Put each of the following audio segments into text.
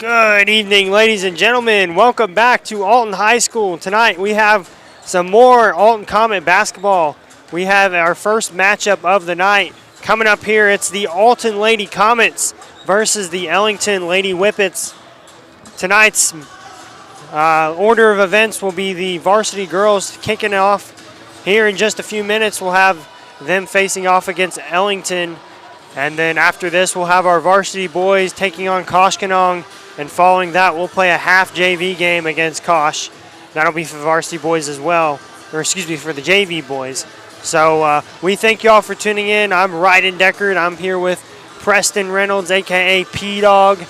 Good evening, ladies and gentlemen. Welcome back to Alton High School. Tonight we have some more Alton Comet basketball. We have our first matchup of the night. Coming up here, it's the Alton Lady Comets versus the Ellington Lady Whippets. Tonight's order of events will be the varsity girls kicking off. Here in just a few minutes, we'll have them facing off against Ellington. And then after this, we'll have our varsity boys taking on Koshkonong. And following that, we'll play a half JV game against Kosh. That'll be for varsity boys as well, or excuse me, for the JV boys. So we thank you all for tuning in. I'm Ryden Deckard. I'm here with Preston Reynolds, a.k.a. P-Dog.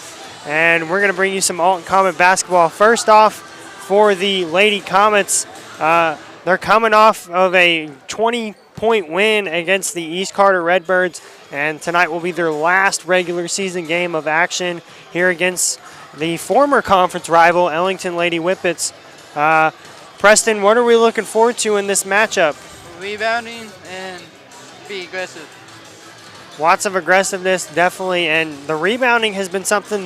And we're going to bring you some Alton Comet basketball. First off, for the Lady Comets, they're coming off of a 20-point win against the East Carter Redbirds. And tonight will be their last regular season game of action here against the former conference rival, Ellington Lady Whippets. Preston, what are we looking forward to in this matchup? Rebounding and be aggressive. Lots of aggressiveness, definitely, and the rebounding has been something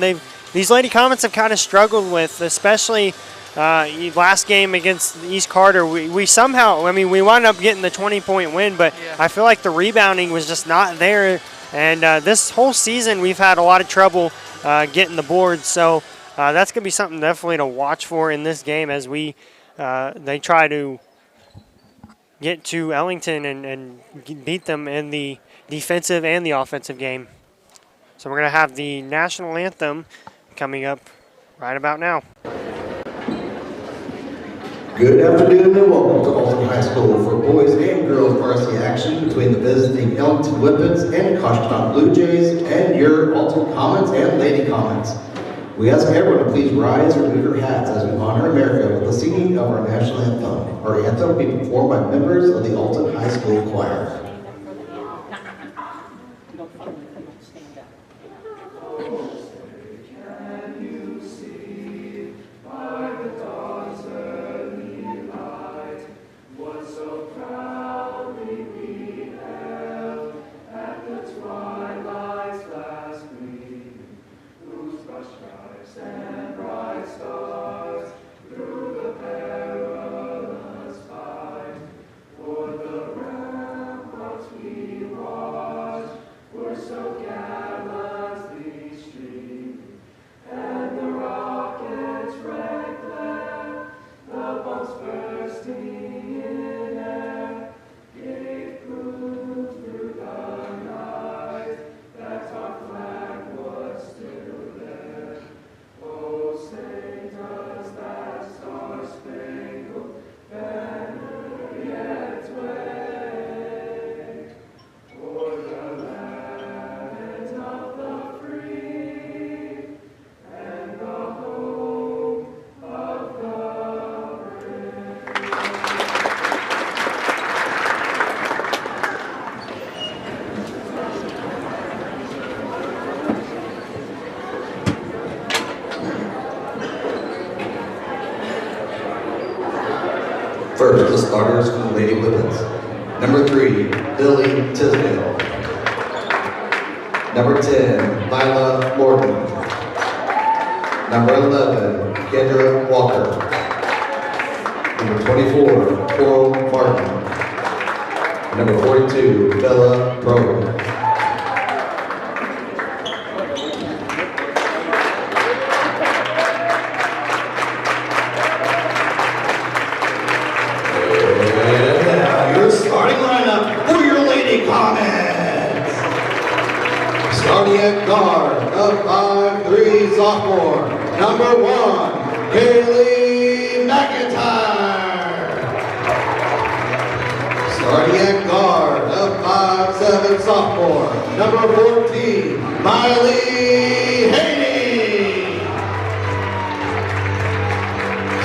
these Lady Comets have kind of struggled with, especially last game against East Carter. We somehow, we wound up getting the 20-point win, but yeah. I feel like the rebounding was just not there. And this whole season, we've had a lot of trouble getting the boards. So that's going to be something definitely to watch for in this game as they try to get to Ellington and beat them in the defensive and the offensive game. So we're going to have the national anthem coming up right about now. Good afternoon and welcome to Alton High School for boys and girls varsity action between the visiting Ellington Whippets and Koshkonong Blue Jays and your Alton Comets and Lady Comets. We ask everyone to please rise or remove your hats as we honor America with the singing of our national anthem. Our anthem will be performed by members of the Alton High School Choir. First, the starters from the Lady Whippets. Number 3, Lily Tisdale. Number 10, Lila Morgan. Number 11, Kendra Walker. Number 24, Coral Martin. Number 42, Bella Brogan. Starting at guard, the 5'3" sophomore, number 1, Kaylee McIntyre. Starting at guard, the 5'7" sophomore, number 14, Miley Haney.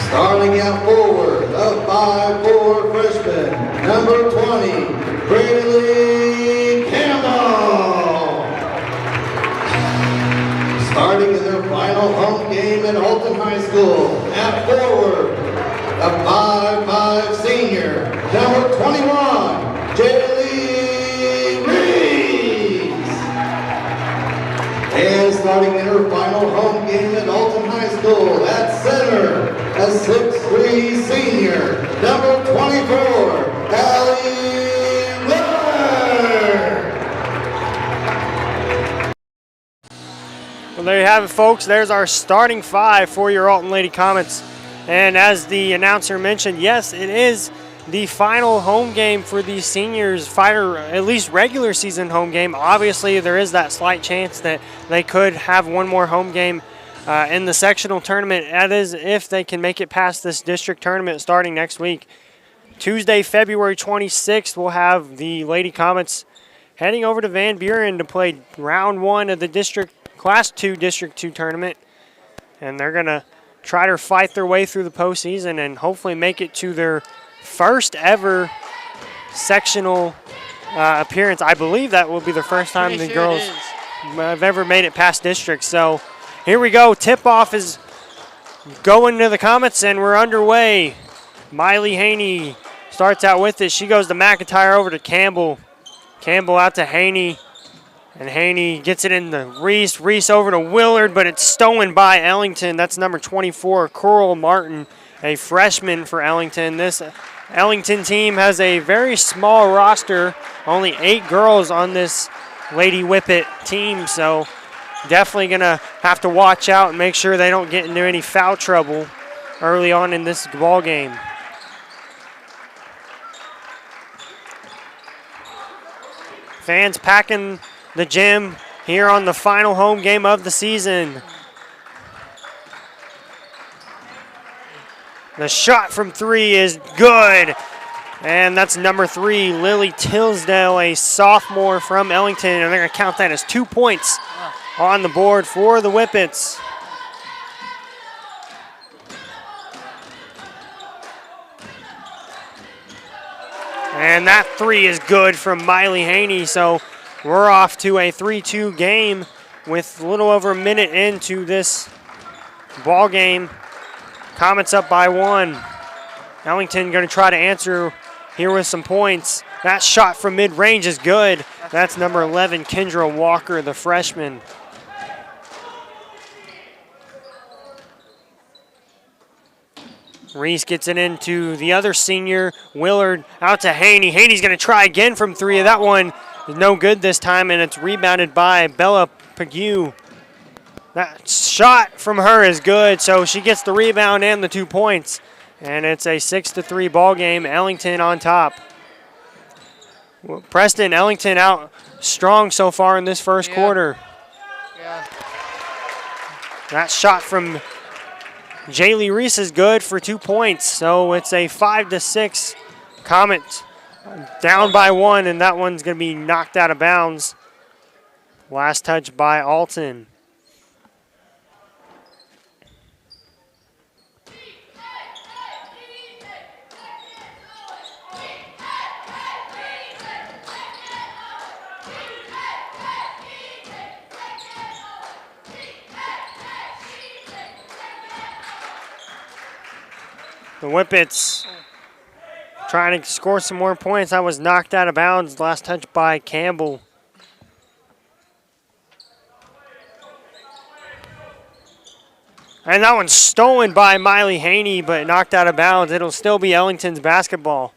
Starting at forward, the 5'4" freshman, number 20, Braylee Campbell. Starting in their final home game at Alton High School, at forward, the 5'5" senior, number 21, Jaylee Reeves. And starting in her final home game at Alton center, a 6'3" senior, number 24, Allie Miller. Well, there you have it, folks. There's our starting five for your Alton Lady Comets. And as the announcer mentioned, yes, it is the final home game for the seniors, at least regular season home game. Obviously, there is that slight chance that they could have one more home game in the sectional tournament. That is if they can make it past this district tournament starting next week. Tuesday, February 26th, we'll have the Lady Comets heading over to Van Buren to play round one of the Class 2 District 2 tournament. And they're going to try to fight their way through the postseason and hopefully make it to their first ever sectional appearance. I believe that will be the first time the girls have ever made it past districts. So here we go. Tip-off is going to the Comets, and we're underway. Miley Haney starts out with it. She goes to McIntyre over to Campbell. Campbell out to Haney. And Haney gets it into Reese. Reese over to Willard, but it's stolen by Ellington. That's number 24, Coral Martin, a freshman for Ellington. This Ellington team has a very small roster, only 8 girls on this Lady Whippet team, so definitely going to have to watch out and make sure they don't get into any foul trouble early on in this ball game. Fans packing the gym here on the final home game of the season. The shot from 3 is good. And that's number 3, Lily Tisdale, a sophomore from Ellington. And they're going to count that as 2 points on the board for the Whippets. And that 3 is good from Miley Haney. So we're off to a 3-2 game with a little over a minute into this ball game. Comets up by 1. Ellington going to try to answer here with some points. That shot from mid-range is good. That's number 11, Kendra Walker, the freshman. Reese gets it into the other senior, Willard, out to Haney. Haney's going to try again from 3. That one is no good this time, and it's rebounded by Bella Pague. That shot from her is good, so she gets the rebound and the 2 points. And it's a 6-3 ball game. Ellington on top. Preston, Ellington out strong so far in this first quarter. Yeah. That shot from Jaylee Reese is good for 2 points. So it's a 5-6 Comets down by 1, and that one's going to be knocked out of bounds. Last touch by Alton. The Whippets trying to score some more points. That was knocked out of bounds. Last touch by Campbell. And that one's stolen by Miley Haney, but knocked out of bounds. It'll still be Ellington's basketball.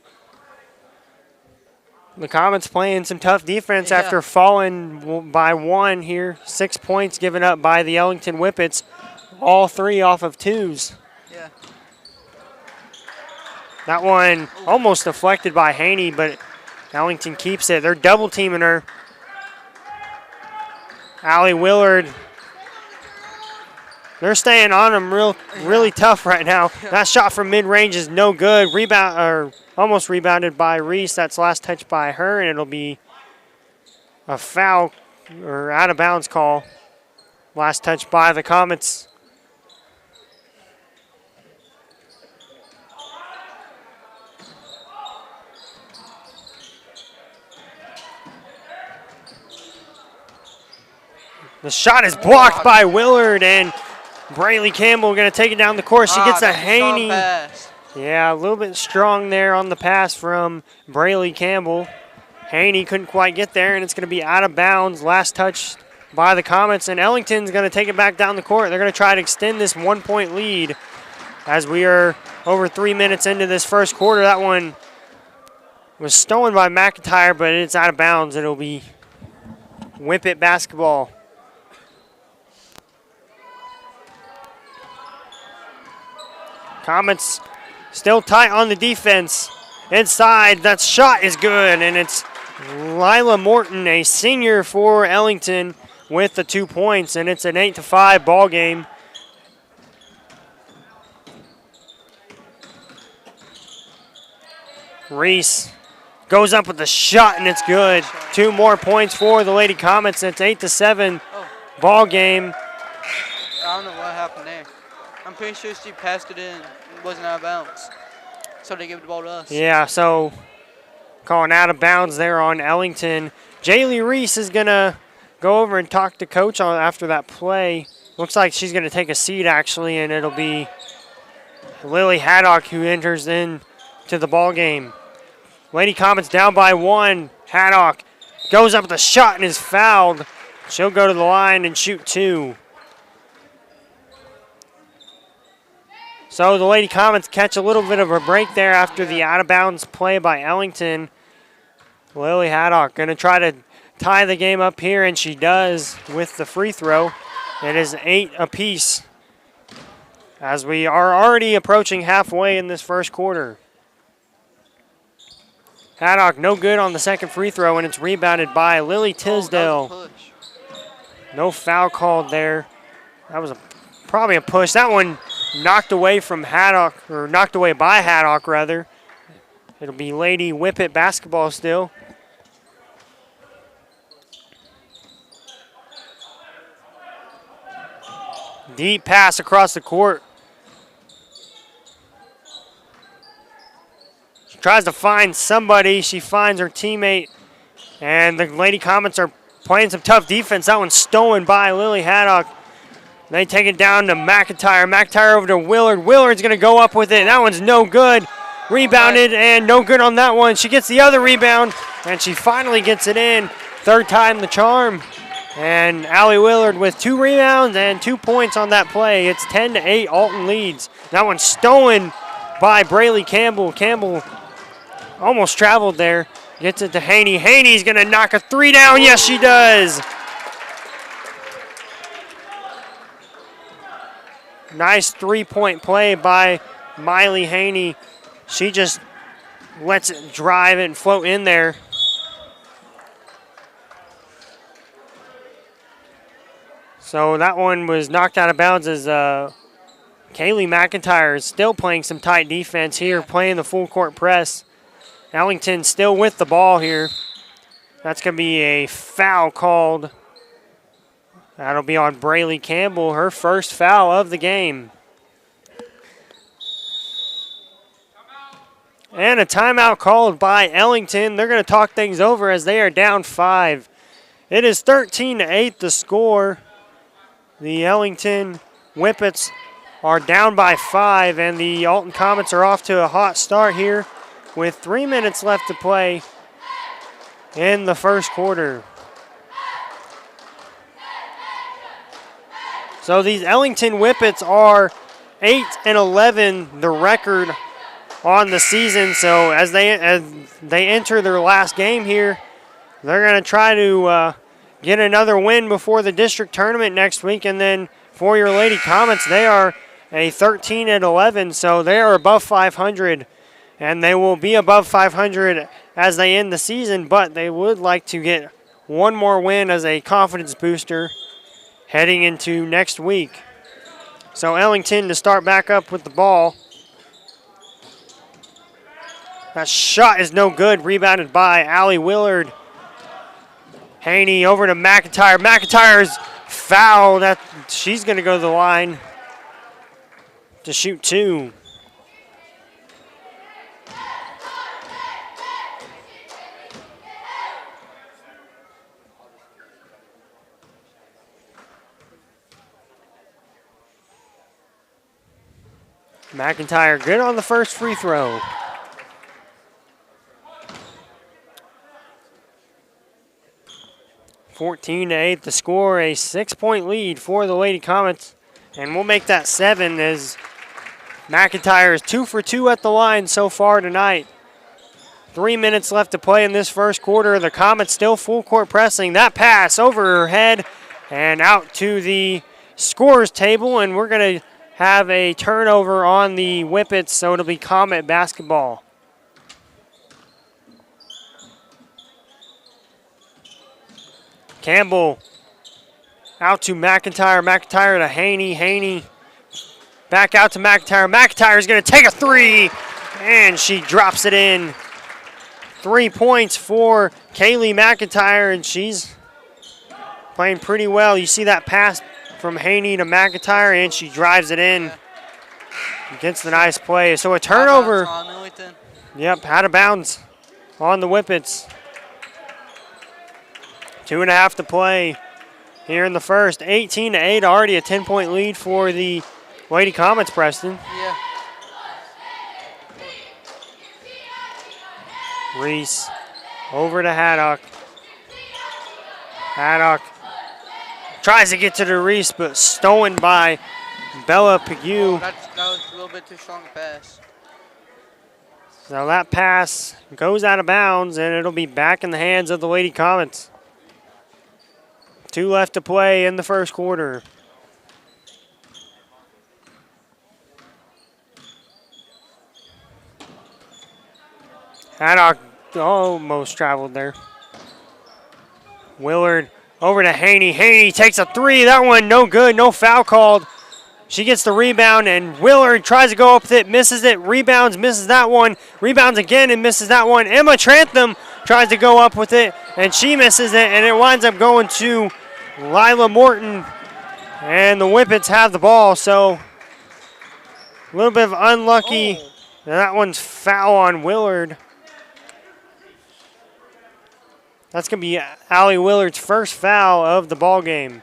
The Comets playing some tough defense after falling by 1 here. 6 points given up by the Ellington Whippets. All 3 off of 2s. Yeah. That one almost deflected by Haney, but Ellington keeps it. They're double teaming her. Allie Willard. They're staying on them really tough right now. That shot from mid-range is no good. Rebound, or almost rebounded by Reese. That's last touch by her, and it'll be a foul or out of bounds call. Last touch by the Comets. The shot is blocked by Willard, and Braylee Campbell going to take it down the court. She gets a Haney. Yeah, a little bit strong there on the pass from Braylee Campbell. Haney couldn't quite get there, and it's going to be out of bounds. Last touch by the Comets, and Ellington's going to take it back down the court. They're going to try to extend this 1-point lead as we are over 3 minutes into this first quarter. That one was stolen by McIntyre, but it's out of bounds. It'll be Whippet basketball. Comets still tight on the defense. Inside, that shot is good, and it's Lila Morton, a senior for Ellington, with the 2 points, and it's an 8-5 ball game. Reese goes up with the shot, and it's good. 2 more points for the Lady Comets. It's 8-7 ball game. I don't know what happened there. I'm pretty sure she passed it in. It wasn't out of bounds. So they gave the ball to us. Yeah, so calling out of bounds there on Ellington. Jaylee Reese is going to go over and talk to Coach after that play. Looks like she's going to take a seat, actually, and it'll be Lily Haddock who enters in to the ball game. Lady Comets down by 1. Haddock goes up with a shot and is fouled. She'll go to the line and shoot 2. So the Lady Comets catch a little bit of a break there after the out-of-bounds play by Ellington. Lily Haddock going to try to tie the game up here, and she does with the free throw. It is 8 apiece as we are already approaching halfway in this first quarter. Haddock no good on the second free throw, and it's rebounded by Lily Tisdale. No foul called there. That was probably a push. That one knocked away from Haddock, or knocked away by Haddock, rather. It'll be Lady Whippet basketball still. Deep pass across the court. She tries to find somebody. She finds her teammate. And the Lady Comets are playing some tough defense. That one's stolen by Lily Haddock. They take it down to McIntyre. McIntyre over to Willard. Willard's going to go up with it. That one's no good. Rebounded and no good on that one. She gets the other rebound, and she finally gets it in. Third time the charm. And Allie Willard with 2 rebounds and 2 points on that play. It's 10-8, Alton leads. That one's stolen by Braylee Campbell. Campbell almost traveled there. Gets it to Haney. Haney's going to knock a 3 down. Yes, she does. Nice 3-point play by Miley Haney. She just lets it drive and float in there. So that one was knocked out of bounds as Kaylee McIntyre is still playing some tight defense here, playing the full court press. Ellington still with the ball here. That's going to be a foul called. That'll be on Braylee Campbell, her first foul of the game. And a timeout called by Ellington. They're going to talk things over as they are down 5. It is 13-8 the score. The Ellington Whippets are down by 5, and the Alton Comets are off to a hot start here with 3 minutes left to play in the first quarter. So these Ellington Whippets are 8-11, the record on the season. So as they enter their last game here, they're going to try to get another win before the district tournament next week. And then for your Lady Comets, they are a 13-11, so they are above 500. And they will be above 500 as they end the season, but they would like to get one more win as a confidence booster heading into next week. So Ellington to start back up with the ball. That shot is no good, rebounded by Allie Willard. Haney over to McIntyre. McIntyre's fouled. She's going to go to the line to shoot 2. McIntyre good on the first free throw. (14-8) the score, a 6-point lead for the Lady Comets. And we'll make that 7 as McIntyre is 2 for 2 at the line so far tonight. 3 minutes left to play in this first quarter. The Comets still full court pressing. That pass over her head and out to the scorer's table, and we're going to have a turnover on the Whippets, so it'll be Comet basketball. Campbell out to McIntyre. McIntyre to Haney. Haney back out to McIntyre. McIntyre's going to take a three, and she drops it in. 3 points for Kaylee McIntyre, and she's playing pretty well. You see that pass from Haney to McIntyre, and she drives it in. Gets the nice play. So a turnover. Yep, out of bounds on the Whippets. 2.5 to play here in the first. 18-8, already a 10-point lead for the Lady Comets, Preston. Yeah. Reese over to Haddock. Haddock tries to get to the Reese, but stolen by Bella Pigou. Oh, that was a little bit too strong a pass. So that pass goes out of bounds, and it'll be back in the hands of the Lady Comets. 2 left to play in the first quarter. Haddock almost traveled there. Willard over to Haney. Haney takes a three. That one no good, no foul called. She gets the rebound, and Willard tries to go up with it, misses it, rebounds, misses that one, rebounds again and misses that one. Emma Trantham tries to go up with it, and she misses it, and it winds up going to Lila Morton, and the Whippets have the ball, so a little bit of unlucky. Oh. That one's foul on Willard. That's going to be Allie Willard's first foul of the ball game.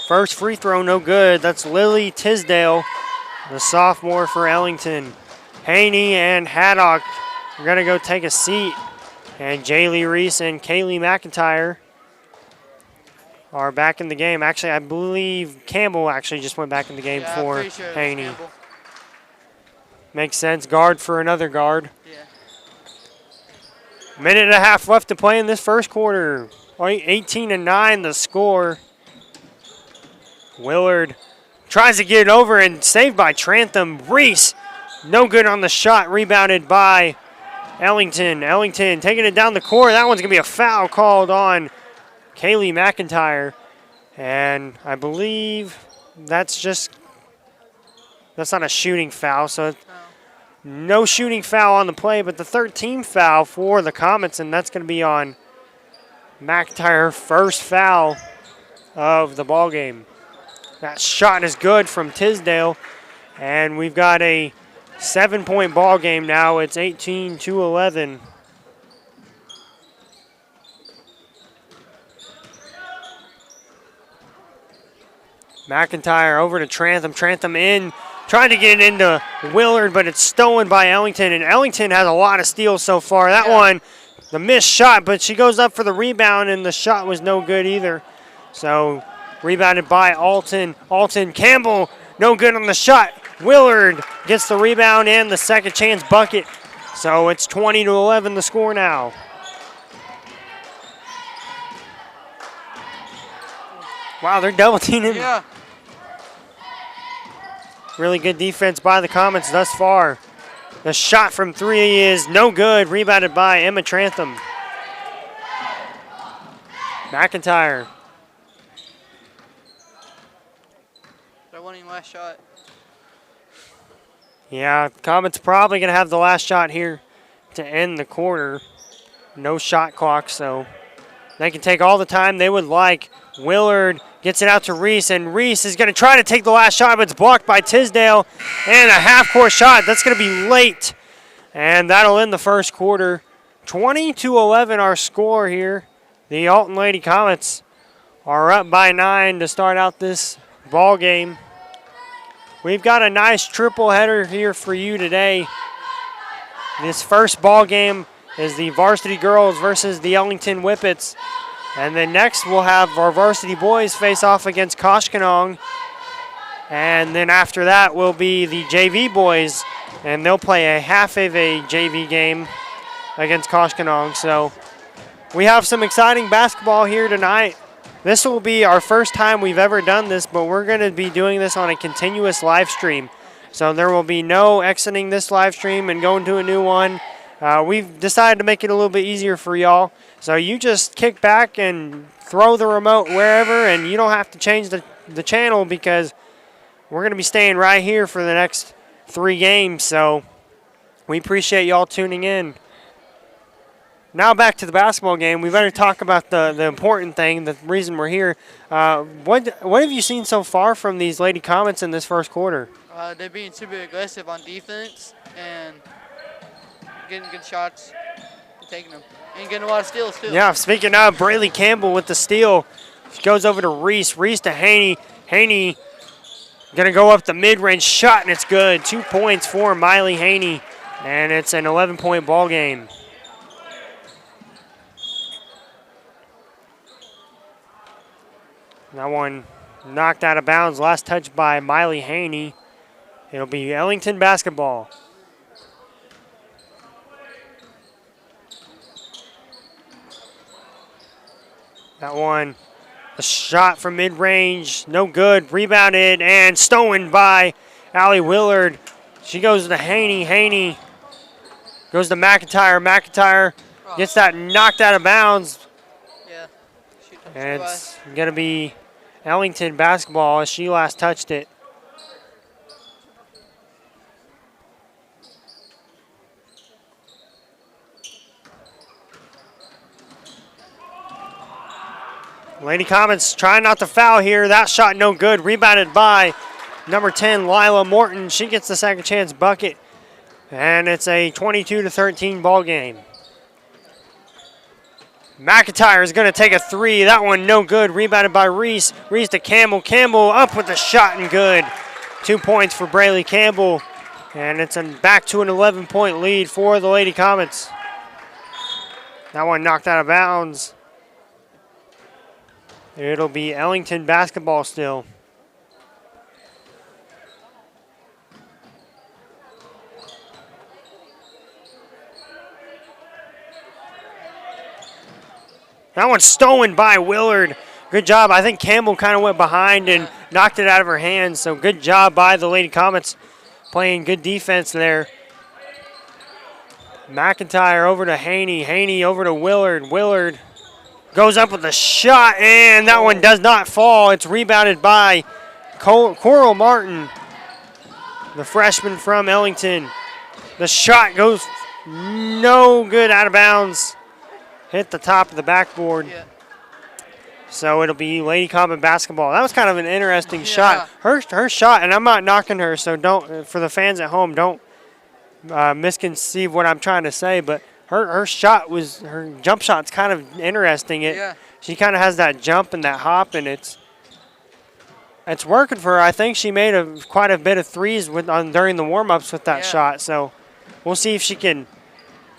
First free throw, no good. That's Lily Tisdale, the sophomore for Ellington. Haney and Haddock are going to go take a seat. And Jaylee Reese and Kaylee McIntyre are back in the game. Actually, I believe Campbell actually just went back in the game for sure Haney. Campbell. Makes sense. Guard for another guard. Yeah. Minute and a half left to play in this first quarter. 18-9 the score. Willard tries to get it over and saved by Trantham. Reese, no good on the shot, rebounded by Ellington. Ellington taking it down the court. That one's going to be a foul called on Kaylee McIntyre. And I believe that's not a shooting foul. So no shooting foul on the play, but the 13th foul for the Comets, and that's going to be on McIntyre, first foul of the ball game. That shot is good from Tisdale, and we've got a 7-point ball game now. It's 18-11. McIntyre over to Trantham. Trantham in, trying to get it into Willard, but it's stolen by Ellington, and Ellington has a lot of steals so far. That one, the missed shot, but she goes up for the rebound, and the shot was no good either. So rebounded by Alton. Alton Campbell, no good on the shot. Willard gets the rebound and the second chance bucket. So it's 20-11 the score now. Wow, they're double teaming. Yeah. Really good defense by the Comets thus far. The shot from three is no good, rebounded by Emma Trantham. McIntyre. They're winning last shot. Yeah, Comets probably going to have the last shot here to end the quarter. No shot clock, so they can take all the time they would like. Willard gets it out to Reese, and Reese is going to try to take the last shot, but it's blocked by Tisdale. And a half-court shot. That's going to be late, and that'll end the first quarter. 20-11 our score here. The Alton Lady Comets are up by 9 to start out this ball game. We've got a nice triple header here for you today. This first ball game is the varsity girls versus the Ellington Whippets. And then next we'll have our varsity boys face off against Koshkonong. And then after that will be the JV boys, and they'll play a half of a JV game against Koshkonong. So we have some exciting basketball here tonight. This will be our first time we've ever done this, but we're going to be doing this on a continuous live stream. So there will be no exiting this live stream and going to a new one. We've decided to make it a little bit easier for y'all. So you just kick back and throw the remote wherever, and you don't have to change the channel because we're going to be staying right here for the next 3 games. So we appreciate y'all tuning in. Now back to the basketball game. We better talk about the important thing, the reason we're here. What have you seen so far from these Lady Comets in this first quarter? They're being super aggressive on defense and getting good shots and taking them. And getting a lot of steals, too. Yeah, speaking of, Braylee Campbell with the steal. She goes over to Reese. Reese to Haney. Haney going to go up the mid-range shot, and it's good. 2 points for Miley Haney, and it's an 11-point ball game. That one knocked out of bounds. Last touch by Miley Haney. It'll be Ellington basketball. That one, a shot from mid-range, no good. Rebounded and stolen by Allie Willard. She goes to Haney. Haney goes to McIntyre. McIntyre gets that knocked out of bounds. Yeah. And it's going to be Ellington basketball as she last touched it. Lady Comets trying not to foul here. That shot no good. Rebounded by number 10, Lila Morton. She gets the second chance bucket. And it's a 22-13 ball game. McIntyre is going to take a 3. That one no good. Rebounded by Reese. Reese to Campbell. Campbell up with the shot and good. 2 points for Braylee Campbell. And it's back to an 11-point lead for the Lady Comets. That one knocked out of bounds. It'll be Ellington basketball still. That one's stolen by Willard. Good job. I think Campbell kind of went behind and knocked it out of her hands. So good job by the Lady Comets playing good defense there. McIntyre over to Haney. Haney over to Willard. Willard goes up with a shot, and that one does not fall. It's rebounded by Coral Martin, the freshman from Ellington. The shot goes no good, out of bounds. Hit the top of the backboard. Yeah. So it'll be Lady Comet basketball. That was kind of an interesting shot. Her shot, and I'm not knocking her, so don't, for the fans at home, don't misconceive what I'm trying to say, but her shot was, her jump shot's kind of interesting. She kind of has that jump and that hop, and it's working for her. I think she made quite a bit of threes during the warm-ups with that shot, so we'll see if she can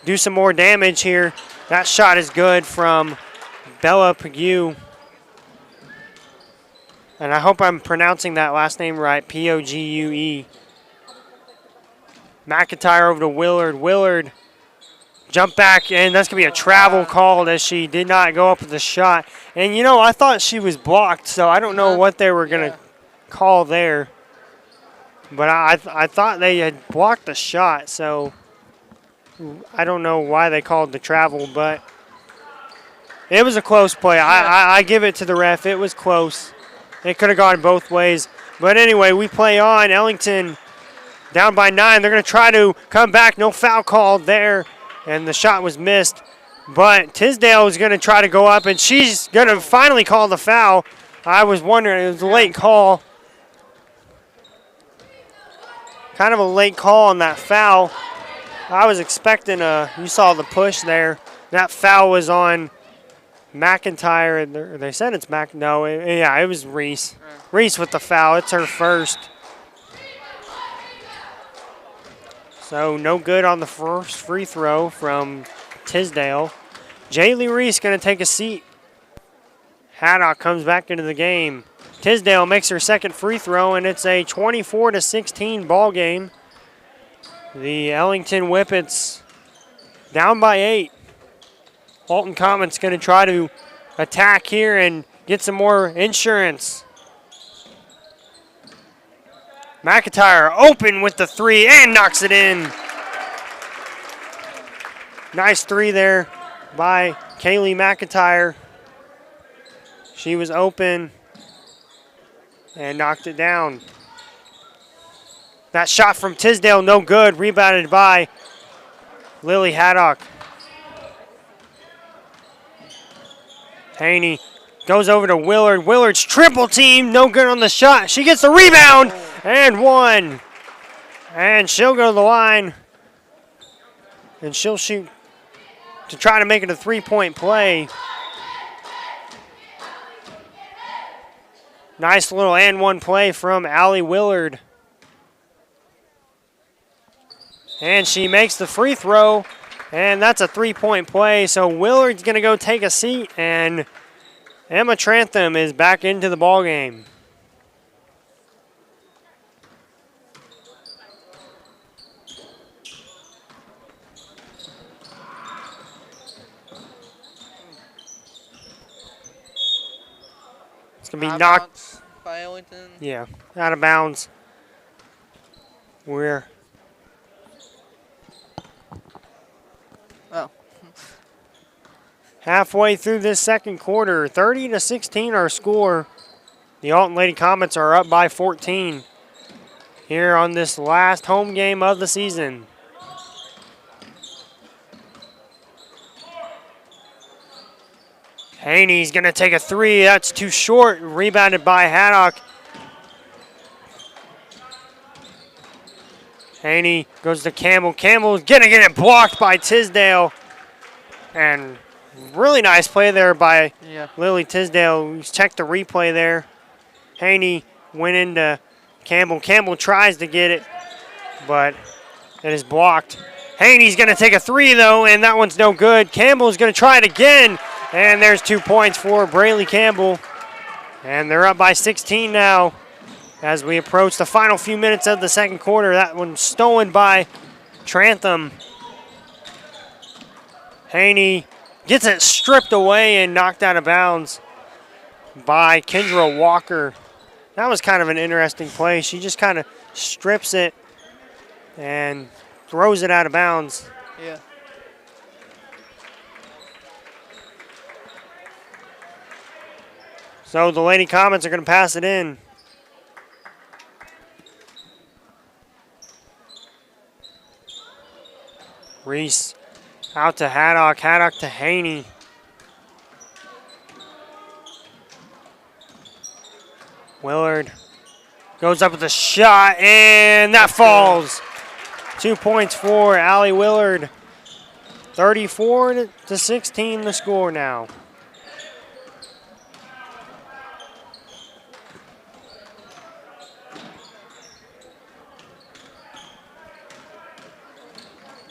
do some more damage here. That shot is good from Bella Pogue. And I hope I'm pronouncing that last name right, Pogue. McIntyre over to Willard. Willard, jump back, and that's going to be a travel called as she did not go up with the shot. And, you know, I thought she was blocked, so I don't know what they were going to call there. But I thought they had blocked the shot, so I don't know why they called the travel, but it was a close play. I give it to the ref. It was close. It could have gone both ways. But anyway, we play on. Ellington down by 9. They're going to try to come back. No foul called there, and the shot was missed. But Tisdale is going to try to go up, and she's going to finally call the foul. I was wondering. It was a late call. Kind of a late call on that foul. I was expecting you saw the push there. That foul was on McIntyre. They said it's it was Reese. Reese with the foul. It's her first. So no good on the first free throw from Tisdale. Jaylee Reese going to take a seat. Haddock comes back into the game. Tisdale makes her second free throw, and it's a 24-16 ball game. The Ellington Whippets down by 8. Alton Comet's going to try to attack here and get some more insurance. McIntyre open with the 3 and knocks it in. Nice 3 there by Kaylee McIntyre. She was open and knocked it down. That shot from Tisdale, no good. Rebounded by Lily Haddock. Haney goes over to Willard. Willard's triple team, no good on the shot. She gets the rebound and 1. And she'll go to the line. And she'll shoot to try to make it a 3-point play. Nice little and 1 play from Allie Willard. And she makes the free throw, and that's a 3-point play. So Willard's going to go take a seat, and Emma Trantham is back into the ball game. It's going to be knocked by Ellington. Yeah, out of bounds. We're halfway through this second quarter. 30-16 our score. The Alton Lady Comets are up by 14 here on this last home game of the season. Haney's going to take a 3. That's too short. Rebounded by Haddock. Haney goes to Campbell. Campbell's going to get it blocked by Tisdale. And really nice play there by Lily Tisdale. Check the replay there. Haney went into Campbell. Campbell tries to get it, but it is blocked. Haney's going to take a 3, though, and that one's no good. Campbell's going to try it again, and there's 2 points for Braylee Campbell. And they're up by 16 now as we approach the final few minutes of the second quarter. That one stolen by Trantham. Haney gets it stripped away and knocked out of bounds by Kendra Walker. That was kind of an interesting play. She just kind of strips it and throws it out of bounds. Yeah. So the Lady Comets are going to pass it in. Reese out to Haddock. Haddock to Haney. Willard goes up with a shot, and that falls. 2 points for Allie Willard. 34-16 the score now.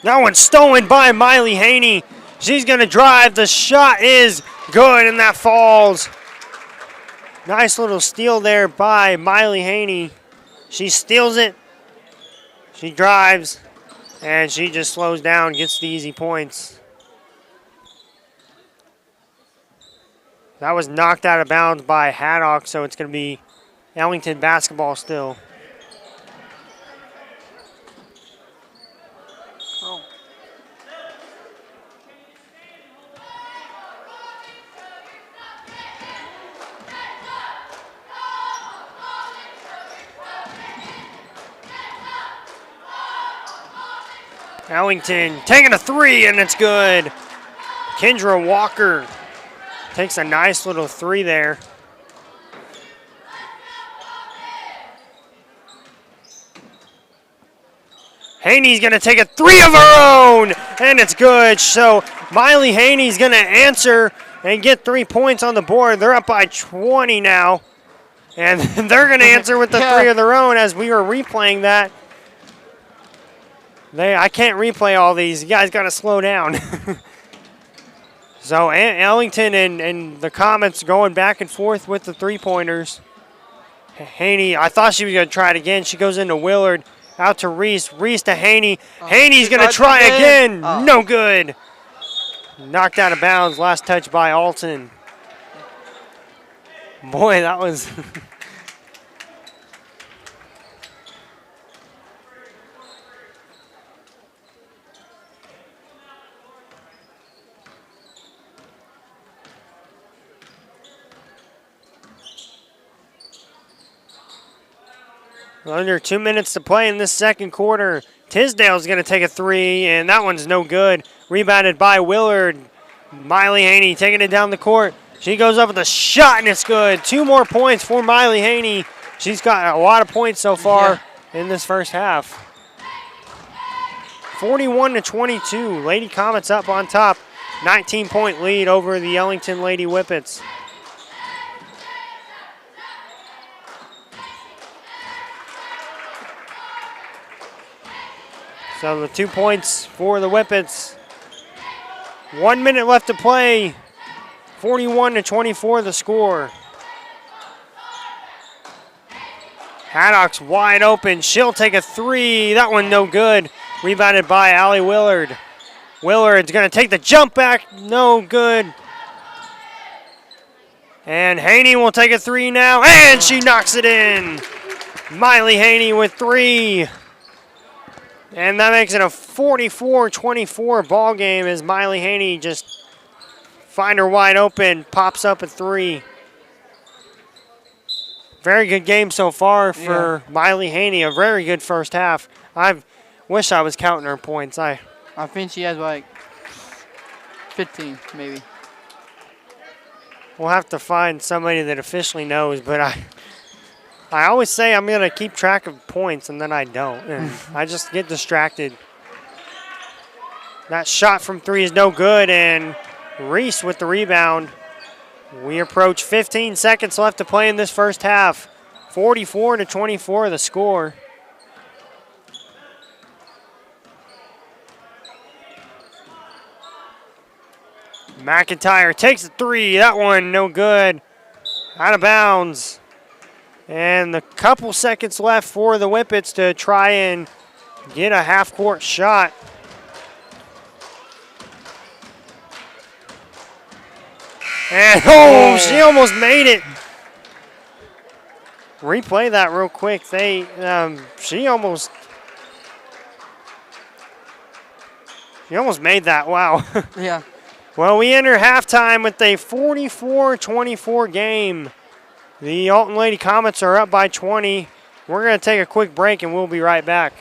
That one's stolen by Miley Haney. She's going to drive. The shot is good, and that falls. Nice little steal there by Miley Haney. She steals it. She drives, and she just slows down, gets the easy points. That was knocked out of bounds by Haddock, so it's going to be Ellington basketball still. Ellington taking a 3, and it's good. Kendra Walker takes a nice little 3 there. Haney's going to take a 3 of her own, and it's good. So Miley Haney's going to answer and get 3 points on the board. They're up by 20 now, and they're going to answer with the 3 of their own as we were replaying that. I can't replay all these. You guys got to slow down. So Ellington and the Comets going back and forth with the three-pointers. Haney, I thought she was going to try it again. She goes into Willard, out to Reese. Reese to Haney. Haney's going to try again. No good. Knocked out of bounds. Last touch by Alton. Boy, that was... Under 2 minutes to play in this second quarter. Tisdale's going to take a three, and that one's no good. Rebounded by Willard. Miley Haney taking it down the court. She goes up with a shot, and it's good. 2 more points for Miley Haney. She's got a lot of points so far in this first half. 41-22. Lady Comets up on top. 19-point lead over the Ellington Lady Whippets. So the 2 points for the Whippets. 1 minute left to play. 41-24 the score. Haddock's wide open. She'll take a three. That one no good. Rebounded by Allie Willard. Willard's going to take the jump back. No good. And Haney will take a three now. And she knocks it in. Miley Haney with 3. And that makes it a 44-24 ball game as Miley Haney just find her wide open, pops up a 3. Very good game so far for Miley Haney. A very good first half. I wish I was counting her points. I think she has like 15, maybe. We'll have to find somebody that officially knows, but I always say I'm going to keep track of points, and then I don't. And I just get distracted. That shot from 3 is no good, and Reese with the rebound. We approach 15 seconds left to play in this first half. 44-24 the score. McIntyre takes a 3. That one no good. Out of bounds. And a couple seconds left for the Whippets to try and get a half-court shot. And, she almost made it. Replay that real quick. She almost made that. Wow. Yeah. Well, we enter halftime with a 44-24 game. The Alton Lady Comets are up by 20. We're going to take a quick break, and we'll be right back.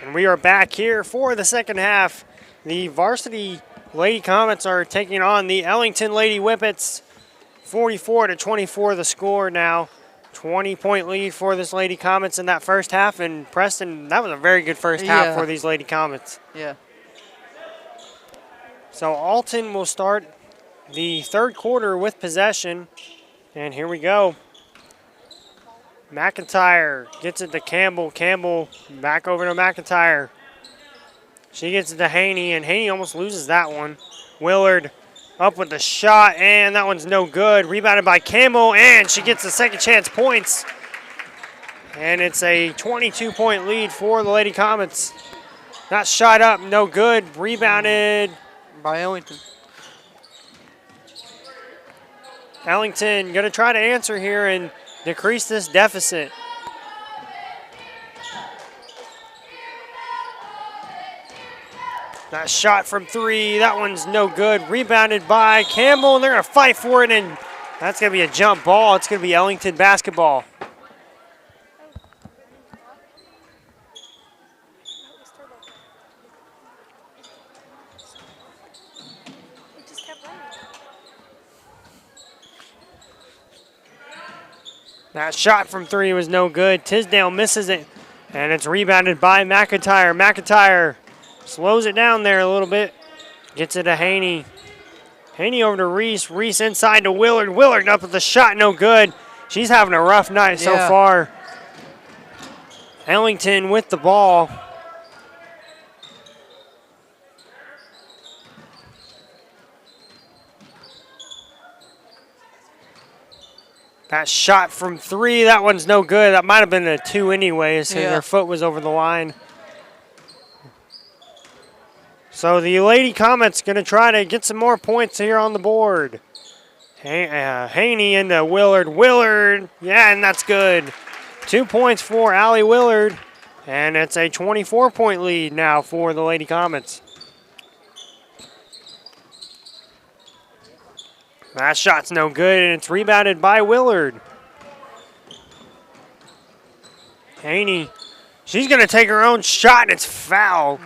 And we are back here for the second half. The Varsity Lady Comets are taking on the Ellington Lady Whippets. 44-24 the score now. 20-point lead for this Lady Comets in that first half. And Preston, that was a very good first half for these Lady Comets. Yeah. So Alton will start the third quarter with possession. And here we go. McIntyre gets it to Campbell. Campbell back over to McIntyre. She gets it to Haney, and Haney almost loses that one. Willard up with the shot, and that one's no good. Rebounded by Campbell, and she gets the second chance points. And it's a 22-point lead for the Lady Comets. That shot up, no good. Rebounded by Ellington. Ellington going to try to answer here and decrease this deficit. That shot from three, that one's no good. Rebounded by Campbell, and they're going to fight for it, and that's going to be a jump ball. It's going to be Ellington basketball. That shot from three was no good. Tisdale misses it, and it's rebounded by McIntyre. McIntyre slows it down there a little bit. Gets it to Haney. Haney over to Reese. Reese inside to Willard. Willard up with the shot, no good. She's having a rough night so far. Ellington with the ball. That shot from three, that one's no good. That might have been a two anyways, since their foot was over the line. So the Lady Comets going to try to get some more points here on the board. Haney into Willard. Willard, yeah, and that's good. 2 points for Allie Willard, and it's a 24-point lead now for the Lady Comets. That shot's no good, and it's rebounded by Willard. Haney, she's going to take her own shot, and it's foul.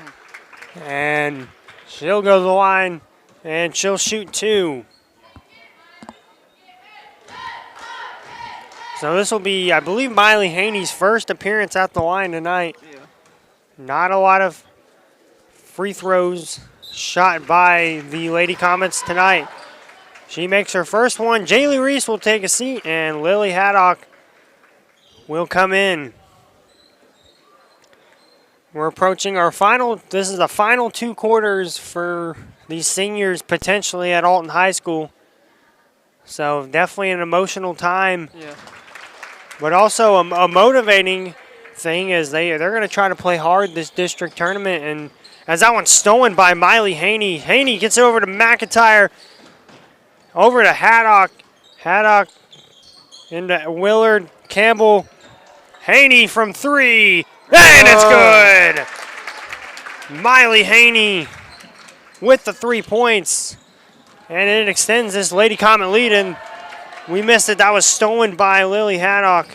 And she'll go to the line, and she'll shoot two. So this will be, I believe, Miley Haney's first appearance at the line tonight. Yeah. Not a lot of free throws shot by the Lady Comets tonight. She makes her first one. Jaylee Reese will take a seat, and Lily Haddock will come in. We're approaching our final, this is the final 2 quarters for these seniors potentially at Alton High School. So definitely an emotional time. Yeah. But also a motivating thing is they're going to try to play hard this district tournament. And as that one's stolen by Miley Haney. Haney gets it over to McIntyre. Over to Haddock. Haddock into Willard. Campbell. Haney from three. And it's good. Miley Haney with the 3 points. And it extends this Lady Comet lead. And we missed it. That was stolen by Lily Haddock.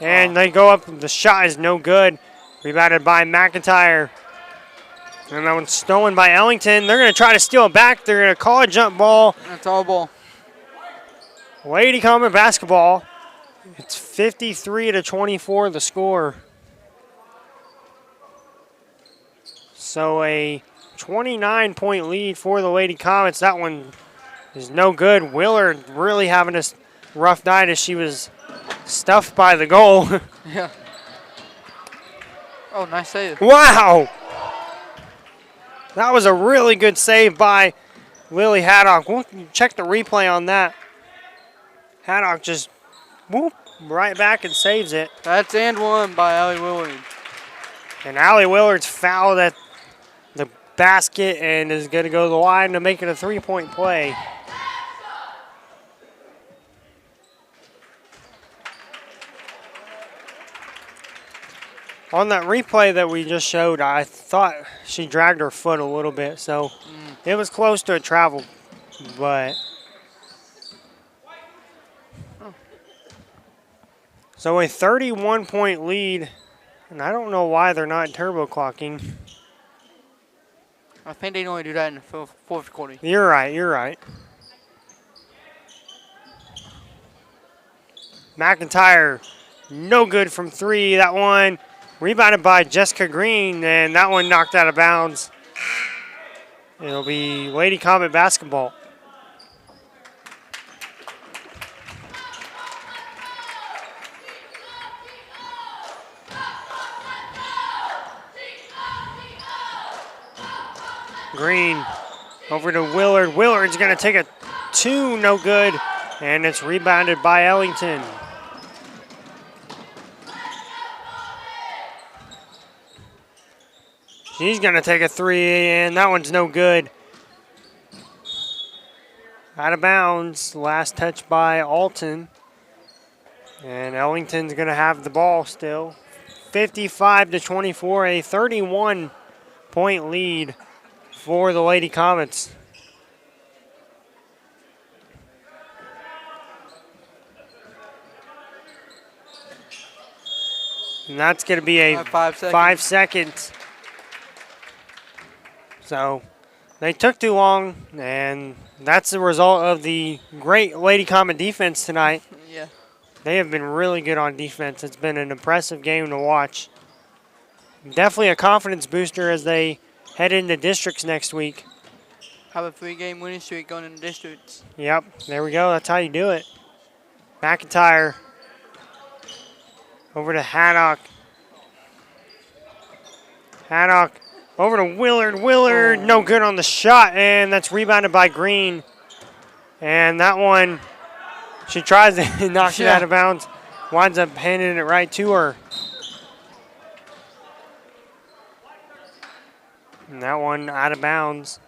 And they go up. The shot is no good. Rebounded by McIntyre. And that one's stolen by Ellington. They're going to try to steal it back. They're going to call a jump ball. That's all ball. Lady Comet basketball. It's 53-24 the score. So a 29-point lead for the Lady Comets. That one is no good. Willard really having a rough night as she was stuffed by the goal. Yeah. Oh, nice save. Wow. That was a really good save by Lily Haddock. We'll check the replay on that. Haddock just whoop right back and saves it. That's and one by Allie Willard. And Allie Willard's fouled at the basket and is going to go to the line to make it a 3-point play. On that replay that we just showed, I thought she dragged her foot a little bit, so it was close to a travel, but. So a 31-point lead And I don't know why they're not turbo clocking. I think they only do that in the fourth quarter. You're right, you're right. McIntyre, no good from 3. That one rebounded by Jessica Green, and that one knocked out of bounds. It'll be Lady Comet basketball. Green over to Willard. Willard's going to take a 2, no good, and it's rebounded by Ellington. She's going to take a 3, and that one's no good. Out of bounds. Last touch by Alton. And Ellington's going to have the ball still. 55-24, a 31-point lead for the Lady Comets. And that's going to be a 5 seconds. So they took too long, and that's the result of the great Lady Comet defense tonight. Yeah. They have been really good on defense. It's been an impressive game to watch. Definitely a confidence booster as they head into districts next week. Have a 3-game winning streak going into districts. Yep, there we go. That's how you do it. McIntyre over to Haddock. Haddock over to Willard. Willard, no good on the shot, and that's rebounded by Green. And that one, she tries to knock it out of bounds, winds up handing it right to her. And that one out of bounds.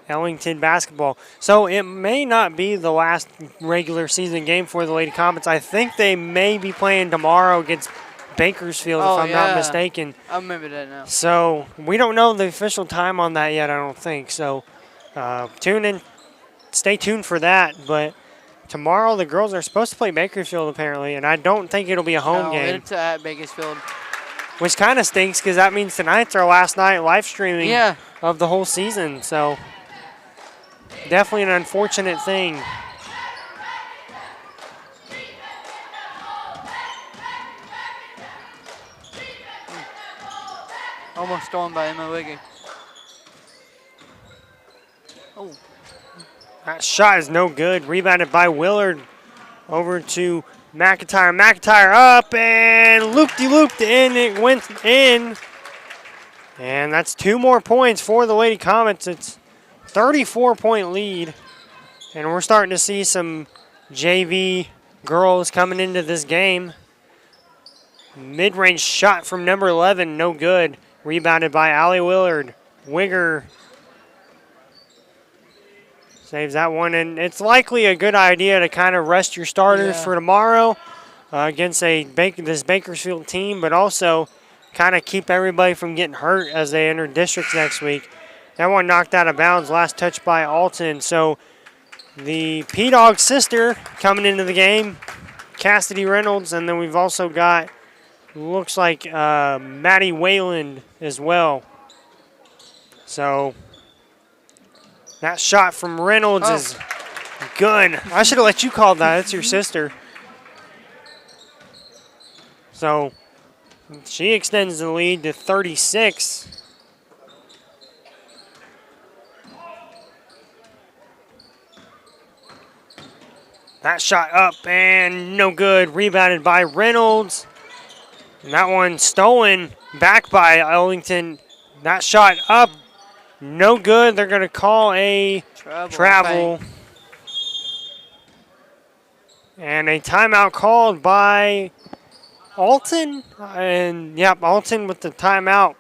Ellington basketball. So it may not be the last regular season game for the Lady Comets. I think they may be playing tomorrow against Bakersfield, if I'm not mistaken. I remember that now. So we don't know the official time on that yet, I don't think. So tune in, stay tuned for that. But tomorrow the girls are supposed to play Bakersfield apparently, and I don't think it'll be a home game. It's at Bakersfield. Which kind of stinks because that means tonight's our last night live streaming of the whole season. So definitely an unfortunate thing. Almost stolen by Emma Wiggy. Oh. That shot is no good. Rebounded by Willard over to McIntyre. McIntyre up and loop-de-looped in. It went in. And that's 2 more points for the Lady Comets. It's 34-point lead. And we're starting to see some JV girls coming into this game. Mid-range shot from number 11, no good. Rebounded by Allie Willard. Wigger saves that one, and it's likely a good idea to kind of rest your starters for tomorrow against this Bakersfield team, but also kind of keep everybody from getting hurt as they enter districts next week. That one knocked out of bounds, last touch by Alton. So the P-Dog sister coming into the game, Cassidy Reynolds, and then we've also got, looks like Maddie Wayland as well. So that shot from Reynolds is good. I should have let you call that. That's your sister. So she extends the lead to 36. That shot up and no good. Rebounded by Reynolds. And that one stolen back by Ellington. That shot up, no good. They're going to call a travel. And a timeout called by Alton. And, yep, Alton with the timeout.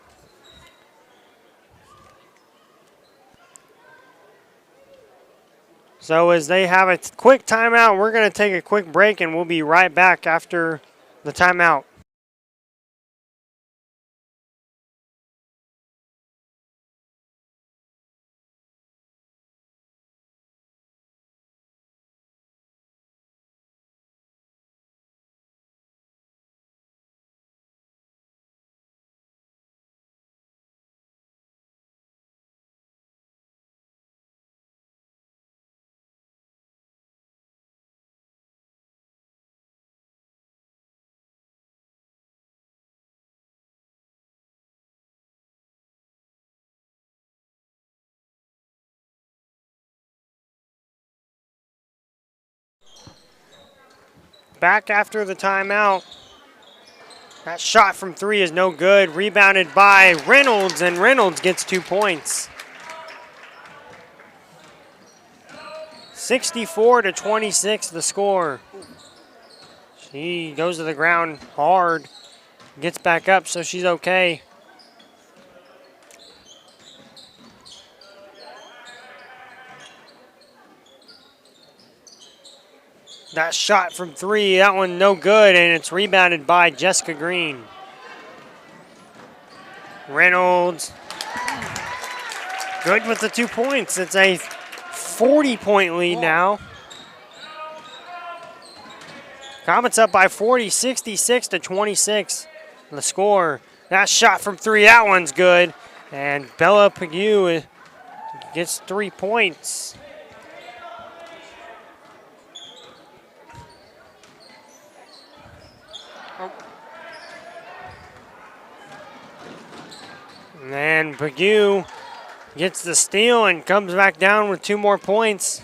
So as they have a quick timeout, we're going to take a quick break, and we'll be right back after the timeout. back after the timeout. That shot from 3 is no good. Rebounded by Reynolds, and Reynolds gets 2 points. 64-26 the score. She goes to the ground hard, gets back up, so she's okay. That shot from 3, that one no good, and it's rebounded by Jessica Green. Reynolds, good with the 2 points. It's a 40-point lead now. Comets up by 40, 66-26 the score. That shot from 3, that one's good. And Bella Pague gets 3 points. And then Pague gets the steal and comes back down with 2 more points.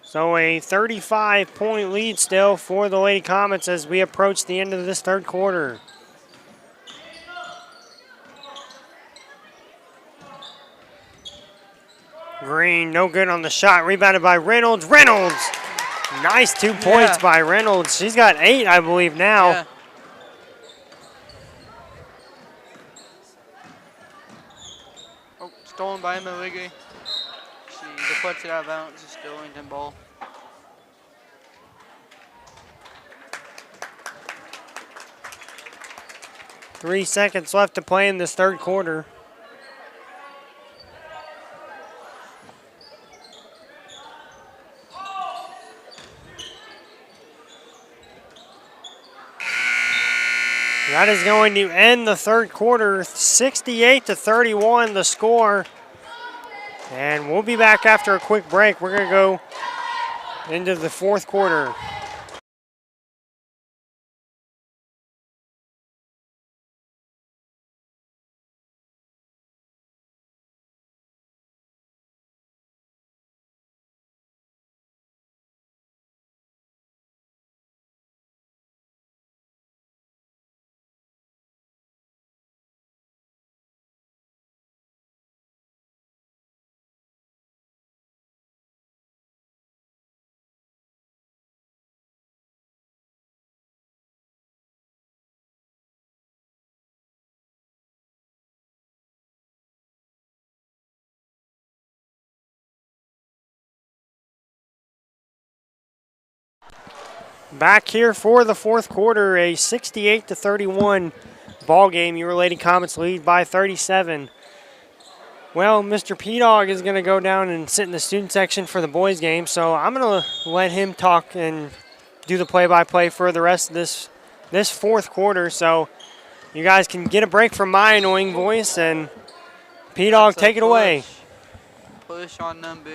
So a 35-point lead still for the Lady Comets as we approach the end of this third quarter. Green, no good on the shot. Rebounded by Reynolds. Reynolds! Nice 2 points by Reynolds. She's got 8, I believe, now. Yeah. Oh, stolen by Emma Wiggy. She deflects it out of bounds. It's still Ellington ball. Three seconds left to play in this third quarter. That is going to end the third quarter, 68-31 the score. And we'll be back after a quick break. We're going to go into the fourth quarter. Back here for the fourth quarter, a 68-31 ball game. Your Lady Comets lead by 37. Well, Mr. P-Dog is going to go down and sit in the student section for the boys game, so I'm going to let him talk and do the play-by-play for the rest of this fourth quarter, so you guys can get a break from my annoying voice, and P-Dog, take it away. Push on number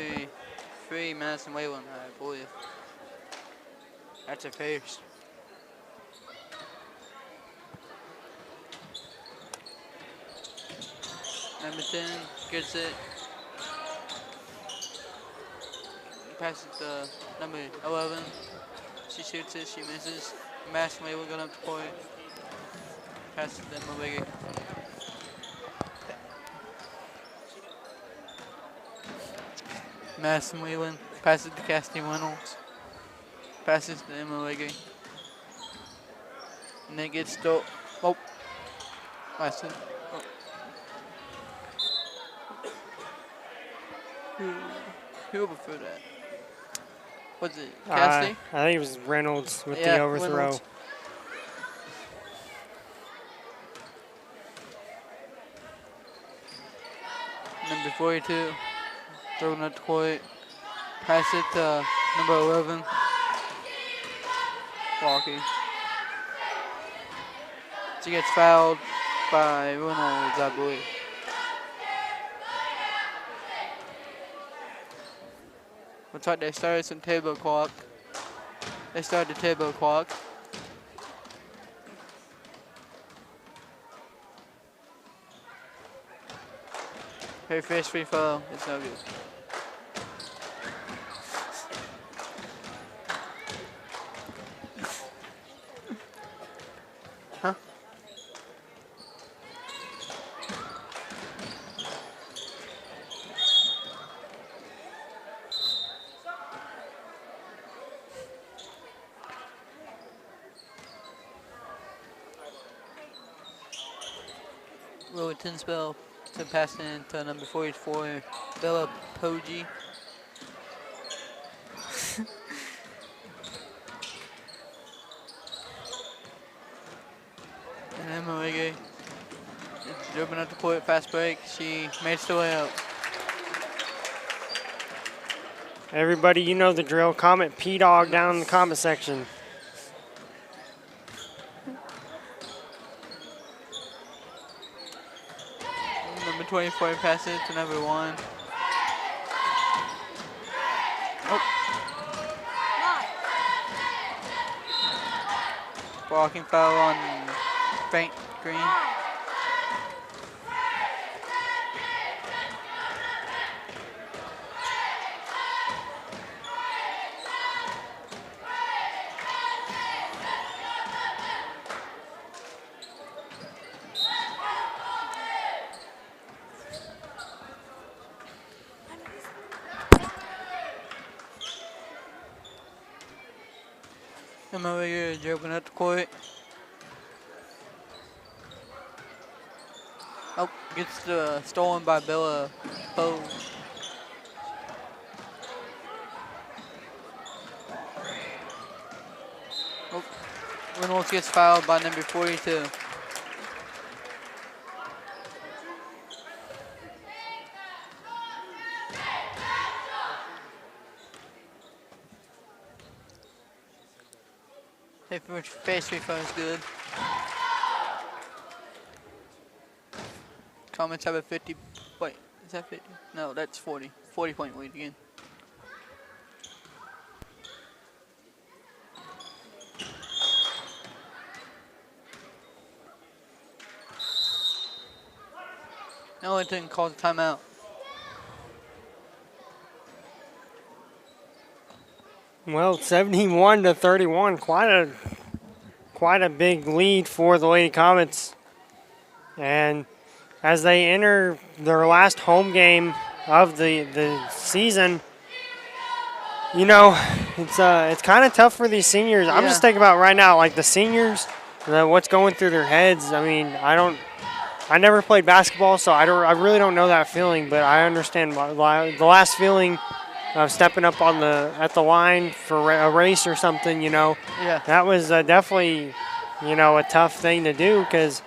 3, Madison Wayland, I believe. That's a first. Number 10 gets it. Passes to number 11. She shoots it, she misses. Madison Wayland going up the court. Passes to Mawigi. Madison Wayland passes to Cassidy Reynolds. Passes to Emma Wiggy. And then gets to, oh, that's it. Oh. Who before that? Was it Cassidy? I think it was Reynolds with the overthrow. Reynolds. Number 42, throwing up the court. Pass it to number 11. Walkie. She gets fouled by Reynolds, I believe. Looks like they started some table clock. They started the table clock. Her first free throw is no good. Willie Tinsbell to pass it into number 44, Bella Poggi. And Emma Wiggy. It's open up the court, fast break. She makes the way up. Everybody, you know the drill. Comment P-Dog down in the comment section. Number 24 passes it to number 1. Oh. Blocking foul on Frank Green. I'm over here jumping at the court. Oh, gets stolen by Bella Poe. Oh, Reynolds gets fouled by number 42. Face refund is good. Comets have a 50. Wait, is that 50? No, that's 40. 40-point lead again. Ellington calls a timeout. Well, 71-31, quite a big lead for the Lady Comets. And as they enter their last home game of the season, you know, it's kind of tough for these seniors. I'm just thinking about right now, like the seniors, what's going through their heads. I mean, I never played basketball, so I really don't know that feeling, but I understand the last feeling of stepping up at the line for a race or something, you know. Yeah. That was definitely, you know, a tough thing to do because,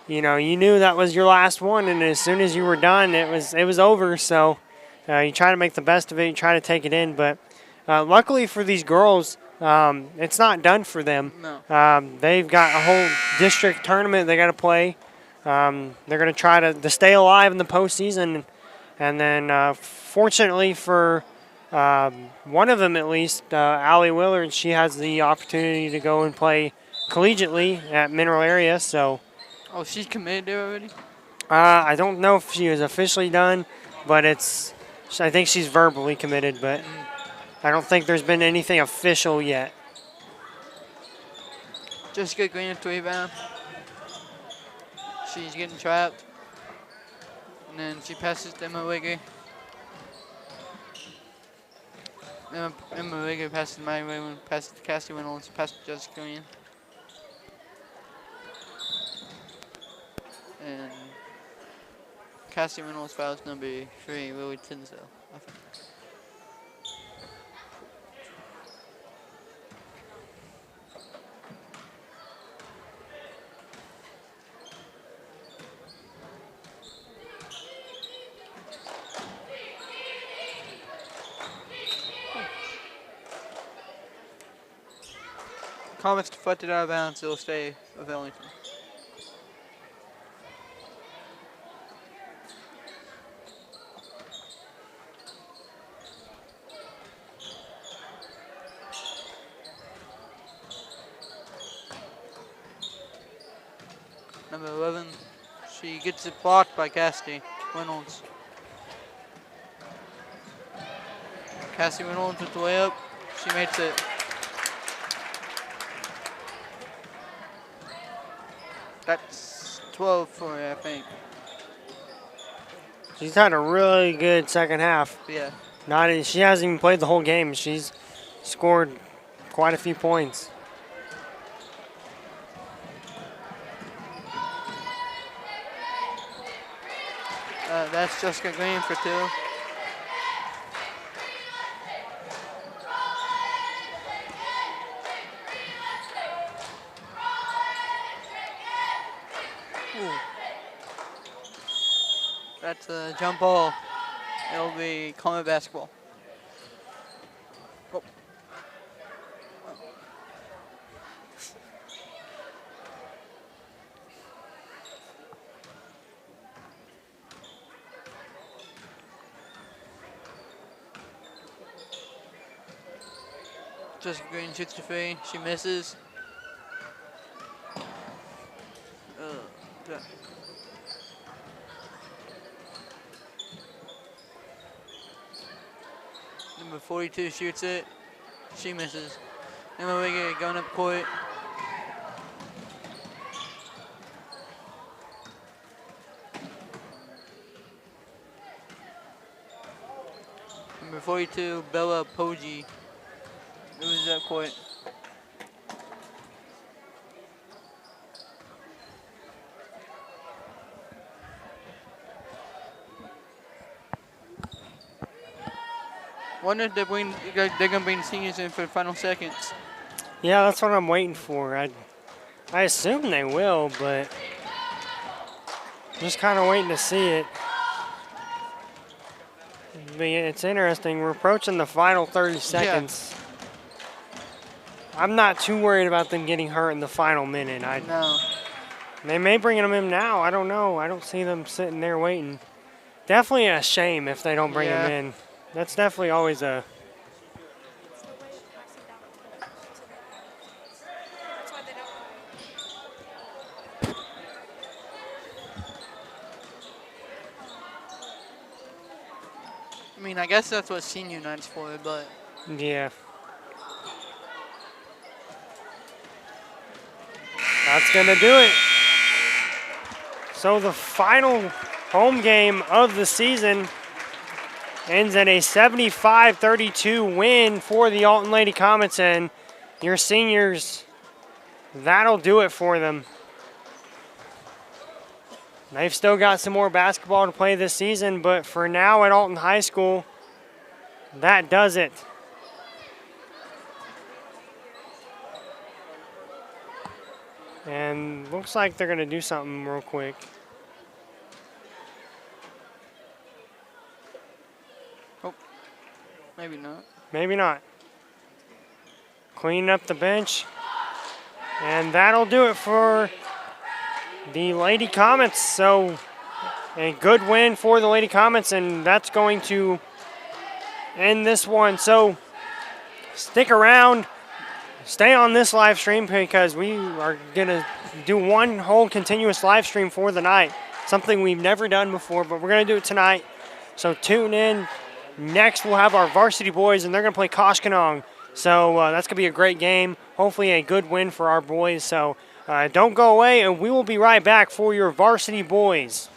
you know, you knew that was your last one, and as soon as you were done, it was over. So you try to make the best of it, you try to take it in. But luckily for these girls, it's not done for them. No. They've got a whole district tournament they got to play. They're going to try to stay alive in the postseason. And then, fortunately for one of them at least, Allie Willard, she has the opportunity to go and play collegiately at Mineral Area. So, oh, she's committed there already? I don't know if she is officially done, but I think she's verbally committed, but I don't think there's been anything official yet. Jessica Green to rebound. She's getting trapped. And then she passes to Emma Wigger. Emma Wigger passes to Mary Raymond, passes to Cassie Reynolds, passes to Jessica Green. And Cassie Reynolds fouls number 3, Lily Tinsdale, I think. Comets deflected out of bounds, it'll stay with Ellington. Number 11, she gets it blocked by Cassie Reynolds. Cassie Reynolds with the layup, she makes it. That's 12 for her, I think. She's had a really good second half. Yeah. She hasn't even played the whole game. She's scored quite a few points. That's Jessica Green for 2. Ooh. That's a jump ball. It'll be Comet basketball. Oh. Jessica Green shoots the 3. She misses. Yeah. Number 42 shoots it. She misses. Number Wiggett going up court. Number 42, Bella Poggi. Moves up court. Wonder if they're going to bring seniors in for the final seconds. Yeah, that's what I'm waiting for. I assume they will, but just kind of waiting to see it. But yeah, it's interesting. We're approaching the final 30 seconds. Yeah. I'm not too worried about them getting hurt in the final minute. No. They may bring them in now. I don't know. I don't see them sitting there waiting. Definitely a shame if they don't bring them in. That's definitely always a... I mean, I guess that's what senior night's for, but... Yeah. That's going to do it. So the final home game of the season ends in a 75-32 win for the Alton Lady Comets, and your seniors, that'll do it for them. They've still got some more basketball to play this season, but for now at Alton High School, that does it. And looks like they're going to do something real quick. Oh, maybe not. Maybe not. Cleaning up the bench. And that'll do it for the Lady Comets. So a good win for the Lady Comets, and that's going to end this one. So stick around. Stay on this live stream because we are going to do one whole continuous live stream for the night. Something we've never done before, but we're going to do it tonight. So tune in. Next, we'll have our varsity boys, and they're going to play Koshkonong. So that's going to be a great game. Hopefully a good win for our boys. So don't go away, and we will be right back for your varsity boys.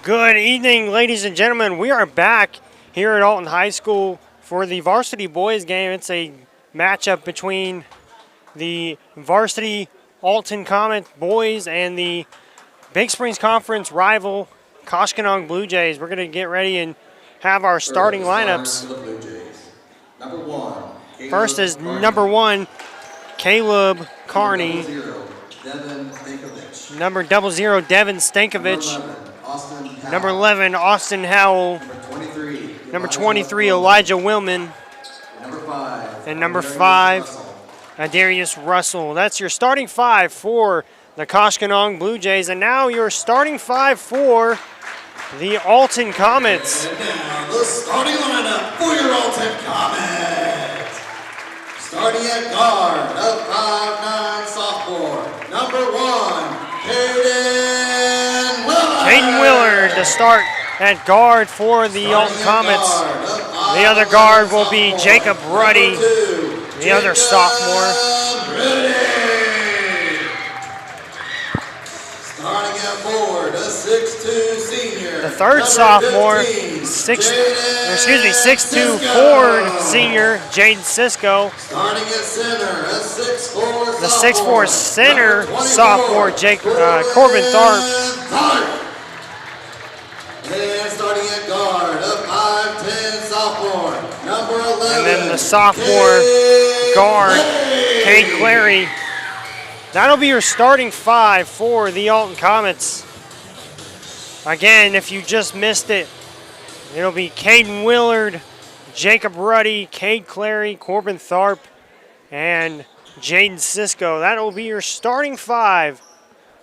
Good evening, ladies and gentlemen. We are back here at Alton High School for the varsity boys game. It's a matchup between the varsity Alton Comet boys and the Big Springs Conference rival Koshkonong Blue Jays. We're going to get ready and have our starting lineups. Number 1. First is number 1, Caleb Carney. Number 00, Devin Stankovic. Number 11, Austin Howell. Number 23, Elijah Willman. And number 5, Adarius Russell. That's your starting 5 for the Koshkonong Blue Jays. And now your starting 5 for the Alton Comets. And now the starting lineup for your Alton Comets. Starting at guard, a 5'9" sophomore, number 1, Caden Willard. Caden Willard to start at guard for the Alton Comets. The other guard will be Jacob Ruddy, the other sophomore. Starting at forward, a 6'2" senior. The third sophomore, 6'2" forward senior, Jaden Cisco. Starting at center, a 6'4" The 6'4" center sophomore, Corbin Tharp. And starting at guard, a 5'10" sophomore, number 11. And then the sophomore guard, Cade Clary. That'll be your starting 5 for the Alton Comets. Again, if you just missed it, it'll be Caden Willard, Jacob Ruddy, Cade Clary, Corbin Tharp, and Jaden Cisco. That'll be your starting 5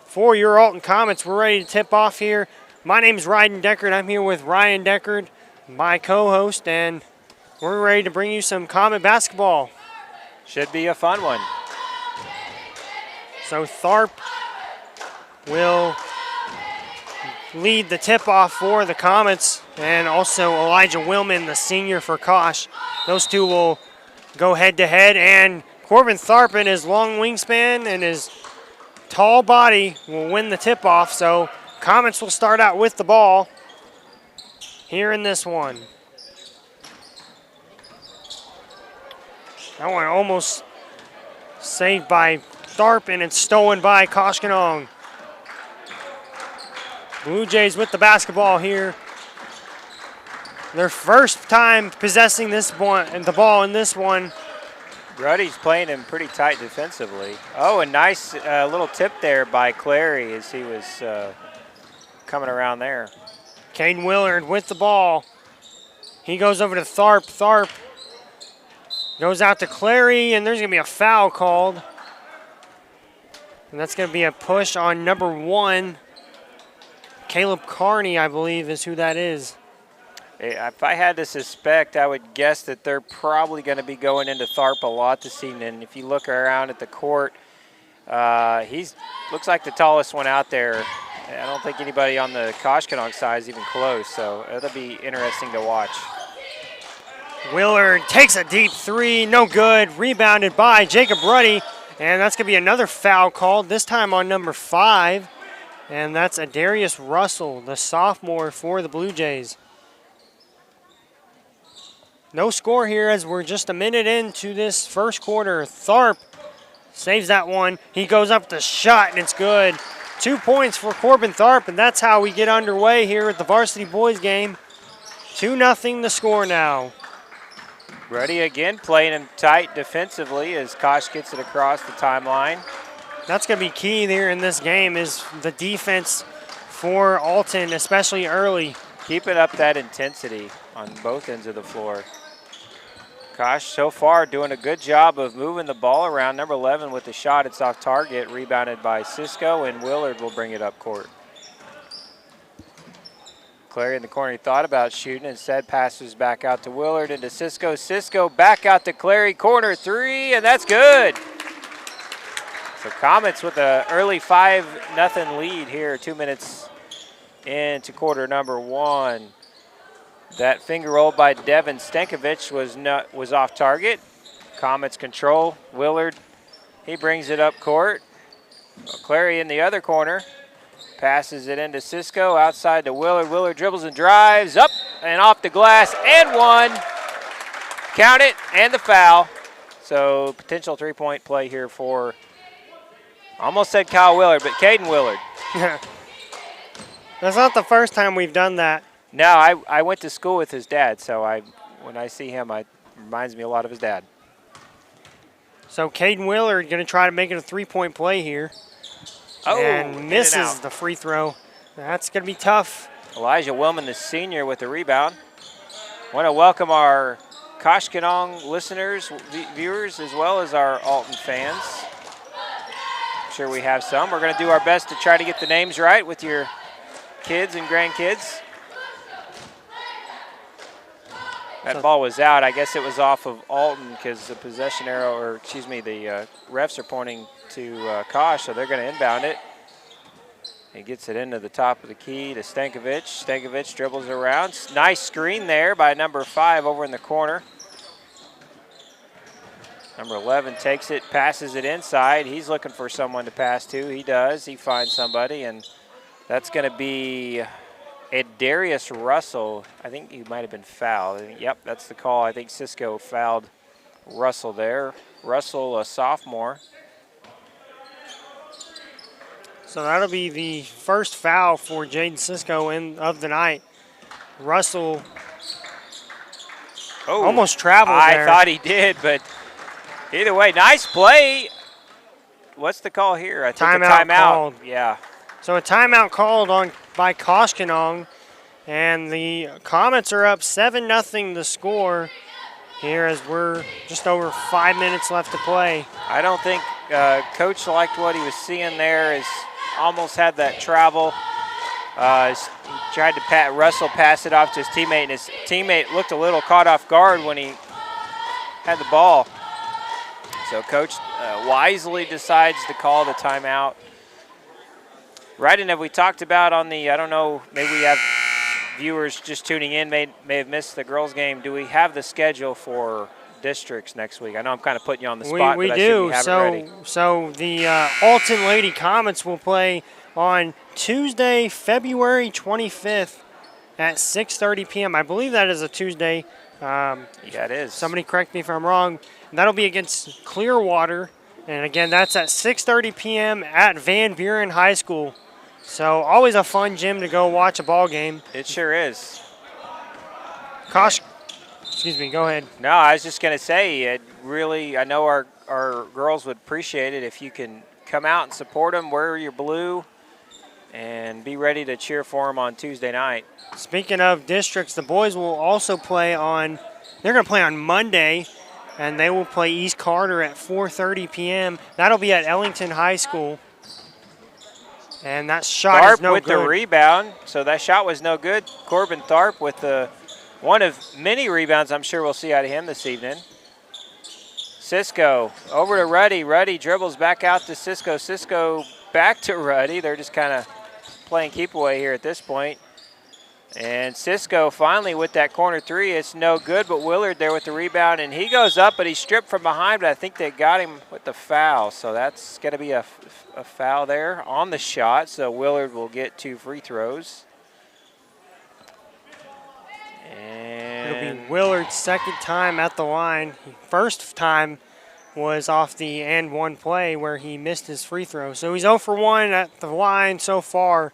for your Alton Comets. We're ready to tip off here. My name's Ryan Deckard. I'm here with Ryan Deckard, my co-host, and we're ready to bring you some Comet basketball. Should be a fun one. So Tharp will lead the tip-off for the Comets, and also Elijah Willman, the senior for Kosh. Those two will go head-to-head, and Corbin Tharp in his long wingspan and his tall body will win the tip-off. So Comets will start out with the ball here in this one. That one almost saved by Tharp, and it's stolen by Koshkonong. Blue Jays with the basketball here. Their first time possessing this one and the ball in this one. Ruddy's playing him pretty tight defensively. Oh, a nice little tip there by Clary as he was coming around there. Caden Willard with the ball. He goes over to Tharp. Tharp goes out to Clary, and there's going to be a foul called. And that's going to be a push on number 1. Caleb Carney, I believe, is who that is. If I had to suspect, I would guess that they're probably going to be going into Tharp a lot this evening. If you look around at the court, he looks like the tallest one out there. I don't think anybody on the Koshkonong side is even close, so it'll be interesting to watch. Willard takes a deep 3, no good. Rebounded by Jacob Ruddy, and that's going to be another foul called, this time on number 5. And that's Adarius Russell, the sophomore for the Blue Jays. No score here as we're just a minute into this first quarter. Tharp saves that one. He goes up the shot, and it's good. 2 points for Corbin Tharp, and that's how we get underway here at the varsity boys game. 2-0 the score now. Ruddy again playing him tight defensively as Kosh gets it across the timeline. That's going to be key there in this game is the defense for Alton, especially early. Keeping up that intensity on both ends of the floor. Kosh so far doing a good job of moving the ball around. Number 11 with the shot, it's off target, rebounded by Cisco, and Willard will bring it up court. Clary in the corner, he thought about shooting, instead passes back out to Willard into Cisco. Cisco back out to Clary, corner 3, and that's good. So Comets with an early 5-0 lead here, 2 minutes into quarter number 1. That finger roll by Devin Stankovic was off target. Comets control. Willard, he brings it up court. Clary in the other corner. Passes it into Cisco, outside to Willard. Willard dribbles and drives, up and off the glass, and one. Count it, and the foul. So potential three-point play here for, almost said Kyle Willard, but Caden Willard. That's not the first time we've done that. No, I went to school with his dad, so when I see him, it reminds me a lot of his dad. So Caden Willard going to try to make it a three-point play here. Oh, and misses the free throw. That's going to be tough. Elijah Willman, the senior, with the rebound. Want to welcome our Koshkonong listeners, viewers, as well as our Alton fans. I'm sure we have some. We're going to do our best to try to get the names right with your kids and grandkids. That ball was out. I guess it was off of Alton because the possession arrow, or excuse me, the refs are pointing to Kosh, so they're going to inbound it. He gets it into the top of the key to Stankovic. Stankovic dribbles around. Nice screen there by number 5 over in the corner. Number 11 takes it, passes it inside. He's looking for someone to pass to. He does. He finds somebody, and that's going to be Darius Russell. I think he might have been fouled. Yep, that's the call. I think Cisco fouled Russell there. Russell, a sophomore. So that'll be the first foul for Jaden Cisco of the night. Russell almost traveled there. I thought he did, but either way, nice play. What's the call here? I think a timeout. Called. Yeah. So a timeout called by Koshkonong, and the Comets are up 7-0 the score here as we're just over 5 minutes left to play. I don't think Coach liked what he was seeing there. Is almost had that travel. He tried to Russell pass it off to his teammate, and his teammate looked a little caught off guard when he had the ball. So Coach wisely decides to call the timeout. Right, and have we talked about on the, I don't know, maybe we have viewers just tuning in, may have missed the girls' game. Do we have the schedule for districts next week? I know I'm kind of putting you on the spot, we but do. I should have it ready. So the Alton Lady Comets will play on Tuesday, February 25th at 6:30 p.m. I believe that is a Tuesday. Yeah, it is. Somebody correct me if I'm wrong. That'll be against Clearwater. And again, that's at 6:30 p.m. at Van Buren High School. So always a fun gym to go watch a ball game. It sure is. Excuse me, go ahead. No, I was just going to say, it really, I know our girls would appreciate it if you can come out and support them, wear your blue, and be ready to cheer for them on Tuesday night. Speaking of districts, the boys will also play they're going to play on Monday, and they will play East Carter at 4:30 p.m. That'll be at Ellington High School. And that shot Tharp is no with good. the rebound, so that shot was no good. Corbin Tharp with one of many rebounds I'm sure we'll see out of him this evening. Cisco over to Ruddy. Ruddy dribbles back out to Cisco. Cisco back to Ruddy. They're just kind of playing keep away here at this point. And Cisco finally with that corner three. It's no good, but Willard there with the rebound, and he goes up, but he's stripped from behind, but I think they got him with the foul. So that's going to be a foul there on the shot. So Willard will get 2 free throws. And it'll be Willard's second time at the line. First time was off the and one play where he missed his free throw. So he's 0 for 1 at the line so far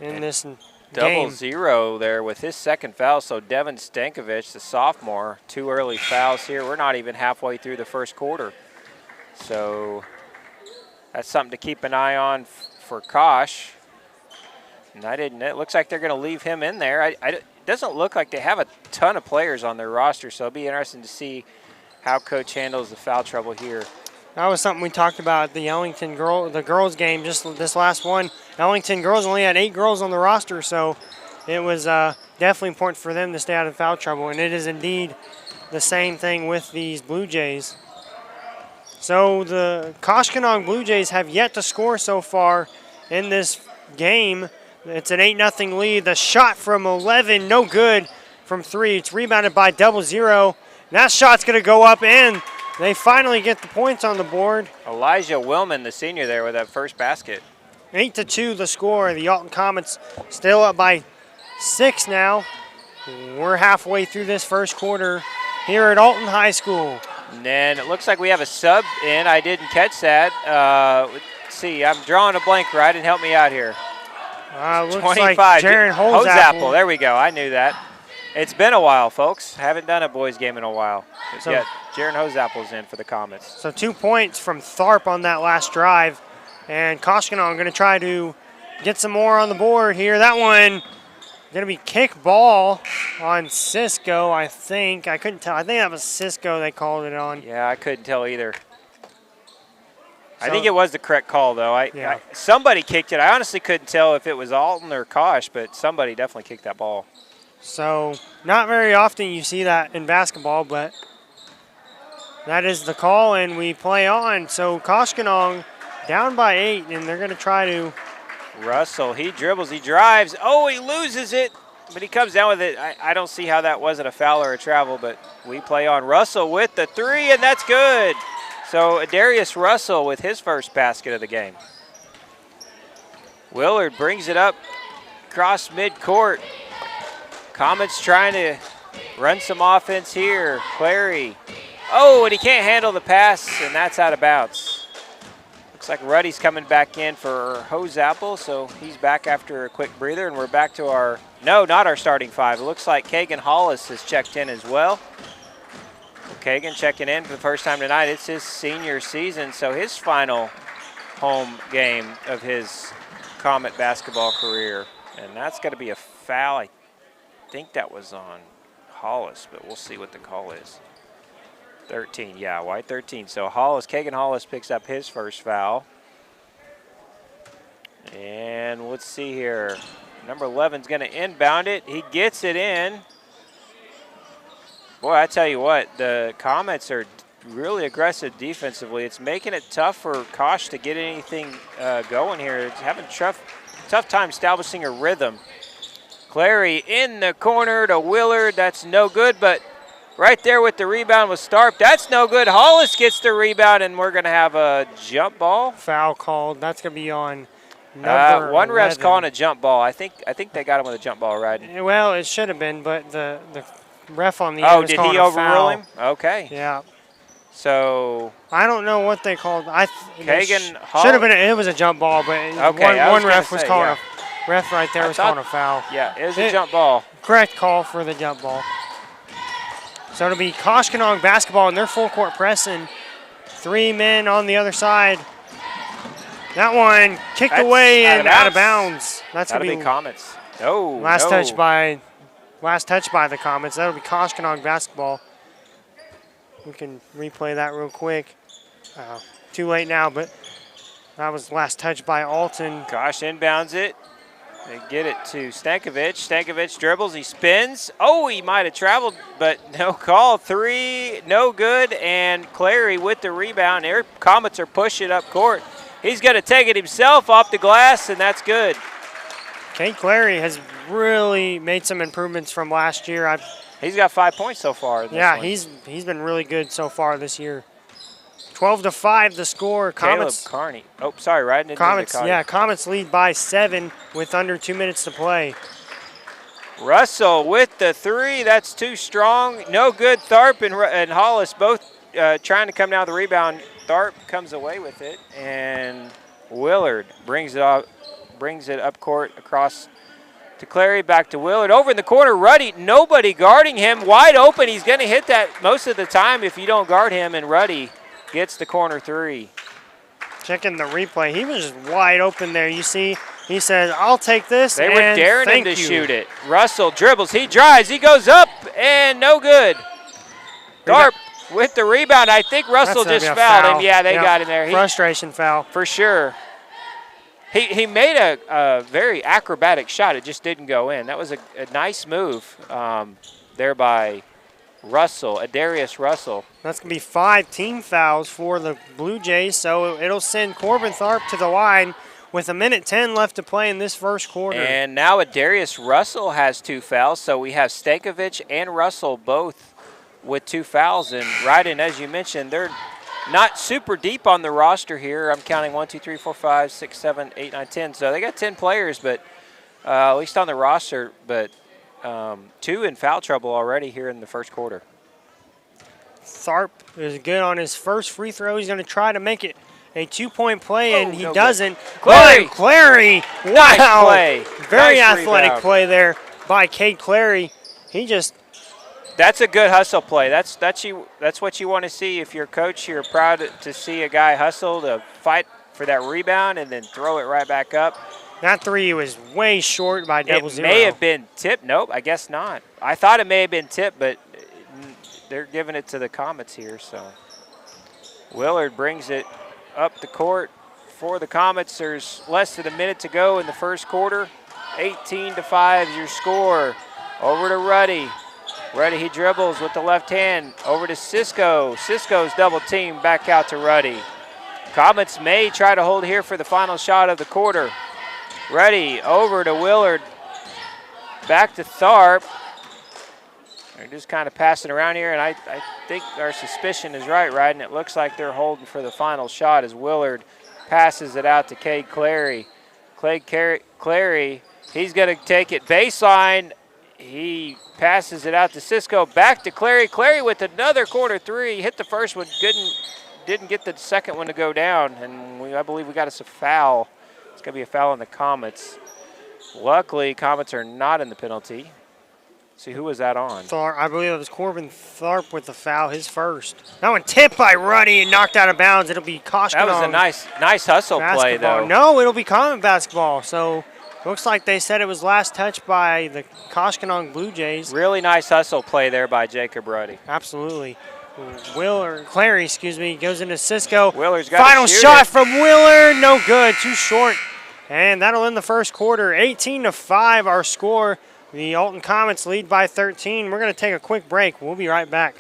in this game. Double zero there with his second foul. So Devin Stankovic, the sophomore, 2 early fouls here. We're not even halfway through the first quarter. So that's something to keep an eye on for Kosh. And it looks like they're going to leave him in there. It doesn't look like they have a ton of players on their roster, so it'll be interesting to see how Coach handles the foul trouble here. That was something we talked about at the Ellington girls game, just this last one. Ellington girls only had 8 girls on the roster, so it was definitely important for them to stay out of foul trouble, and it is indeed the same thing with these Blue Jays. So the Koshkonong Blue Jays have yet to score so far in this game. It's an 8-0 lead. The shot from 11, no good from 3. It's rebounded by 0-0. And that shot's going to go up in. They finally get the points on the board. Elijah Willman, the senior there with that first basket. 8-2 the score. The Alton Comets still up by 6 now. We're halfway through this first quarter here at Alton High School. And then it looks like we have a sub in. I didn't catch that. Let's see, I'm drawing a blank, right? And help me out here. Looks 25. like Jaron Holzapple. There we go. I knew that. It's been a while, folks. Haven't done a boys game in a while. So, yeah, Jaron Holzapple's in for the Comets. So 2 points from Tharp on that last drive. And Koshkonong going to try to get some more on the board here. That one going to be kick ball on Cisco, I think. I couldn't tell. I think that was Cisco they called it on. Yeah, I couldn't tell either. I think it was the correct call, though. Yeah. Somebody kicked it. I honestly couldn't tell if it was Alton or Kosh, but somebody definitely kicked that ball. So not very often you see that in basketball, but that is the call, and we play on. So Koshkonong down by 8, and they're going to try to. Russell, he dribbles, he drives. Oh, he loses it, but he comes down with it. I don't see how that wasn't a foul or a travel, but we play on. Russell with the 3, and that's good. So Darius Russell with his first basket of the game. Willard brings it up across midcourt. Comets trying to run some offense here. Clary. Oh, and he can't handle the pass, and that's out of bounds. Looks like Ruddy's coming back in for Holzapple, so he's back after a quick breather, and we're back to our, no, not our starting 5. It looks like Kagan Hollis has checked in as well. Kagan checking in for the first time tonight. It's his senior season, so his final home game of his Comet basketball career. And that's going to be a foul. I think that was on Hollis, but we'll see what the call is. 13, yeah, white 13. So Hollis, Kagan Hollis picks up his first foul. And let's see here. Number 11's going to inbound it. He gets it in. Boy, I tell you what, the Comets are really aggressive defensively. It's making it tough for Kosh to get anything going here. It's having tough time establishing a rhythm. Clary in the corner to Willard. That's no good, but right there with the rebound was Starp. That's no good. Hollis gets the rebound, and we're going to have a jump ball. Foul called. That's going to be on number one ref's 11. calling a jump ball. I think they got him with a jump ball, right? Well, it should have been, but the ref on the end was calling a foul. Oh, did he overrule him? Okay. Yeah. So I don't know what they called. Kagan should have been. It was a jump ball, but okay, one ref was calling a ref right there was calling a foul. Yeah, it was a jump ball. Correct call for the jump ball. So it'll be Koshkonong basketball, and they're full court pressing. 3 men on the other side. That one kicked away and out of bounds. That's going to be Comets. No. Last touch by the Comets. That'll be Koshkonong basketball. We can replay that real quick. Too late now, but that was last touch by Alton. Kosh inbounds it. They get it to Stankovic. Stankovic dribbles. He spins. Oh, he might have traveled, but no call. 3, no good. And Clary with the rebound. Their Comets are pushing up court. He's going to take it himself off the glass, and that's good. Kate Clary has really made some improvements from last year. He's got 5 points so far. Yeah, he's been really good so far this year. 12-5 the score. Comets. Caleb Carney. Oh, sorry, right into Comets. Yeah, Comets lead by 7 with under 2 minutes to play. Russell with the 3. That's too strong. No good. Tharp and Hollis both trying to come down the rebound. Tharp comes away with it, and Willard brings it up court across to Clary, back to Willard. Over in the corner, Ruddy, nobody guarding him. Wide open. He's going to hit that most of the time if you don't guard him, and Ruddy gets the corner 3. Checking the replay. He was just wide open there. You see, he says, I'll take this. They were daring him to shoot it. Russell dribbles. He drives. He goes up, and no good. Tharp with the rebound. I think Russell just fouled him. Yeah, they got him there. Frustration foul. For sure. He made a very acrobatic shot. It just didn't go in. That was a nice move there by Russell, Darius Russell. That's going to be 5 team fouls for the Blue Jays, so it'll send Corbin Tharp to the line with 1:10 left to play in this first quarter. And now Darius Russell has 2 fouls, so we have Stankovic and Russell both with 2 fouls. And Ryden, as you mentioned, they're not super deep on the roster here. I'm counting 1, 2, 3, 4, 5, 6, 7, 8, 9, 10. So they got 10 players, but at least on the roster, but 2 in foul trouble already here in the first quarter. Tharp is good on his first free throw. He's going to try to make it a 2-point play, and he doesn't. Clary! Clary! Wow! Nice play. Very Nice athletic rebound. play there by Cade Clary. He just That's a good hustle play. That's what you want to see. If you're a coach, you're proud to see a guy hustle to fight for that rebound and then throw it right back up. that three was way short by double It zero. may have been tipped. Nope, I guess not. I thought it may have been tipped, but they're giving it to the Comets here. So Willard brings it up the court for the Comets. There's less than a minute to go in the first quarter. 18-5 is your score. Over to Ruddy. Ruddy, he dribbles with the left hand. Over to Cisco. Cisco's double team back out to Ruddy. Comets may try to hold here for the final shot of the quarter. Ruddy over to Willard. Back to Tharp. They're just kind of passing around here, and I think our suspicion is right, and it looks like they're holding for the final shot as Willard passes it out to Cade Clary. Clary, he's going to take it baseline. He passes it out to Cisco, back to Clary. Clary with another corner three. Hit the first one, didn't get the second one to go down, and I believe we got us a foul. It's going to be a foul on the Comets. Luckily, Comets are not in the penalty. See, who was that on? Tharp, I believe it was Corbin Tharp with the foul, his first. That one tipped by Ruddy and knocked out of bounds. It'll be Koshkonong. That was a nice hustle play, though. No, it'll be Comet basketball. So looks like they said it was last touched by the Koshkonong Blue Jays. Really nice hustle play there by Jacob Ruddy. Absolutely. Clary, goes into Cisco. Willard's got Final to shoot shot it. from Willard, no good, too short. And that'll end the first quarter. 18-5 our score. The Alton Comets lead by 13. We're going to take a quick break. We'll be right back.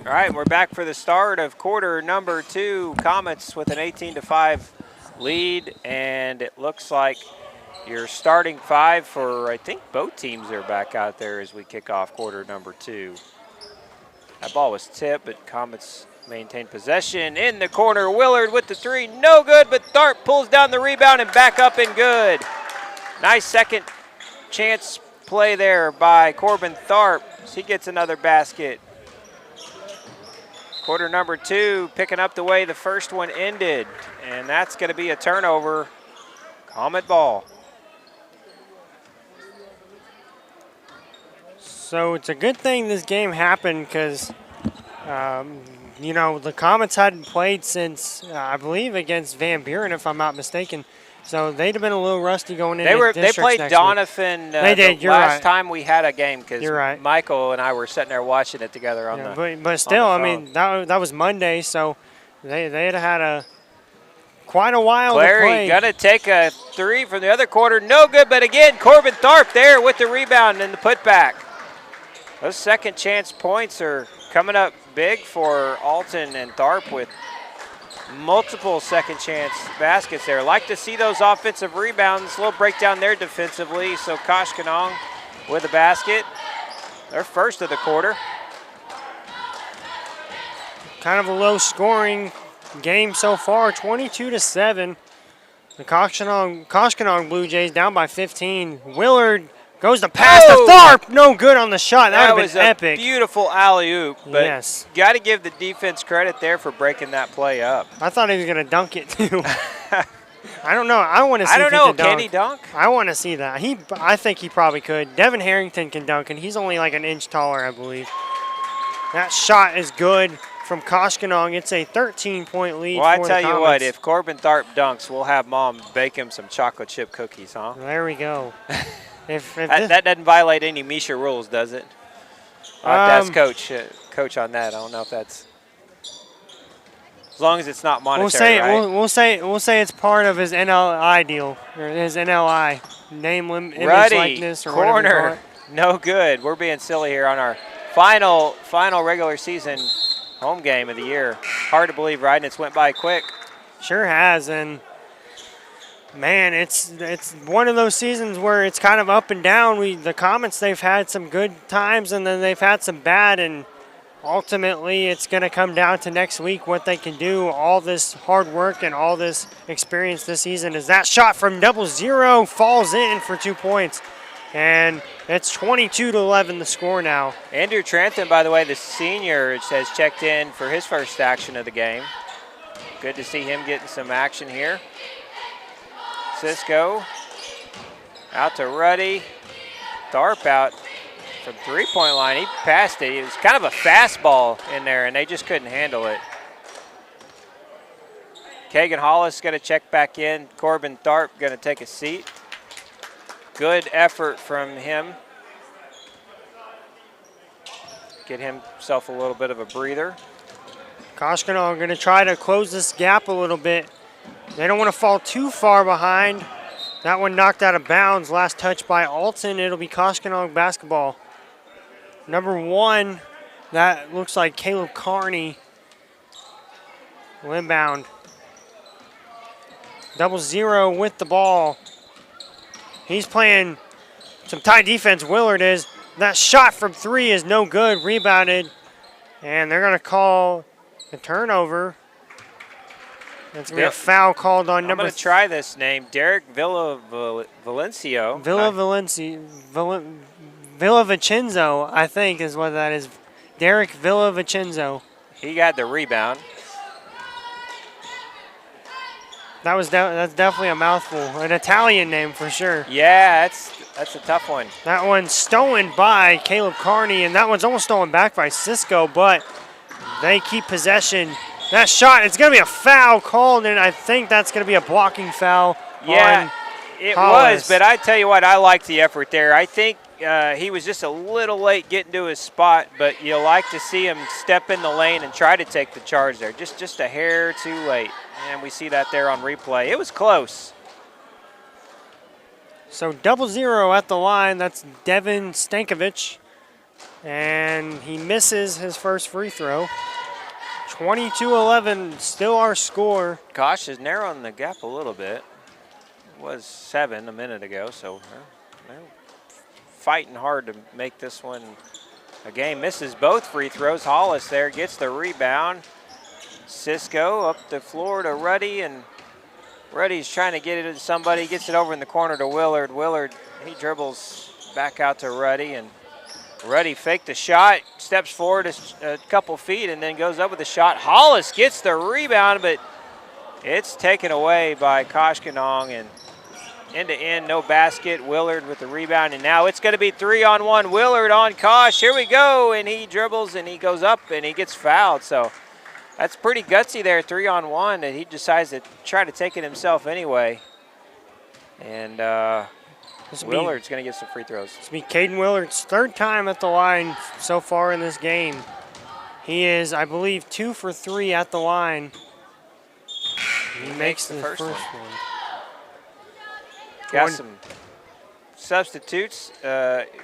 All right, we're back for the start of quarter number 2. Comets with an 18-5 lead, and it looks like your starting 5 for, I think, both teams are back out there as we kick off quarter number 2. That ball was tipped, but Comets maintain possession in the corner. Willard with the 3, no good, but Tharp pulls down the rebound and back up and good. Nice second chance play there by Corbin Tharp. He gets another basket. Quarter number 2, picking up the way the first one ended, and that's going to be a turnover. Comet ball. So it's a good thing this game happened because, the Comets hadn't played since, I believe, against Van Buren, if I'm not mistaken. So they'd have been a little rusty going into They played Donovan They did, the last time we had a game because Michael and I were sitting there watching it together on but still, I mean, that was Monday, so they'd had quite a while to play. Clary gonna take a 3 from the other quarter, no good, but again, Corbin Tharp there with the rebound and the putback. Those second chance points are coming up big for Alton and Tharp with multiple second chance baskets there. Like to see those offensive rebounds. A little breakdown there defensively. So Koshkonong with a basket. Their first of the quarter. Kind of a low scoring game so far, 22-7. The Koshkonong Blue Jays down by 15. Willard goes to pass to Tharp. No good on the shot. That would have been epic. That was a beautiful alley-oop, but yes, got to give the defense credit there for breaking that play up. I thought he was going to dunk it too. I don't know. I want to see. I don't know. Can Can he dunk? I want to see that. I think he probably could. Devin Harrington can dunk, and he's only like an inch taller, I believe. That shot is good from Koshkonong. It's a 13-point lead. Well, I for tell the you Comets. what, if Corbin Tharp dunks, we'll have Mom bake him some chocolate chip cookies, huh? There we go. if that doesn't violate any Misha rules, does it? I'll have to ask Coach on that. I don't know if that's as long as it's not monetary. We'll say it's part of his NLI deal or his NLI name, image, likeness, or whatever you call it. No good. We're being silly here on our final regular season home game of the year. Hard to believe, right? And it's went by quick. Sure has, and man, it's one of those seasons where it's kind of up and down. The Comets, they've had some good times and then they've had some bad, and ultimately it's going to come down to next week what they can do. All this hard work and all this experience this season is that shot from 0 falls in for 2 points. And it's 22-11 the score now. Andrew Trantham, by the way, the senior, has checked in for his first action of the game. Good to see him getting some action here. Cisco out to Ruddy. Tharp out from three-point line. He passed it. It was kind of a fastball in there, and they just couldn't handle it. Kagan Hollis going to check back in. Corbin Tharp going to take a seat. Good effort from him. Get himself a little bit of a breather. Koshkonong going to try to close this gap a little bit. They don't want to fall too far behind. That one knocked out of bounds. Last touch by Alton. It'll be Koshkonong basketball. Number 1, that looks like Caleb Carney. Inbound. 0 with the ball. He's playing some tight defense, Willard is. That shot from 3 is no good, rebounded. And they're going to call a turnover. It's going to be a foul called on number. I'm going to try this name, Derek Villavicencio. Villavicencio, I think is what that is. Derek Villavicencio. He got the rebound. That's definitely a mouthful. An Italian name for sure. Yeah, that's a tough one. That one's stolen by Caleb Carney, and that one's almost stolen back by Cisco, but they keep possession. That shot, it's going to be a foul called, and I think that's going to be a blocking foul. Yeah, it Hollis. was, but I tell you what, I liked the effort there. I think he was just a little late getting to his spot, but you like to see him step in the lane and try to take the charge there. Just a hair too late. And we see that there on replay. It was close. So 0 at the line. That's Devin Stankovic. And he misses his first free throw. 22-11, still our score. Kosh is narrowing the gap a little bit. It was 7 a minute ago, so they're fighting hard to make this one a game. Misses both free throws. Hollis there gets the rebound. Cisco up the floor to Ruddy, and Ruddy's trying to get it to somebody. Gets it over in the corner to Willard. Willard, he dribbles back out to Ruddy, and Ruddy faked the shot, steps forward a couple feet, and then goes up with the shot. Hollis gets the rebound, but it's taken away by Koshkonong, and end-to-end, no basket. Willard with the rebound, and now it's going to be 3-on-1. Willard on Kosh. Here we go, and he dribbles, and he goes up, and he gets fouled. So that's pretty gutsy there, 3-on-1, and he decides to try to take it himself anyway. And Willard's going to get some free throws. This will be Caden Willard's 3rd time at the line so far in this game. He is, I believe, 2 for 3 at the line. He makes the first one. Got some substitutes.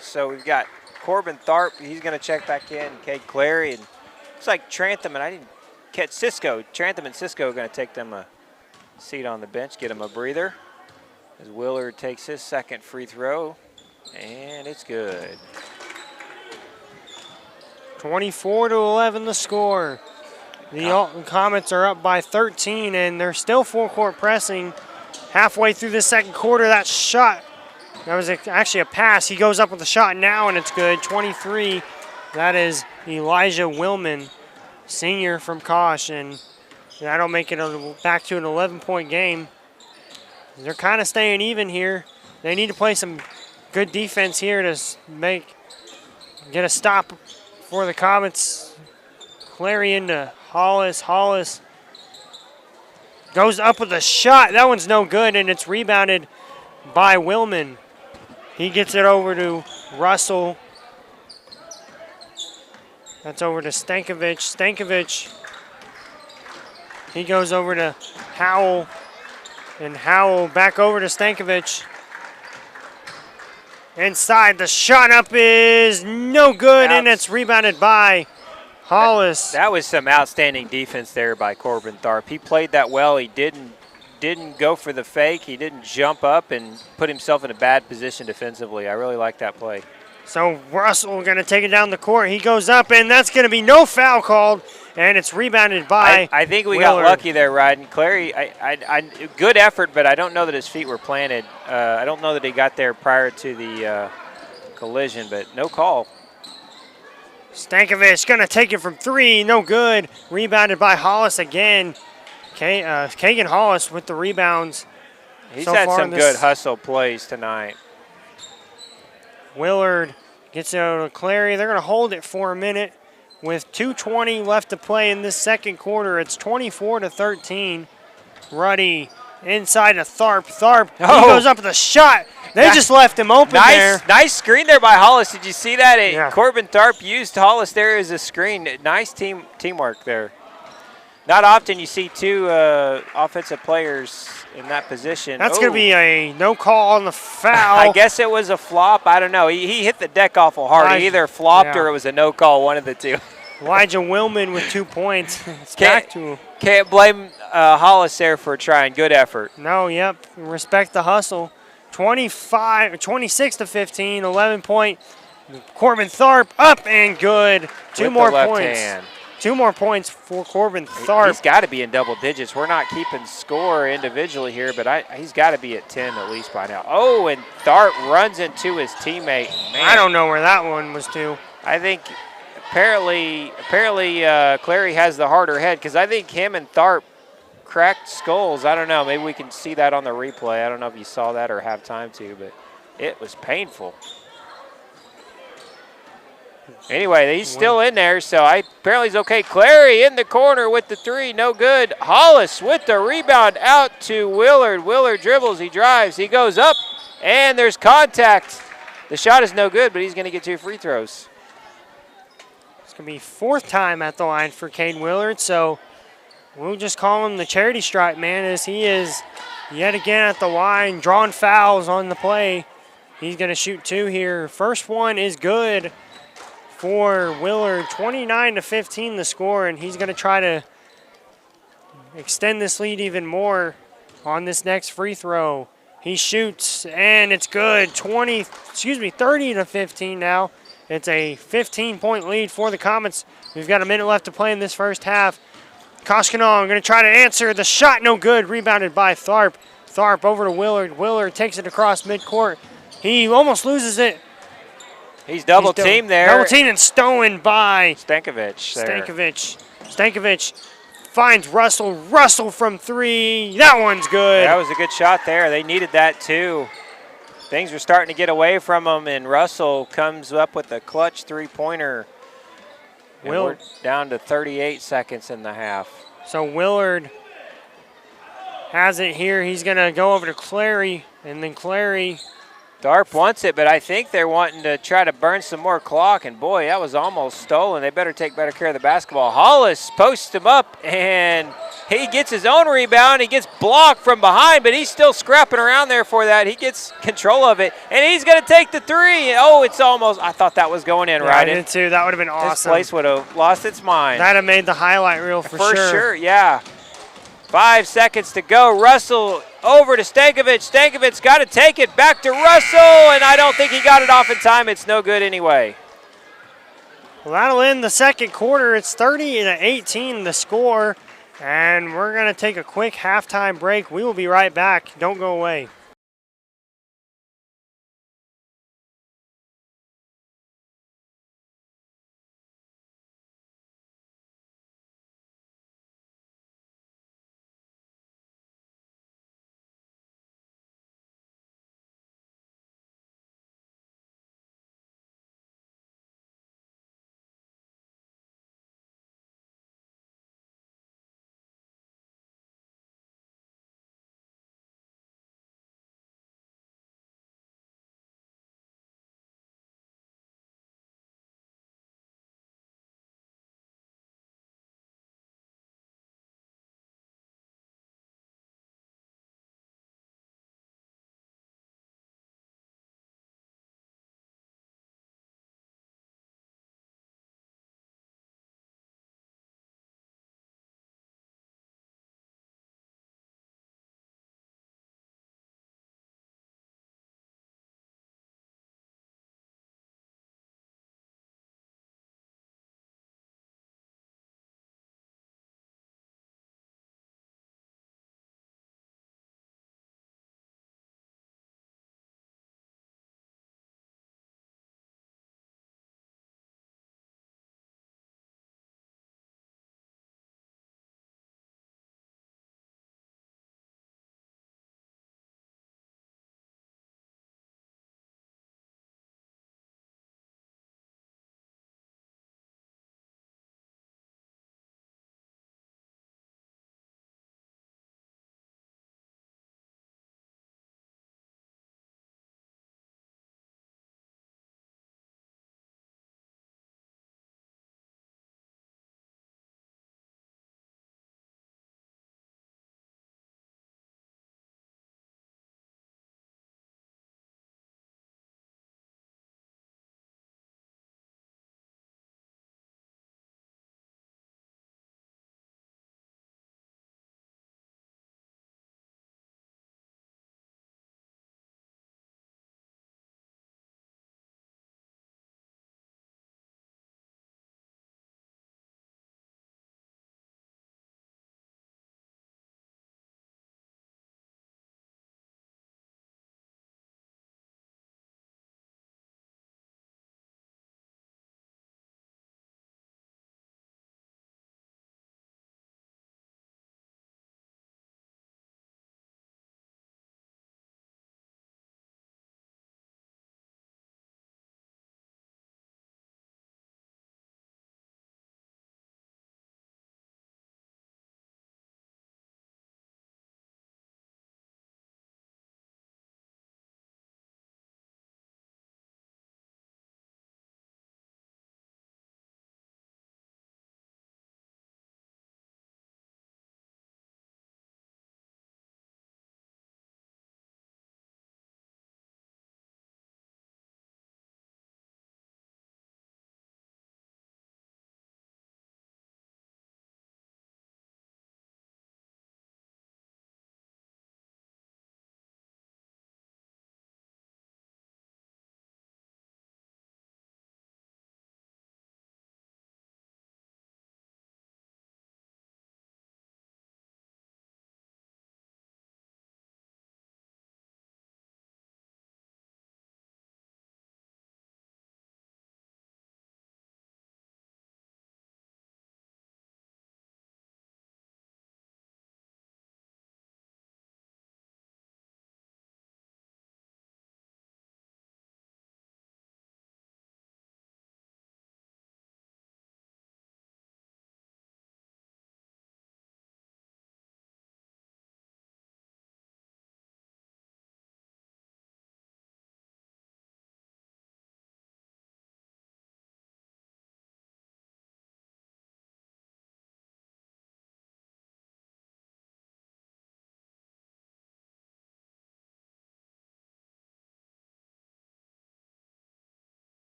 So we've got Corbin Tharp. He's going to check back in. Cade Clary. And looks like Trantham, and I didn't catch Cisco. Trantham and Cisco are going to take them a seat on the bench, get them a breather. As Willard takes his second free throw, and it's good. 24-11 the score. The Alton Comets are up by 13, and they're still full-court pressing. Halfway through the second quarter, that shot, that was actually a pass. He goes up with the shot now, and it's good. 23. That is Elijah Willman, senior from Kosh, and that'll make it back to an 11-point game. They're kind of staying even here. They need to play some good defense here to get a stop for the Comets. Clary into Hollis. Hollis goes up with a shot. That one's no good, and it's rebounded by Willman. He gets it over to Russell. That's over to Stankovic. Stankovic, he goes over to Howell. And Howell back over to Stankovic. Inside, the shot up is no good, and it's rebounded by Hollis. That was some outstanding defense there by Corbin Tharp. He played that well. He didn't go for the fake. He didn't jump up and put himself in a bad position defensively. I really like that play. So Russell going to take it down the court. He goes up, and that's going to be no foul called, and it's rebounded by I think we Willard. got lucky there, Ryden. Clary, good effort, but I don't know that his feet were planted. I don't know that he got there prior to the collision, but no call. Stankovic going to take it from three. No good. Rebounded by Hollis again. Kagan Hollis with the rebounds. He's so had far some good hustle plays tonight. Willard gets it over to Clary. They're going to hold it for a minute with 2:20 left to play in this second quarter. It's 24-13. Ruddy inside to Tharp. Tharp, he goes up with a shot. They just left him open there. Nice screen there by Hollis. Did you see that? Yeah. Corbin Tharp used Hollis there as a screen. Nice teamwork there. Not often you see two offensive players in that position. That's going to be a no call on the foul. I guess it was a flop. I don't know. He hit the deck awful hard. He either flopped or it was a no call, one of the two. Elijah Willman with 2 points. Can't blame Hollis there for trying. Good effort. No, yep. Respect the hustle. 26-15, 11-point. Corbin Tharp up and good. Two more points. Hand. 2 more points for Corbin Tharp. He's got to be in double digits. We're not keeping score individually here, but he's got to be at 10 at least by now. Oh, and Tharp runs into his teammate. Man. I don't know where that one was to. I think apparently Clary has the harder head because I think him and Tharp cracked skulls. I don't know. Maybe we can see that on the replay. I don't know if you saw that or have time to, but it was painful. Anyway, he's still in there, so apparently he's okay. Clary in the corner with the three, no good. Hollis with the rebound out to Willard. Willard dribbles, he drives, he goes up, and there's contact. The shot is no good, but he's going to get 2 free throws. It's going to be 4th time at the line for Cade Willard, so we'll just call him the charity stripe man, as he is yet again at the line, drawing fouls on the play. He's going to shoot 2 here. First one is good for Willard. 29-15 the score, and he's going to try to extend this lead even more on this next free throw. He shoots, and it's good. 30-15 now. It's a 15-point lead for the Comets. We've got a minute left to play in this first half. Koshkonong going to try to answer. The shot no good. Rebounded by Tharp. Tharp over to Willard. Willard takes it across midcourt. He almost loses it. He's double teamed there. Double teamed and stolen by Stankovic. Stankovic finds Russell. Russell from 3. That one's good. That was a good shot there. They needed that too. Things were starting to get away from them, and Russell comes up with a clutch 3-pointer. We're down to 38 seconds in the half. So Willard has it here. He's going to go over to Clary, and then Clary. Tharp wants it, but I think they're wanting to try to burn some more clock, and boy, that was almost stolen. They better take better care of the basketball. Hollis posts him up, and he gets his own rebound. He gets blocked from behind, but he's still scrapping around there for that. He gets control of it, and he's going to take the 3. Oh, it's almost, I thought that was going in, right? I did too. That would have been awesome. This place would have lost its mind. That would have made the highlight reel for sure. For sure, yeah. 5 seconds to go. Russell over to Stankovic. Stankovic's got to take it back to Russell, and I don't think he got it off in time. It's no good anyway. Well, that'll end the second quarter. It's 30-18 the score, and we're going to take a quick halftime break. We will be right back. Don't go away.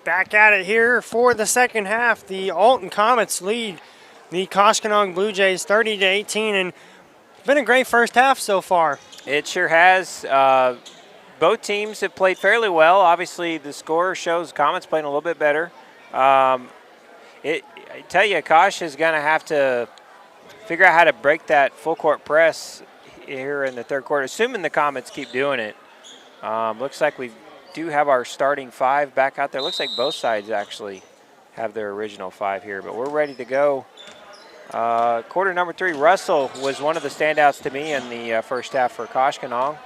Back at it here for the second half. The Alton Comets lead the Koshkonong Blue Jays 30-18, and it's been a great first half so far. It sure has. Both teams have played fairly well. Obviously, the score shows Comets playing a little bit better. I tell you, Kosh is going to have to figure out how to break that full court press here in the third quarter, assuming the Comets keep doing it. Looks like we do have our starting five back out there. Looks like both sides actually have their original five here, but we're ready to go. Quarter number 3, Russell was one of the standouts to me in the first half for Koshkonong.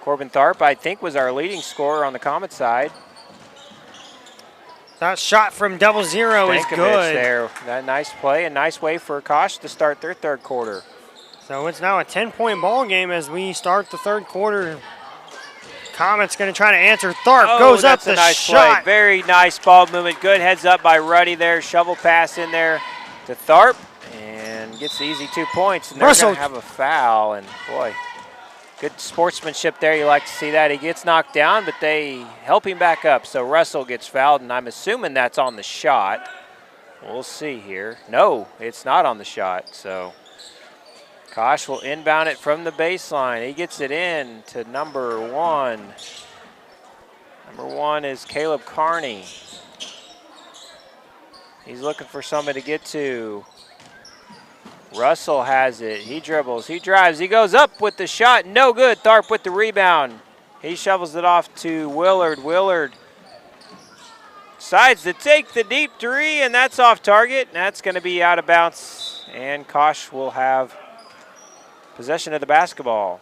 Corbin Tharp, I think, was our leading scorer on the Comet side. That shot from double zero is good. There. That nice play and nice way for Kosh to start their third quarter. So it's now a 10-point ball game as we start the third quarter. Comet's going to try to answer. Tharp goes up the nice shot. Play. Very nice ball movement. Good heads up by Ruddy there. Shovel pass in there to Tharp and gets the easy 2 points. And they're going to have a foul. And boy, good sportsmanship there. You like to see that. He gets knocked down, but they help him back up. So Russell gets fouled, and I'm assuming that's on the shot. We'll see here. No, it's not on the shot. So Kosh will inbound it from the baseline. He gets it in to number 1. Number 1 is Caleb Carney. He's looking for somebody to get to. Russell has it. He dribbles. He drives. He goes up with the shot. No good. Tharp with the rebound. He shovels it off to Willard. Willard decides to take the deep 3, and that's off target. That's going to be out of bounds, and Kosh will have possession of the basketball.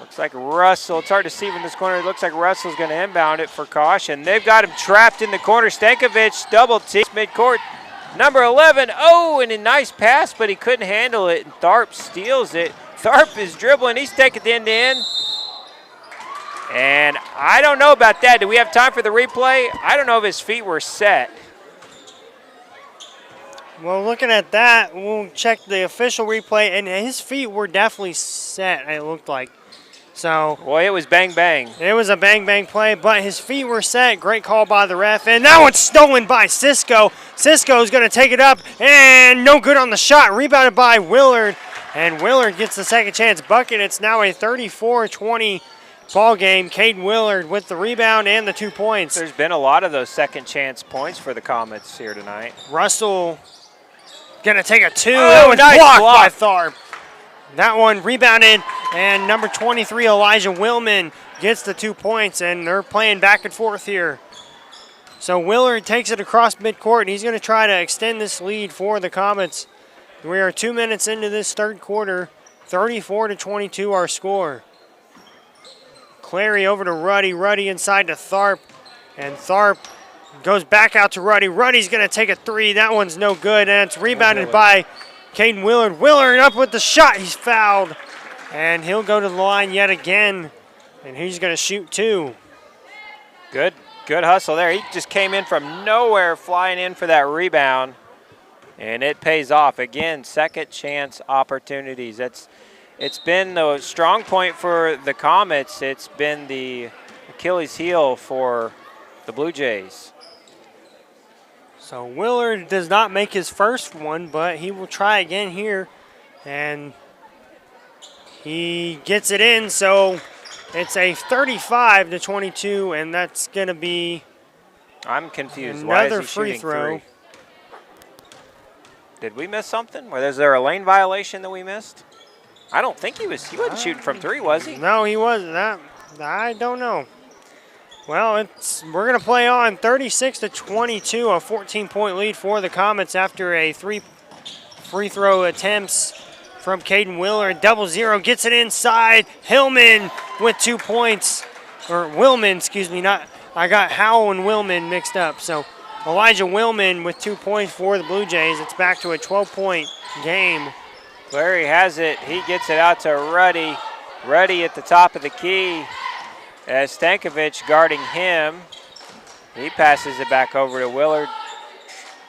Looks like Russell, it's hard to see from this corner. It looks like Russell's going to inbound it for Kosh, and they've got him trapped in the corner. Stankovic double team midcourt. Number 11, and a nice pass, but he couldn't handle it, and Tharp steals it. Tharp is dribbling. He's taking it end to end. And I don't know about that. Do we have time for the replay? I don't know if his feet were set. Well, looking at that, we'll check the official replay, and his feet were definitely set, it looked like. So, boy, it was bang, bang. It was a bang, bang play, but his feet were set. Great call by the ref, and that one's stolen by Cisco. Cisco's going to take it up, and no good on the shot. Rebounded by Willard, and Willard gets the second chance bucket. It's now a 34-20 ball game. Caden Willard with the rebound and the 2 points. There's been a lot of those second chance points for the Comets here tonight. Russell going to take a 2. Oh, that was nice blocked block by Tharp. That one rebounded, and number 23, Elijah Willman, gets the 2 points, and they're playing back and forth here. So Willard takes it across midcourt, and he's going to try to extend this lead for the Comets. We are 2 minutes into this third quarter, 34-22 our score. Clary over to Ruddy, Ruddy inside to Tharp, and Tharp goes back out to Ruddy. Ruddy's going to take a 3. That one's no good, and it's rebounded by Caden Willard. Willard up with the shot. He's fouled, and he'll go to the line yet again, and he's going to shoot 2. Good hustle there. He just came in from nowhere, flying in for that rebound, and it pays off. Again, second chance opportunities. It's been the strong point for the Comets. It's been the Achilles heel for the Blue Jays. So Willard does not make his first one, but he will try again here, and he gets it in. So it's a 35-22, and that's going to be I'm confused. Another Why is he free shooting throw. 3? Did we miss something? Was there a lane violation that we missed? I don't think he wasn't shooting from 3, was he? No, he wasn't. I don't know. Well, we're going to play on 36-22, a 14-point lead for the Comets after a 3 free throw attempts from Caden Willard. Double zero, gets it inside. Hillman with 2 points, or Willman, excuse me. I got Howell and Willman mixed up. So Elijah Willman with 2 points for the Blue Jays. It's back to a 12-point game. Clary has it. He gets it out to Ruddy. Ruddy at the top of the key. As Stankovic guarding him. He passes it back over to Willard.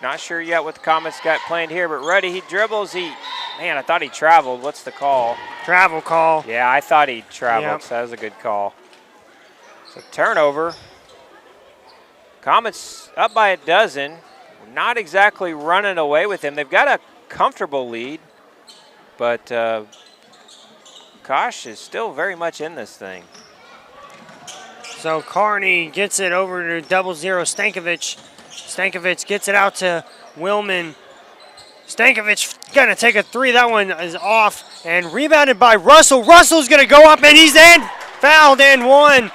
Not sure yet what the Comets got planned here, but Ruddy, he dribbles. Man, I thought he traveled. What's the call? Travel call. Yeah, I thought he traveled, Yep. so that was a good call. So turnover. Comets up by a dozen. Not exactly running away with him. They've got a comfortable lead, but Kosh is still very much in this thing. So Carney gets it over to 0-0 Stankovic. Stankovic gets it out to Willman. Stankovic gonna take a three. That one is off and rebounded by Russell. Russell's gonna go up and he's in. Fouled and one.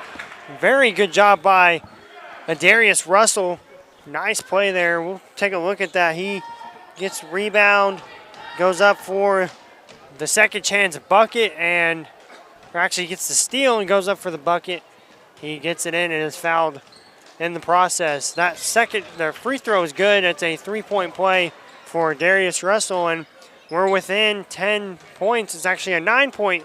Very good job by Darius Russell. Nice play there. We'll take a look at that. He gets rebound, goes up for the second chance bucket, and actually gets the steal and goes up for the bucket. He gets it in and is fouled in the process. The free throw is good. It's a 3-point play for Darius Russell, and we're within 10 points. It's actually a 9-point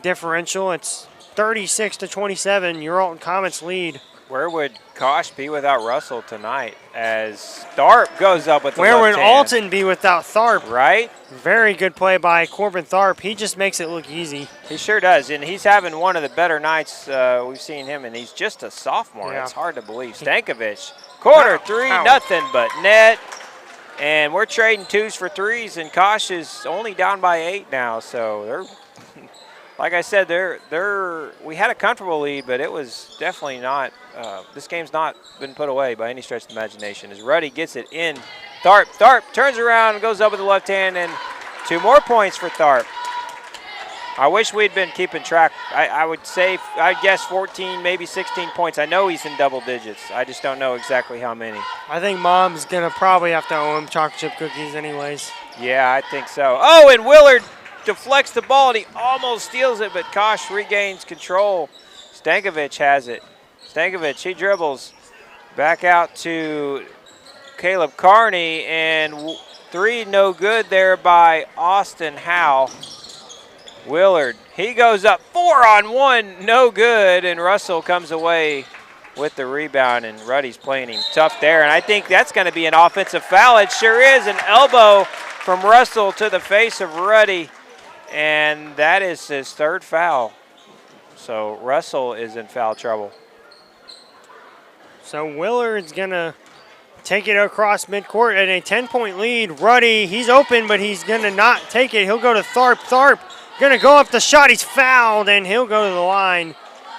differential. It's 36-27. Your Alton Comets lead. Where would Kosh be without Russell tonight as Tharp goes up with the Where left would hand? Alton be without Tharp? Right? Very good play by Corbin Tharp. He just makes it look easy. He sure does, and he's having one of the better nights we've seen him, and he's just a sophomore. Yeah. It's hard to believe. Stankovic, quarter three, nothing but net. And we're trading twos for threes, and Kosh is only down by 8 now. So they're, like I said, we had a comfortable lead, but it was definitely not. This game's not been put away by any stretch of the imagination. As Ruddy gets it in, Tharp turns around and goes up with the left hand, and 2 more points for Tharp. I wish we'd been keeping track. I would say, I'd guess 14, maybe 16 points. I know he's in double digits. I just don't know exactly how many. I think Mom's going to probably have to owe him chocolate chip cookies anyways. Yeah, I think so. Oh, and Willard deflects the ball, and he almost steals it, but Kosh regains control. Stankovic has it. Stankovic, he dribbles back out to Caleb Carney, and 3 no good there by Austin Howe. Willard, he goes up 4-on-1, no good, and Russell comes away with the rebound, and Ruddy's playing him tough there, and I think that's going to be an offensive foul. It sure is, an elbow from Russell to the face of Ruddy, and that is his 3rd foul. So Russell is in foul trouble. So Willard's going to take it across midcourt at a 10-point lead. Ruddy, he's open, but he's going to not take it. He'll go to Tharp. Tharp going to go up the shot. He's fouled, and he'll go to the line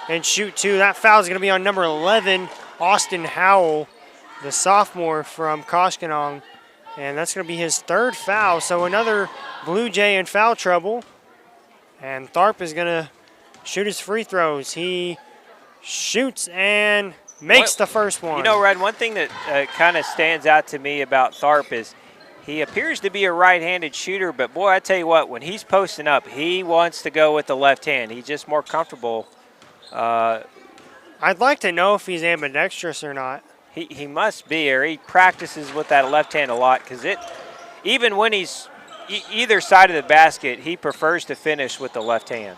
and shoot 2. That foul is going to be on number 11, Austin Howell, the sophomore from Koshkonong. And that's going to be his 3rd foul. So another Blue Jay in foul trouble. And Tharp is going to shoot his free throws. He shoots and makes the first one. You know, Red, one thing that kind of stands out to me about Tharp is he appears to be a right-handed shooter, but boy, I tell you what, when he's posting up, he wants to go with the left hand. He's just more comfortable. I'd like to know if he's ambidextrous or not. He must be, or he practices with that left hand a lot, because even when he's either side of the basket, he prefers to finish with the left hand.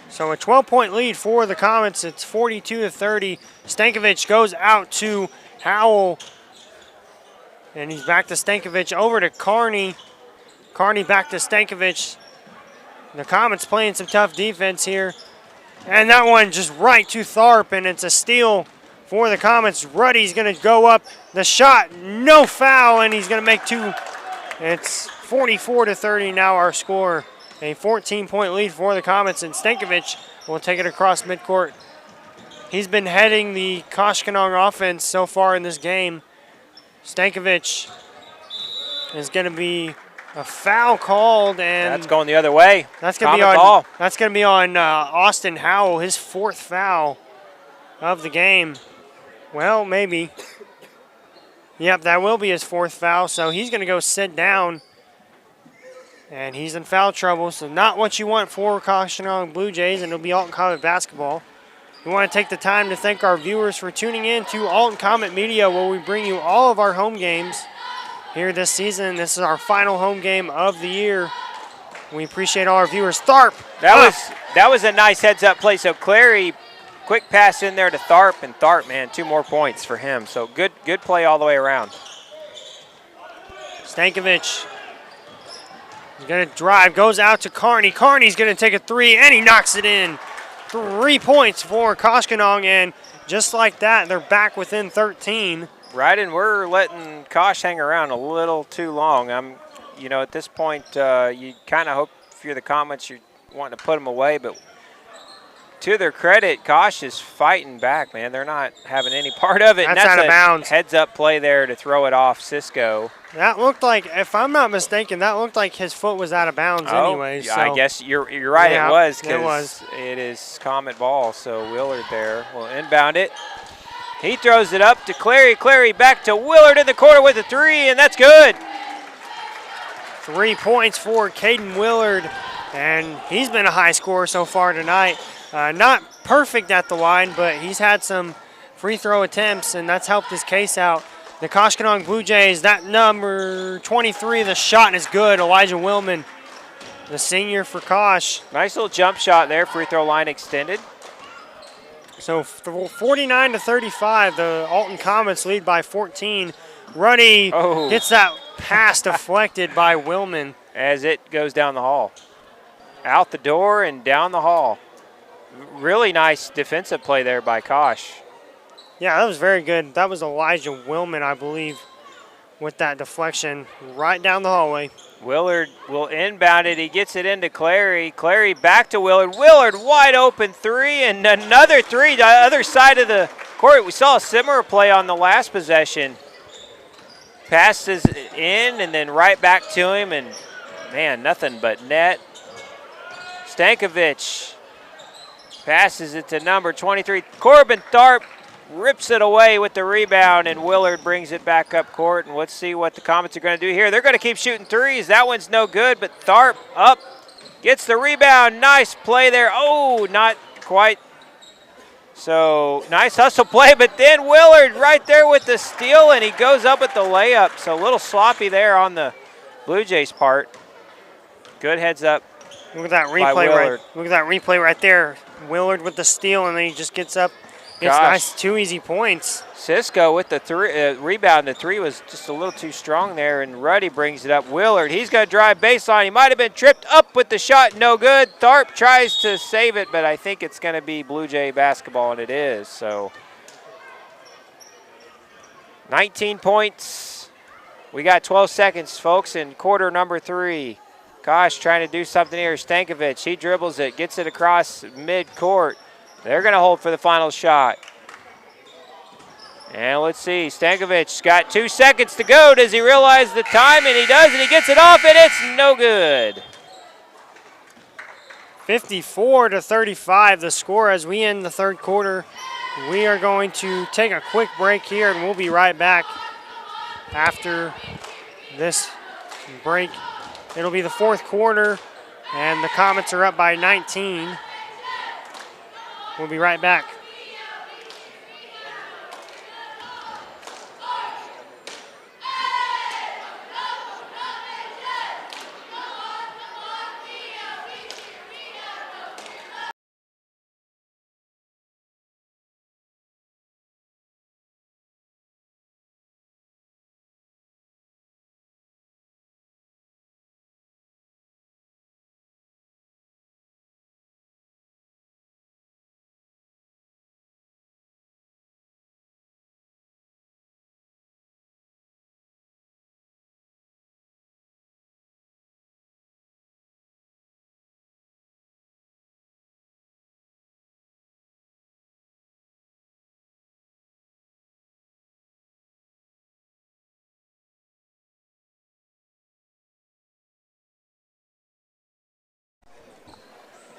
So a 12-point lead for the Comets. It's 42-30. Stankovic goes out to Howell. And he's back to Stankovic, over to Carney. Carney back to Stankovic. The Comets playing some tough defense here. And that one just right to Tharp, and it's a steal for the Comets. Ruddy's going to go up. The shot, no foul, and he's going to make 2. It's 44-30 now our score. A 14-point lead for the Comets, and Stankovic will take it across midcourt. He's been heading the Koshkonong offense so far in this game. Stankovic is going to be a foul called, and that's going the other way. That's going to be on ball. That's going to be on Austin Howell, his 4th foul of the game. Well, maybe. Yep, that will be his 4th foul. So he's going to go sit down, and he's in foul trouble. So not what you want for Koshkonong Blue Jays, and it'll be Alton Comet basketball. We want to take the time to thank our viewers for tuning in to Alton Comet Media, where we bring you all of our home games here this season. This is our final home game of the year. We appreciate all our viewers. Tharp. That was a nice heads-up play. So Clary, quick pass in there to Tharp, and Tharp, man, 2 more points for him. So good play all the way around. Stankovic is going to drive, goes out to Carney. Carney's going to take a 3, and he knocks it in. 3 points for Koshkonong, and just like that, they're back within 13. Right, and we're letting Kosh hang around a little too long. You know, at this point, you kind of hope if you're the Comets, you're wanting to put them away, but to their credit, Kosh is fighting back, man. They're not having any part of it. That's out of bounds. Heads-up play there to throw it off Cisco. That looked like, if I'm not mistaken, that looked like his foot was out of bounds anyway. Yeah, so. I guess you're right, Yeah, it was, it was. because it is Comet ball, so Willard there will inbound it. He throws it up to Clary. Clary back to Willard in the corner with a 3, and that's good. 3 points for Caden Willard, and he's been a high scorer so far tonight. Not perfect at the line, but he's had some free throw attempts, and that's helped his case out. The Koshkonong Blue Jays, that number 23, the shot is good. Elijah Willman, the senior for Kosh. Nice little jump shot there, free throw line extended. So 49 to 35, the Alton Comets lead by 14. Ruddy gets that pass deflected by Willman. As it goes down the hall. Out the door and down the hall. Really nice defensive play there by Kosh. Yeah, that was very good. That was Elijah Willman, I believe, with that deflection right down the hallway. Willard will inbound it. He gets it into Clary. Clary back to Willard. Willard wide open 3 and another 3 the other side of the court. We saw a similar play on the last possession. Passes in and then right back to him, and man, nothing but net. Stankovic passes it to number 23. Corbin Tharp rips it away with the rebound, and Willard brings it back up court. And let's see what the Comets are going to do here. They're going to keep shooting 3s. That one's no good, but Tharp up, gets the rebound. Nice play there. Oh, not quite. So nice hustle play, but then Willard right there with the steal, and he goes up with the layup. So a little sloppy there on the Blue Jays part. Good heads up. Look at that replay look at that replay right there. Willard with the steal, and then he just gets up. It's nice, 2 easy points. Cisco with the rebound. The 3 was just a little too strong there, and Ruddy brings it up. Willard, he's going to drive baseline. He might have been tripped up with the shot. No good. Tharp tries to save it, but I think it's going to be Blue Jay basketball, and it is. So 19 points. We got 12 seconds, folks, in quarter number 3. Kosh trying to do something here. Stankovic, he dribbles it, gets it across mid-court. They're going to hold for the final shot. And let's see, Stankovic's got 2 seconds to go. Does he realize the time? And he does, and he gets it off, and it's no good. 54 to 35, the score as we end the third quarter. We are going to take a quick break here, and we'll be right back after this break. It'll be the fourth quarter, and the Comets are up by 19. We'll be right back.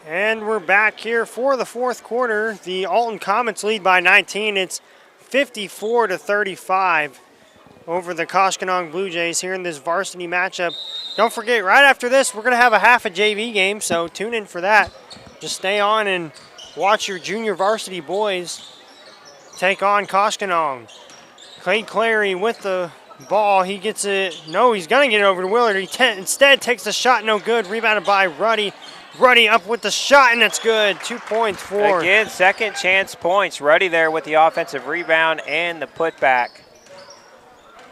And we're back here for the fourth quarter. The Alton Comets lead by 19. It's 54 to 35 over the Koshkonong Blue Jays here in this varsity matchup. Don't forget, right after this, we're going to have a half a JV game, so tune in for that. Just stay on and watch your junior varsity boys take on Koshkonong. Clay Clary with the ball. He gets it. No, he's going to get it over to Willard. He instead takes the shot, no good. Rebounded by Ruddy. Ruddy up with the shot, and it's good. 2 points for. Again, second chance points. Ruddy there with the offensive rebound and the putback.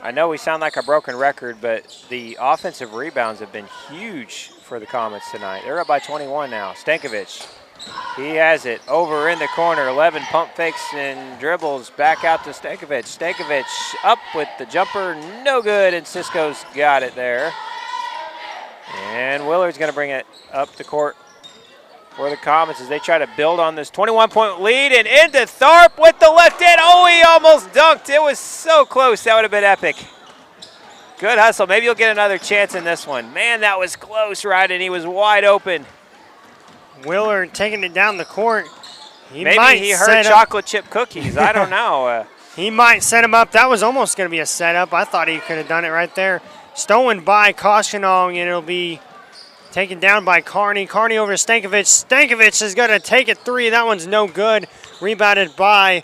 I know we sound like a broken record, but the offensive rebounds have been huge for the Comets tonight. They're up by 21 now. Stankovic He has it over in the corner. 11 pump fakes and dribbles back out to Stankovic. Stankovic up with the jumper, no good, and Cisco's got it there. And Willard's going to bring it up the court for the Comets as they try to build on this 21-point lead, and into Tharp with the left hand. Oh, he almost dunked. It was so close. That would have been epic. Good hustle. Maybe you'll get another chance in this one. Man, that was close, right? And he was wide open. Willard taking it down the court. Maybe he heard chocolate chip cookies. I don't know. He might set him up. That was almost going to be a setup. I thought he could have done it right there. Stolen by Koshkonong, and it'll be taken down by Carney. Carney over to Stankovic. Stankovic is going to take it three. That one's no good. Rebounded by,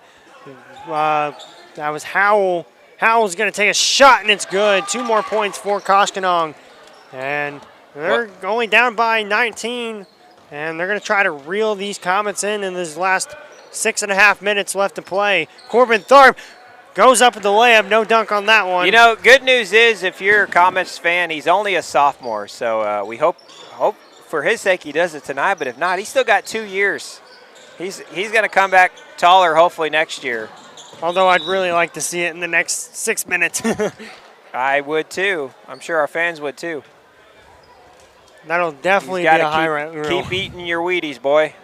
that was Howell. Howell's going to take a shot, and it's good. 2 more points for Koshkonong. And they're only down by 19. And they're going to try to reel these Comets in this last 6.5 minutes left to play. Corbin Tharp goes up with the layup. No dunk on that one. You know, good news is if you're a Comets fan, he's only a sophomore. So we hope for his sake he does it tonight. But if not, he's still got 2 years. He's going to come back taller hopefully next year. Although I'd really like to see it in the next 6 minutes. I would too. I'm sure our fans would too. That'll definitely be a highlight. Keep eating your Wheaties, boy.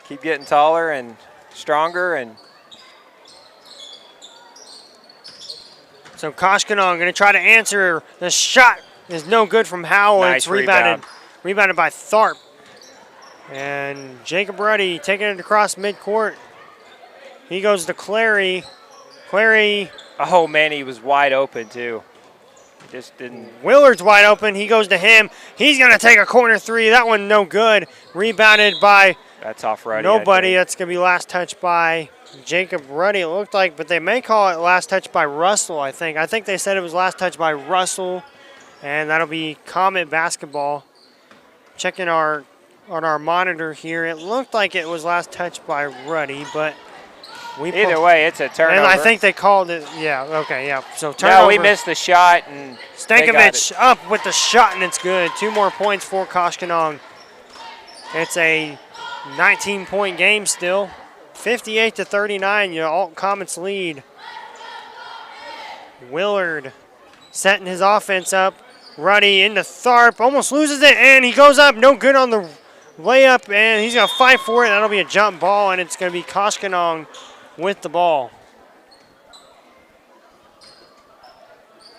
Keep getting taller and stronger. And so Koshkonong going to try to answer. The shot is no good from Howell. Nice it's rebounded by Tharp. And Jacob Ruddy taking it across midcourt. He goes to Clary. Clary. Oh, man, he was wide open, too. Just didn't. Willard's wide open. He goes to him. He's going to take a corner three. That one no good. Rebounded by that's off Ruddy. Nobody. That's going to be last touch by Jacob Ruddy, it looked like. But they may call it last touch by Russell, I think. I think they said it was last touch by Russell. And that'll be Comet basketball. Checking on our monitor here. It looked like it was last touch by Ruddy, but either way, it's a turnover. And I think they called it, yeah, okay, yeah. So turnover. No, we missed the shot. And Stankovic up with the shot, and it's good. 2 more points for Koshkonong. It's a 19-point game still. 58-39, Alton Comets lead. Willard setting his offense up. Ruddy into Tharp, almost loses it, and he goes up. No good on the layup, and he's going to fight for it. That'll be a jump ball, and it's going to be Koshkonong with the ball.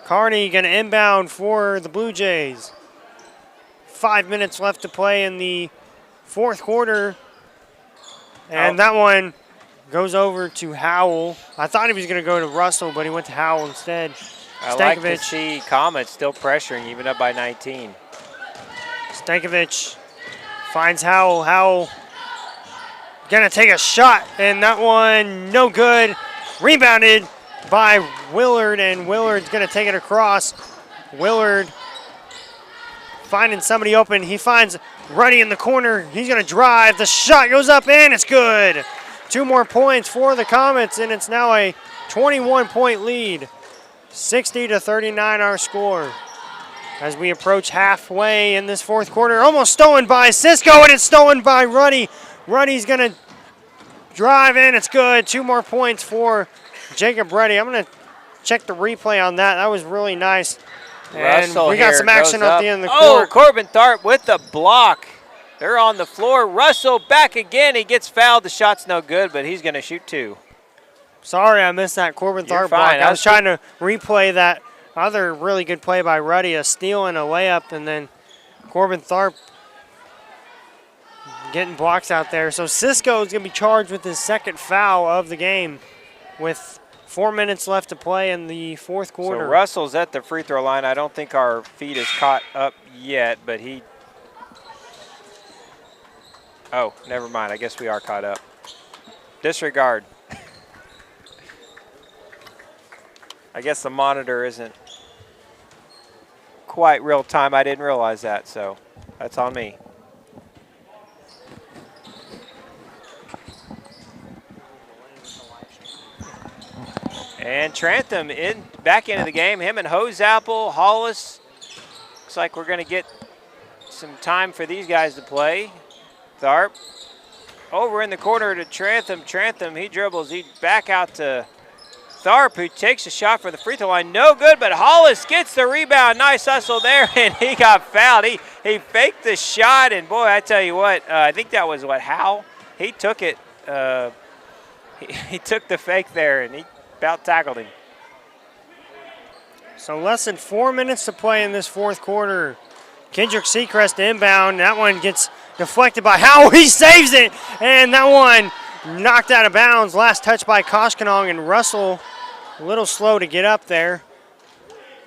Carney going to inbound for the Blue Jays. 5 minutes left to play in the 4th quarter. And that one goes over to Howell. I thought he was going to go to Russell, but he went to Howell instead. I like to see Comets still pressuring, even up by 19. Stankovic finds Howell. Howell gonna take a shot, and that one no good. Rebounded by Willard, and Willard's gonna take it across. Willard finding somebody open. He finds Ruddy in the corner. He's gonna drive. The shot goes up, and it's good. 2 more points for the Comets, and it's now a 21-point lead. 60-39 our score. As we approach halfway in this 4th quarter, almost stolen by Cisco, and it's stolen by Ruddy. Ruddy's going to drive in. It's good. 2 more points for Jacob Ruddy. I'm going to check the replay on that. That was really nice. And we got some action at the end of the court. Oh, Corbin Tharp with the block. They're on the floor. Russell back again. He gets fouled. The shot's no good, but he's going to shoot 2. Sorry, I missed that Corbin Tharp block. I was trying to replay that other really good play by Ruddy, a steal and a layup, and then Corbin Tharp getting blocks out there. So Cisco is going to be charged with his 2nd foul of the game with 4 minutes left to play in the 4th quarter. So Russell's at the free throw line. I don't think our feed is caught up yet, but he – oh, never mind. I guess we are caught up. Disregard. I guess the monitor isn't quite real time. I didn't realize that, so that's on me. And Trantham back into the game. Him and Hosapple, Hollis. Looks like we're going to get some time for these guys to play. Tharp over in the corner to Trantham. Trantham, he dribbles. He back out to Tharp, who takes a shot for the free throw line. No good, but Hollis gets the rebound. Nice hustle there, and he got fouled. He faked the shot, and boy, I tell you what, I think that was Howe. He took it. He took the fake there, and he about tackled him. So less than 4 minutes to play in this fourth quarter. Kendrick Seacrest inbound. That one gets deflected by Howell. He saves it, and that one knocked out of bounds. Last touch by Koshkonong, and Russell a little slow to get up there.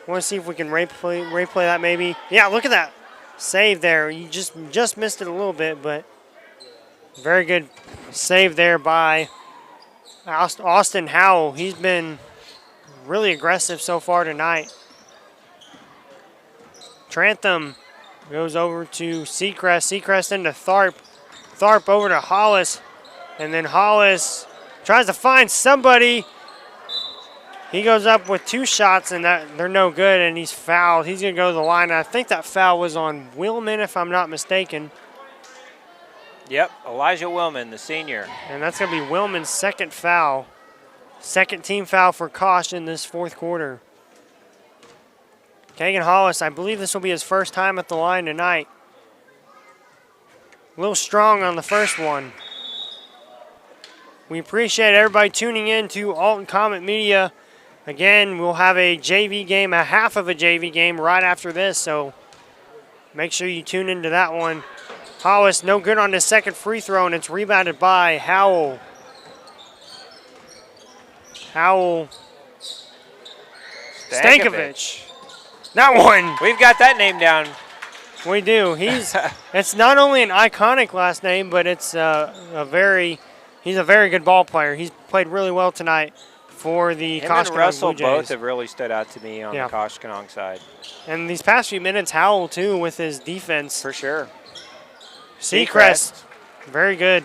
Want to see if we can replay that maybe. Yeah, look at that save there. You just missed it a little bit, but very good save there by Austin Howell. He's been really aggressive so far tonight. Trantham goes over to Seacrest. Seacrest into Tharp. Tharp over to Hollis. And then Hollis tries to find somebody. He goes up with 2 shots, and they're no good, and he's fouled. He's going to go to the line. I think that foul was on Willman, if I'm not mistaken. Yep, Elijah Willman, the senior. And that's going to be Willman's second foul. Second team foul for Kosh in this fourth quarter. Kagan Hollis, I believe this will be his first time at the line tonight. A little strong on the first one. We appreciate everybody tuning in to Alton Comet Media. Again, we'll have a JV game, a half of a JV game right after this, so make sure you tune into that one. Hollis, no good on his second free throw, and it's rebounded by Howell. Howell. Stankovic. That one. We've got that name down. We do. It's not only an iconic last name, but it's he's a very good ball player. He's played really well tonight for the Koshkonong and Russell Blue Jays. Both have really stood out to me on the Koshkonong side. And these past few minutes, Howell too with his defense. For sure. Seacrest, very good.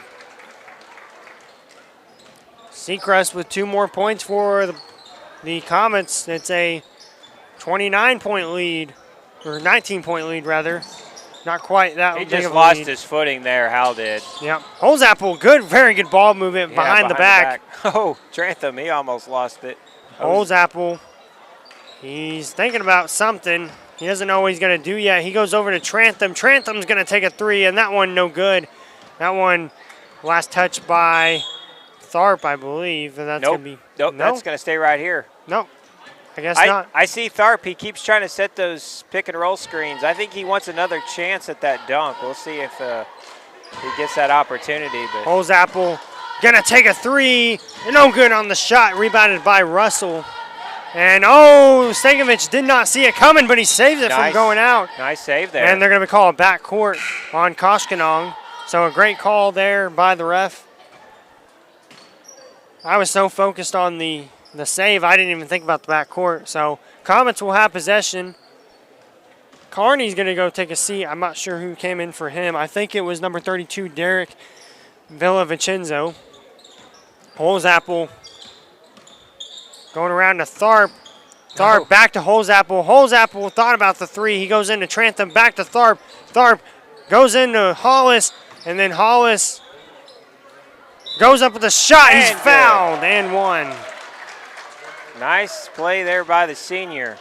Seacrest with 2 more points for the Comets. It's a 29-point lead, or 19-point lead rather. Not quite that big of a lead. He just lost his footing there, Hal did. Yep. Holzapfel, very good ball movement behind the back. Oh, Trantham, he almost lost it. Holzapfel, he's thinking about something. He doesn't know what he's going to do yet. He goes over to Trantham. Trantham's going to take a 3, and that one no good. That one, last touch by Tharp, I believe. And that's going to be Nope, that's going to stay right here. Nope. I guess not. I see Tharp. He keeps trying to set those pick and roll screens. I think he wants another chance at that dunk. We'll see if he gets that opportunity. But Holzapfel gonna take a 3. No good on the shot. Rebounded by Russell. And Stankovic did not see it coming, but he saves it from going out. Nice save there. And they're gonna be calling backcourt on Koshkonong. So a great call there by the ref. I was so focused on the save, I didn't even think about the backcourt. So Comets will have possession. Carney's going to go take a seat. I'm not sure who came in for him. I think it was number 32, Derek Villavicenzo. Holzapfel going around to Tharp. Tharp back to Holzapfel. Holzapfel thought about the 3. He goes into Trantham, back to Tharp. Tharp goes into Hollis, and then Hollis goes up with a shot. He's fouled and 1. Nice play there by the senior.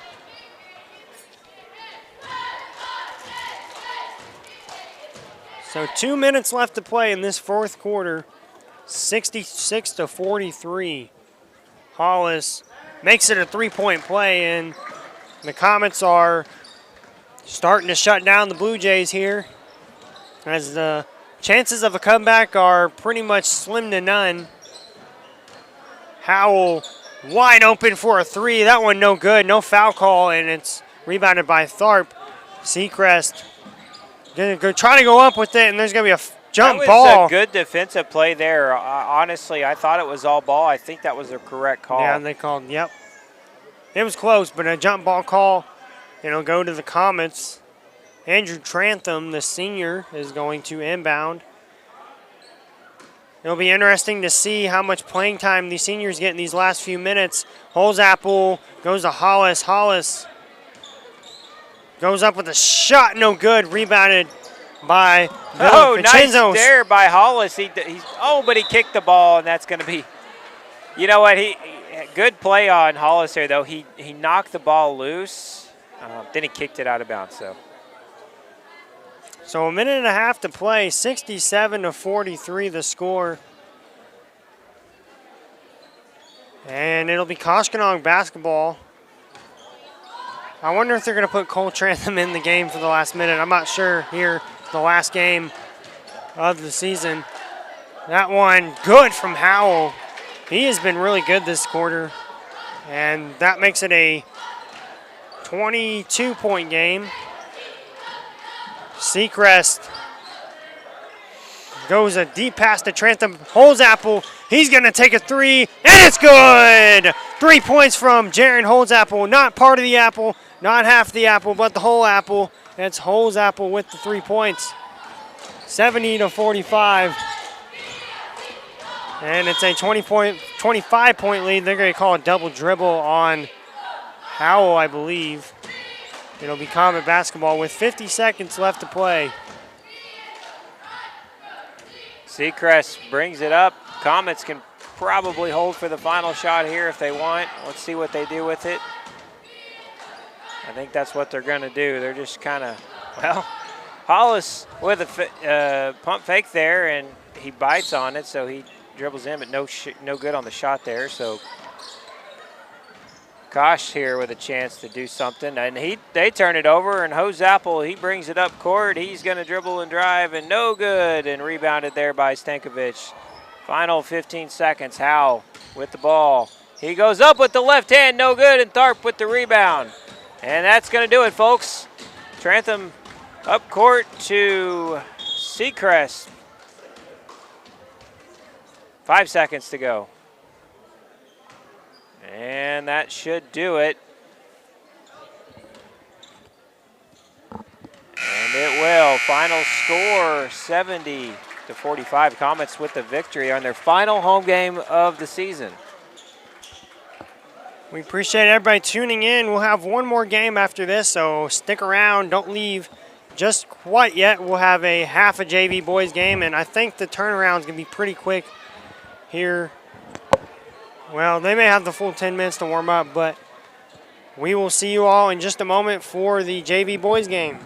So 2 minutes left to play in this fourth quarter. 66-43. Hollis makes it a 3-point play, and the Comets are starting to shut down the Blue Jays here, as the chances of a comeback are pretty much slim to none. Howell wide open for a 3. That one no good. No foul call, and it's rebounded by Tharp. Seacrest going to try to go up with it, and there's going to be a jump ball. That was a good defensive play there. Honestly, I thought it was all ball. I think that was the correct call. Yeah, and they called, yep. It was close, but a jump ball call. It'll go to the Comets. Andrew Trantham, the senior, is going to inbound. It'll be interesting to see how much playing time these seniors get in these last few minutes. Holzapfel goes to Hollis. Hollis goes up with a shot, no good. Rebounded by Oh, nice Vincenzo. there by Hollis. But he kicked the ball, and that's going to be. You know what? He good play on Hollis there, though. He knocked the ball loose, then he kicked it out of bounds. So a minute and a half to play, 67-43 the score. And it'll be Koshkonong basketball. I wonder if they're going to put Cole Trantham in the game for the last minute. I'm not sure here, the last game of the season. That one good from Howell. He has been really good this quarter. And that makes it a 22-point game. Seacrest goes a deep pass to Trantham, holds Apple. He's going to take a three, and it's good! 3 points from Jaron Holdsapple. Not part of the apple, not half the apple, but the whole apple. It's Holdsapple with the 3 points. 70-45. And it's a 25-point lead. They're going to call a double dribble on Howell, I believe. It'll be Comet basketball with 50 seconds left to play. Seacrest brings it up. Comets can probably hold for the final shot here if they want. Let's see what they do with it. I think that's what they're going to do. They're just kind of, Hollis with a pump fake there, and he bites on it, so he dribbles in, but no good on the shot there. So Kosh here with a chance to do something, and they turn it over, and Holdsapple, he brings it up court. He's going to dribble and drive, and no good, and rebounded there by Stankovic. Final 15 seconds. Howe with the ball. He goes up with the left hand, no good, and Tharp with the rebound. And that's going to do it, folks. Trantham up court to Seacrest. 5 seconds to go. And that should do it. And it will. Final score, 70-45. Comets with the victory on their final home game of the season. We appreciate everybody tuning in. We'll have one more game after this, so stick around. Don't leave just quite yet. We'll have a half a JV boys game, and I think the turnaround is going to be pretty quick here. Well, they may have the full 10 minutes to warm up, but we will see you all in just a moment for the JV boys game.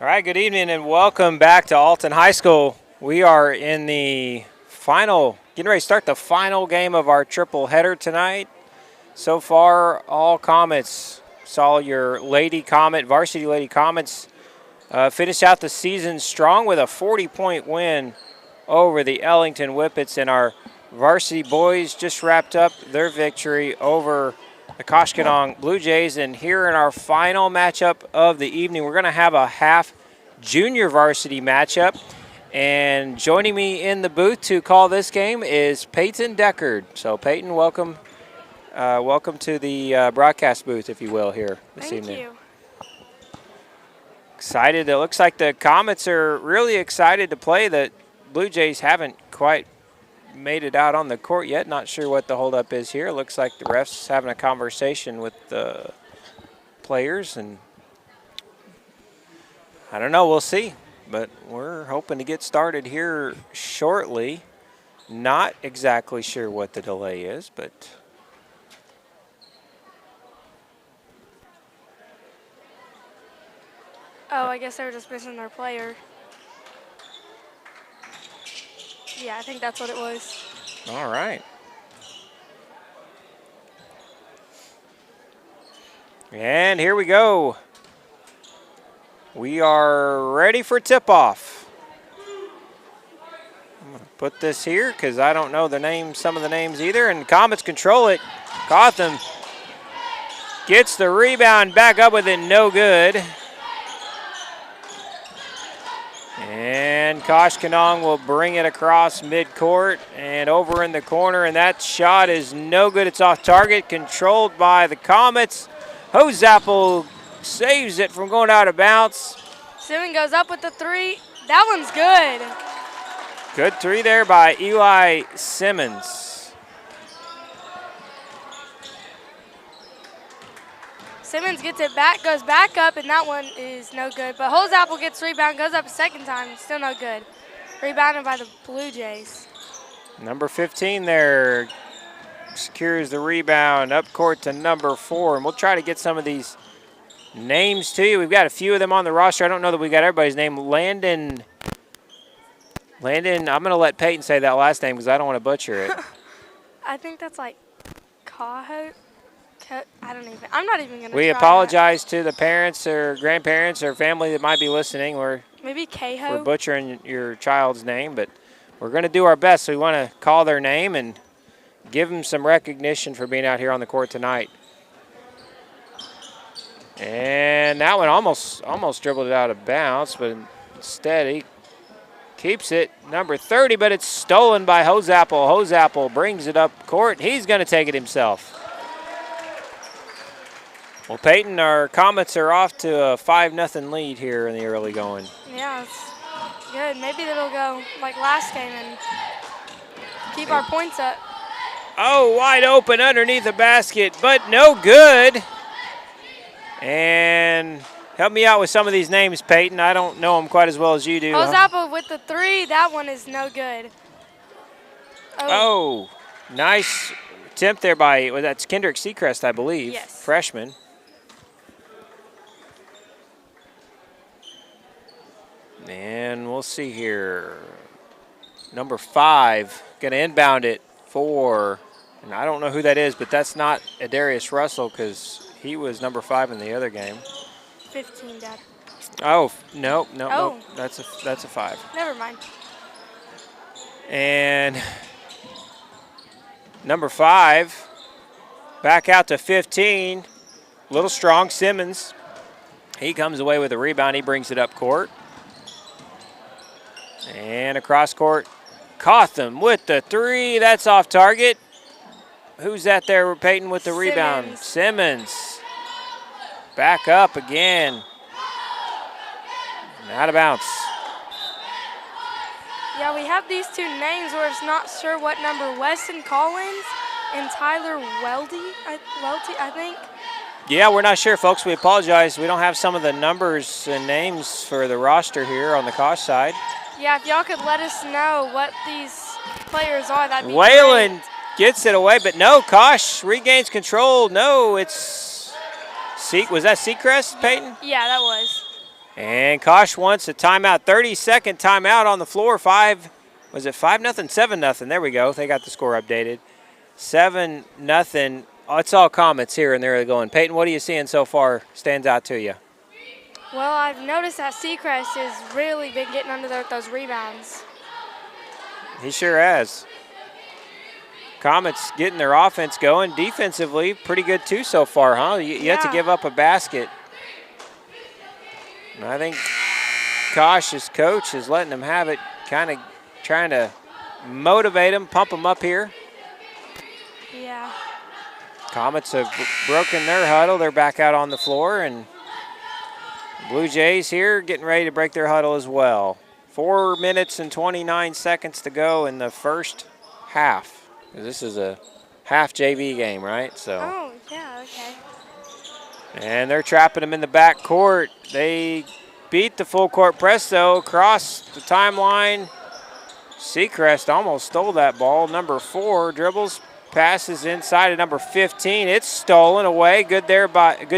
All right, good evening and welcome back to Alton High School. We are in the getting ready to start the final game of our triple header tonight. So far, all Comets saw your Varsity Lady Comets finish out the season strong with a 40-point win over the Ellington Whippets, and our Varsity boys just wrapped up their victory over the Koshkonong Blue Jays. And here in our final matchup of the evening, we're going to have a half junior varsity matchup. And joining me in the booth to call this game is Peyton Deckard. So Peyton, welcome to the broadcast booth, if you will, here this evening. Thank you. Excited. It looks like the Comets are really excited to play. The Blue Jays haven't quite made it out on the court yet. Not sure what the holdup is here. It looks like the refs having a conversation with the players, and I don't know. We'll see. But we're hoping to get started here shortly. Not exactly sure what the delay is, but Oh, I guess they were just missing their player. Yeah, I think that's what it was. all right. And here we go. We are ready for tip-off. I'm going to put this here because I don't know some of the names either. And Comets control it. Gotham gets the rebound, back up with it, no good. And Koshkonong will bring it across midcourt and over in the corner, and that shot is no good. It's off target, controlled by the Comets. Hozapple saves it from going out of bounds. Simmons goes up with the three. That one's good. Good three there by Eli Simmons. Simmons gets it back, goes back up, and that one is no good. But Hozapple gets rebound, goes up a second time, still no good. Rebounded by the Blue Jays. Number 15 there secures the rebound up court to number 4. And we'll try to get some of these names to you. We've got a few of them on the roster. I don't know that we got everybody's name. Landon, I'm going to let Peyton say that last name because I don't want to butcher it. I think that's like Cahoe. I'm not even going to We apologize to the parents or grandparents or family that might be listening. Maybe Cahoe. We're butchering your child's name, but we're going to do our best. So we want to call their name and give them some recognition for being out here on the court tonight. And that one almost dribbled it out of bounds, but instead he keeps it. Number 30, but it's stolen by Hozapple. Hozapple brings it up court. He's going to take it himself. Well, Peyton, our Comets are off to a 5-0 lead here in the early going. Yeah, it's good. Maybe it'll go like last game and keep our points up. Oh, wide open underneath the basket, but no good. And help me out with some of these names, Peyton. I don't know them quite as well as you do. Hozapple with the three. That one is no good. Oh, nice attempt there by, that's Kendrick Seacrest, I believe. Yes. Freshman. And we'll see here. Number 5, going to inbound it for, and I don't know who that is, but that's not Adarius Russell because he was number 5 in the other game. 15, Dad. Oh, no. That's a 5. Never mind. And number 5, back out to 15. Little strong, Simmons. He comes away with a rebound. He brings it up court. And across court, Cotham with the 3. That's off target. Who's that there, Peyton, with the rebound? Simmons. Back up again. And out of bounds. Yeah, we have these two names where it's not sure what number. Weston Collins and Tyler Welty, I think. Yeah, we're not sure, folks. We apologize. We don't have some of the numbers and names for the roster here on the Kosh side. Yeah, if y'all could let us know what these players are, that'd be Whalen great. gets it away, but no, Kosh regains control. No, it's was that Seacrest, Peyton? Yeah, that was. And Kosh wants a timeout, 30-second timeout on the floor. Was it 5-0, 7-0? There we go. They got the score updated. 7-0. Oh, it's all Comets here, and they're going. Peyton, what are you seeing so far stands out to you? Well, I've noticed that Seacrest has really been getting under those rebounds. He sure has. Comets getting their offense going. Defensively, pretty good too so far, huh? You have to give up a basket. And I think Kosh's coach is letting them have it, kind of trying to motivate them, pump them up here. Yeah. Comets have broken their huddle. They're back out on the floor, and Blue Jays here getting ready to break their huddle as well. 4 minutes and 29 seconds to go in the first half. This is a half JV game, right? So. Oh, yeah, okay. And they're trapping them in the back court. They beat the full court press, though, across the timeline. Seacrest almost stole that ball. Number 4 dribbles, passes inside of number 15. It's stolen away. Good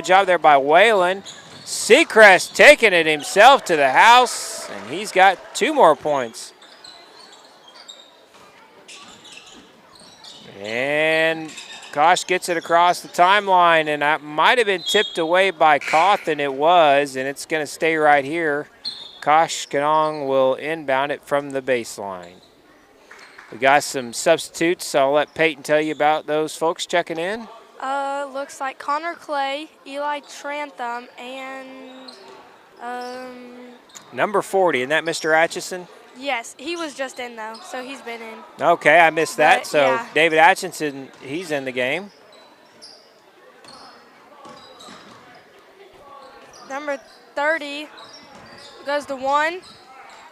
job there by Whalen. Seacrest taking it himself to the house, and he's got 2 more points. And Kosh gets it across the timeline, and that might have been tipped away by Cawthon. It was, and it's going to stay right here. Koshkonong will inbound it from the baseline. We got some substitutes. I'll let Peyton tell you about those folks checking in. Looks like Connor Clay, Eli Trantham, and number 40, isn't that Mr. Atchison? yes, he was just in though, so he's been in. Okay, I missed that. But, So yeah. David Atchison, he's in the game. Number 30 goes to 1.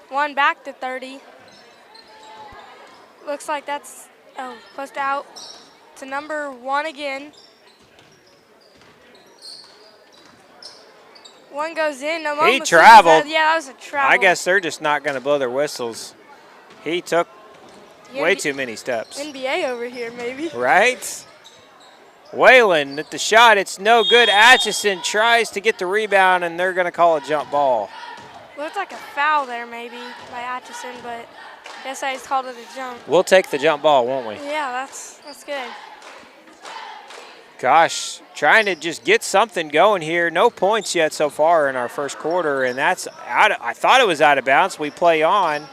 1 back to 30. Looks like that's pushed out to number 1 again. 1 goes in. He traveled. Yeah, that was a travel. I guess they're just not going to blow their whistles. He took way too many steps. NBA over here, maybe. Right? Whalen at the shot. It's no good. Atchison tries to get the rebound, and they're going to call a jump ball. Looks like a foul there, maybe, by Atchison, but I guess I just called it a jump. We'll take the jump ball, won't we? Yeah, that's good. Gosh, trying to just get something going here. No points yet so far in our first quarter, and that's I thought it was out of bounds. We play on.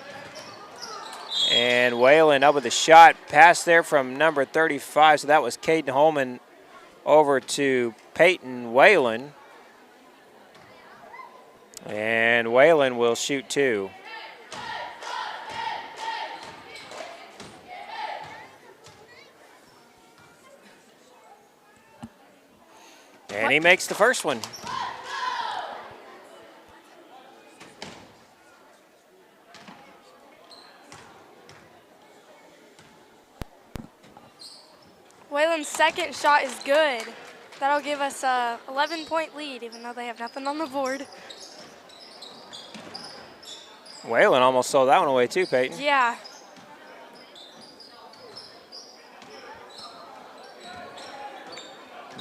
And Whalen up with a shot. Pass there from number 35, so that was Caden Holman over to Peyton Whalen. And Whalen will shoot 2. And he makes the first one. Whalen's second shot is good. That'll give us a 11-point lead, even though they have nothing on the board. Whalen almost sold that one away too, Peyton. Yeah.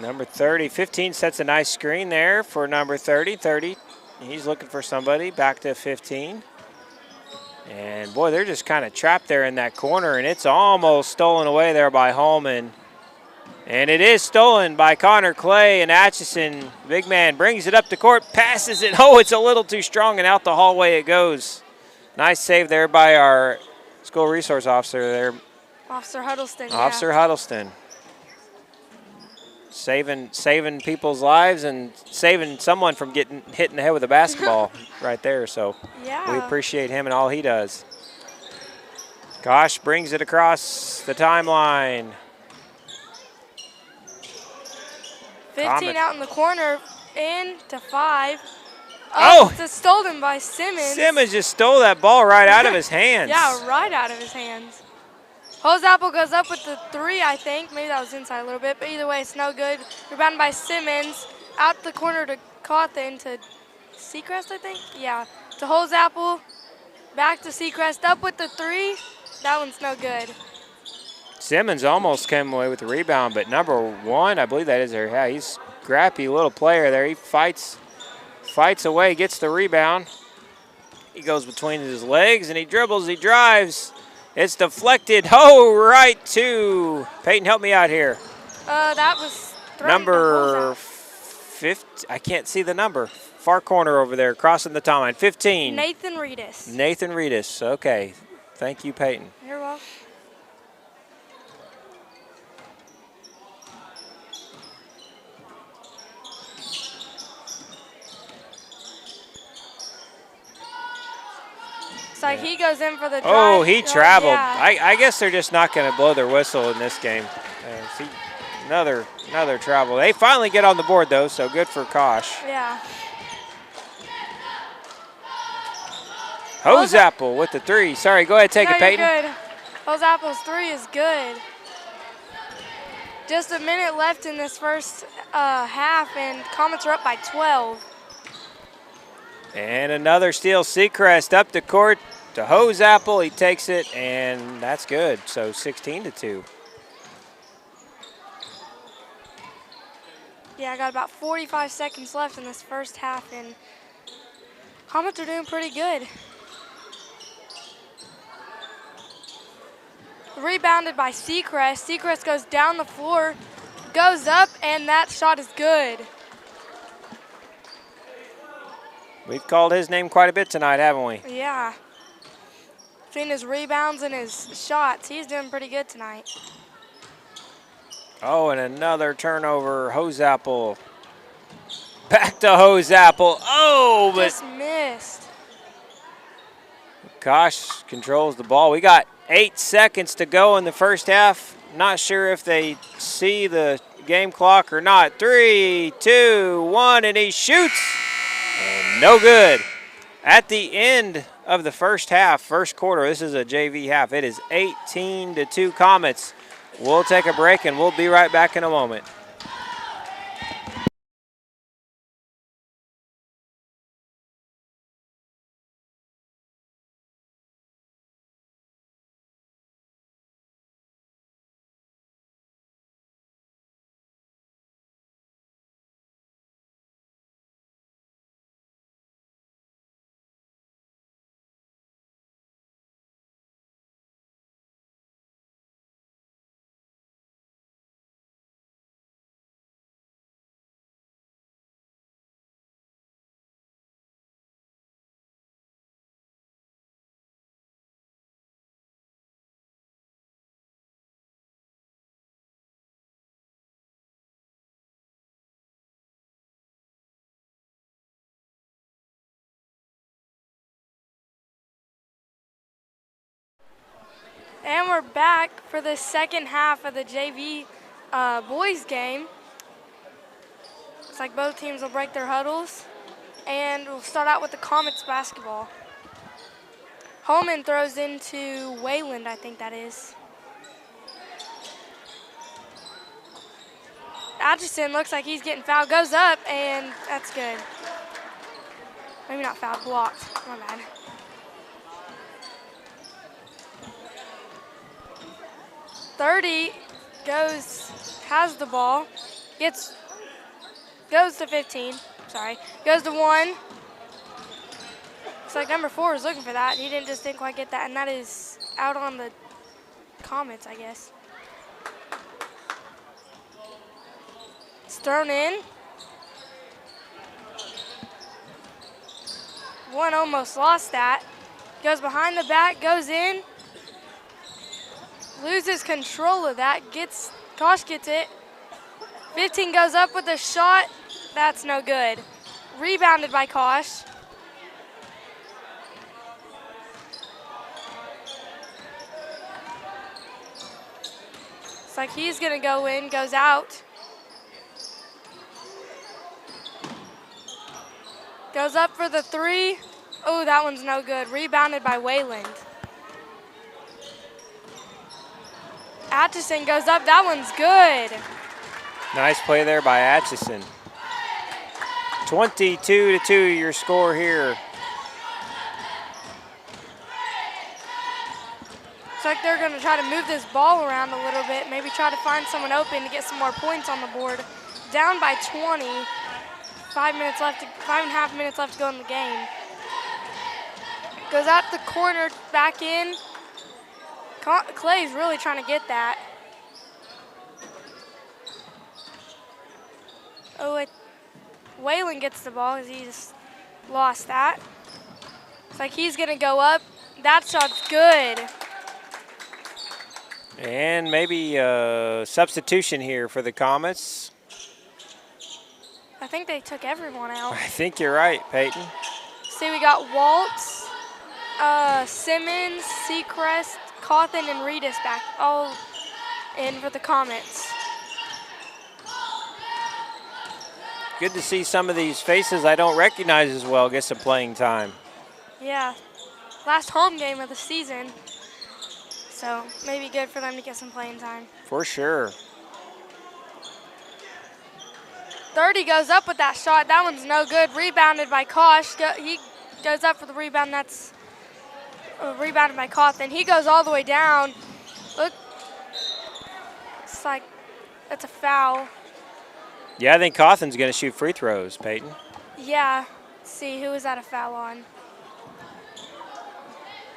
Number 30, 15 sets a nice screen there for number 30. 30, he's looking for somebody. Back to 15. And boy, they're just kind of trapped there in that corner, and it's almost stolen away there by Holman. And it is stolen by Connor Clay, and Atchison, big man, brings it up the court, passes it. Oh, it's a little too strong, and out the hallway it goes. Nice save there by our school resource officer there. Officer Huddleston. Officer Huddleston. Saving people's lives and saving someone from getting hit in the head with a basketball right there. So yeah. we appreciate him and all he does. Kosh brings it across the timeline. 15 Comet. out in the corner, in to 5. Oh! It's stolen by Simmons. Simmons just stole that ball right out of his hands. Yeah, right out of his hands. Hose Apple goes up with the 3, I think. Maybe that was inside a little bit, but either way, it's no good. Rebounded by Simmons. Out the corner to Cawthon to Seacrest, I think? Yeah, to Hose Apple. Back to Seacrest, up with the 3. That one's no good. Simmons almost came away with the rebound, but number 1, I believe that is there. Yeah, he's a scrappy little player there. He fights fights away, gets the rebound. He goes between his legs and he dribbles, he drives. It's deflected. Oh, right to Peyton. Help me out here. That was Number 50. I can't see the number. Far corner over there, crossing the timeline. 15. Nathan Reedus. Nathan Reedus. Okay. Thank you, Peyton. You're welcome. So he goes in for the drive. Oh, he traveled. Yeah. I guess they're just not going to blow their whistle in this game. See, another travel. They finally get on the board, though, so good for Kosh. Yeah. Hose Apple with the 3. Sorry, go ahead, take it, Peyton. You're good. Hose Apple's 3 is good. Just a minute left in this first half, and Comets are up by 12. And another steal. Seacrest up the court to Hose Apple. He takes it, and that's good. So 16-2. Yeah, I got about 45 seconds left in this first half, and Comets are doing pretty good. Rebounded by Seacrest. Seacrest goes down the floor, goes up, and that shot is good. We've called his name quite a bit tonight, haven't we? Yeah. Between his rebounds and his shots, he's doing pretty good tonight. Oh, and another turnover. Hose Apple. Back to Hose Apple. Oh, but Just missed. Kosh controls the ball. We got 8 seconds to go in the first half. Not sure if they see the game clock or not. 3, 2, 1, and he shoots. And no good. At the end of the first half, first quarter, this is a JV half. It is 18-2 Comets. We'll take a break, and we'll be right back in a moment. And we're back for the second half of the JV boys game. Looks like both teams will break their huddles. And we'll start out with the Comets basketball. Holman throws into Wayland, I think that is. Atchison looks like he's getting fouled, goes up, and that's good. Maybe not fouled, blocked, my bad. Has the ball, goes to 15, goes to 1. Looks like number 4 is looking for that. He didn't quite get that, and that is out on the Comets, I guess. It's thrown in. 1 almost lost that. Goes behind the back, goes in. Loses control of that, Kosh gets it. 15 goes up with a shot, that's no good. Rebounded by Kosh. It's like he's gonna go in, goes out. Goes up for the 3. Oh, that one's no good. Rebounded by Wayland. Atchison goes up, that one's good. Nice play there by Atchison. 22-2 your score here. Looks like they're gonna try to move this ball around a little bit, maybe try to find someone open to get some more points on the board. Down by 20, 5.5 minutes left to go in the game. Goes out the corner, back in. Clay's really trying to get that. Oh, Waylon gets the ball because he just lost that. It's like he's going to go up. That shot's good. And maybe a substitution here for the Comets. I think they took everyone out. I think you're right, Peyton. See, we got Waltz, Simmons, Seacrest, Cawthon, and Reedus back, all in for the Comets. Good to see some of these faces I don't recognize as well get some playing time. Yeah, last home game of the season, so maybe good for them to get some playing time. For sure. 30 goes up with that shot. That one's no good. Rebounded by Kosh. He goes up for the rebound. That's rebounded by Cawthon. He goes all the way down. Look, it's like that's a foul. Yeah, I think Cawthon's going to shoot free throws, Peyton. Yeah. Let's see, who is that a foul on?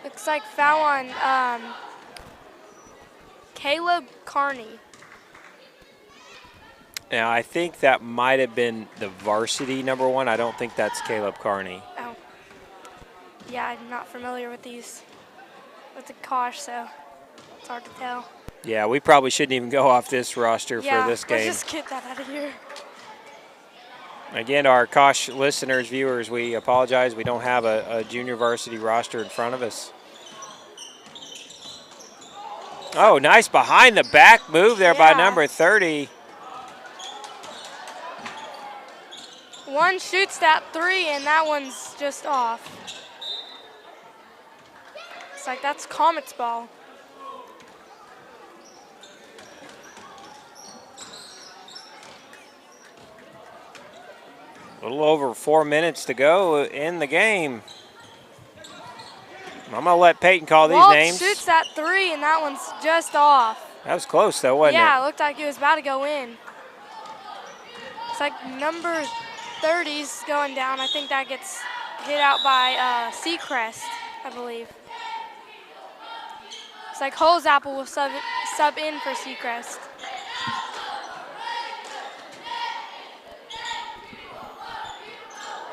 Looks like foul on Caleb Carney. Now, I think that might have been the varsity #1. I don't think that's Caleb Carney. Oh. Yeah, I'm not familiar with these. With the Kosh, so it's hard to tell. Yeah, we probably shouldn't even go off this roster for this game. Let's just get that out of here. Again, our Kosh listeners, viewers, we apologize. We don't have a junior varsity roster in front of us. Oh, nice behind the back move there by number 30. One shoots that three, and that one's just off. It's like that's Comet's ball. A little over 4 minutes to go in the game. I'm going to let Peyton call these names. Shoots that three, and that one's just off. That was close, though, wasn't it? Yeah, it looked like it was about to go in. It's like number 30's going down. I think that gets hit out by Seacrest, I believe. It's like Holzapple will sub in for Seacrest.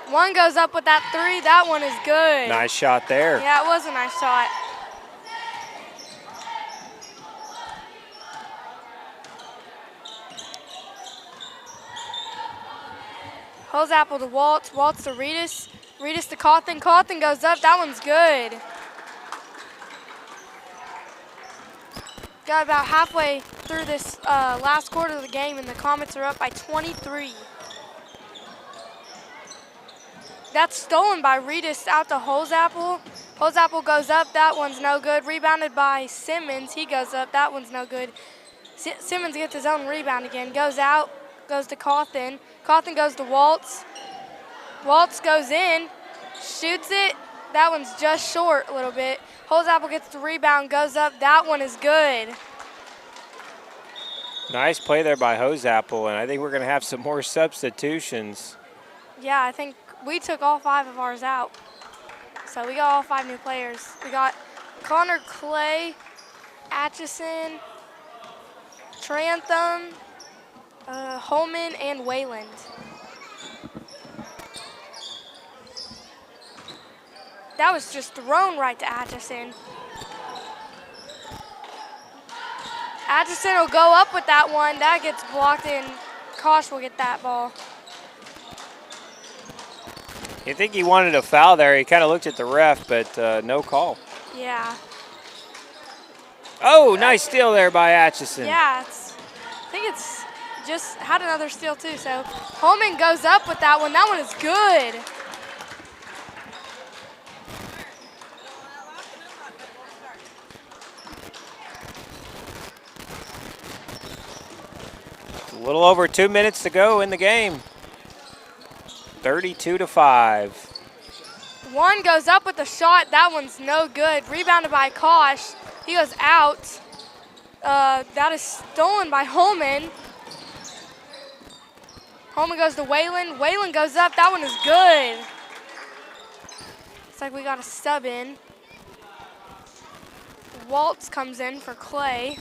One goes up with that three. That one is good. Nice shot there. Yeah, it was a nice shot. Holzapple to Waltz. Waltz to Reedus. Reedus to Cawthon. Cawthon goes up. That one's good. Got about halfway through this last quarter of the game, and the Comets are up by 23. That's stolen by Reedus out to Holzapple. Holzapple goes up. That one's no good. Rebounded by Simmons. He goes up. That one's no good. Simmons gets his own rebound again. Goes out. Goes to Cawthon. Cawthon goes to Waltz. Waltz goes in. Shoots it. That one's just short a little bit. Holzapple gets the rebound. Goes up. That one is good. Nice play there by Holzapple, and I think we're going to have some more substitutions. Yeah, I think we took all 5 of ours out. So we got all 5 new players. We got Connor Clay, Atchison, Trantham, Holman, and Wayland. That was just thrown right to Atchison. Atchison will go up with that one. That gets blocked, and Kosh will get that ball. You think he wanted a foul there. He kind of looked at the ref, but no call. Yeah. Oh, nice steal there by Atchison. Yeah, I think it's just had another steal too. So Holman goes up with that one. That one is good. A little over 2 minutes to go in the game. 32-5. One goes up with the shot. That one's no good. Rebounded by Kosh. He goes out. That is stolen by Holman. Home goes to Waylon. Waylon goes up. That one is good. Looks like we got a sub in. Waltz comes in for Clay.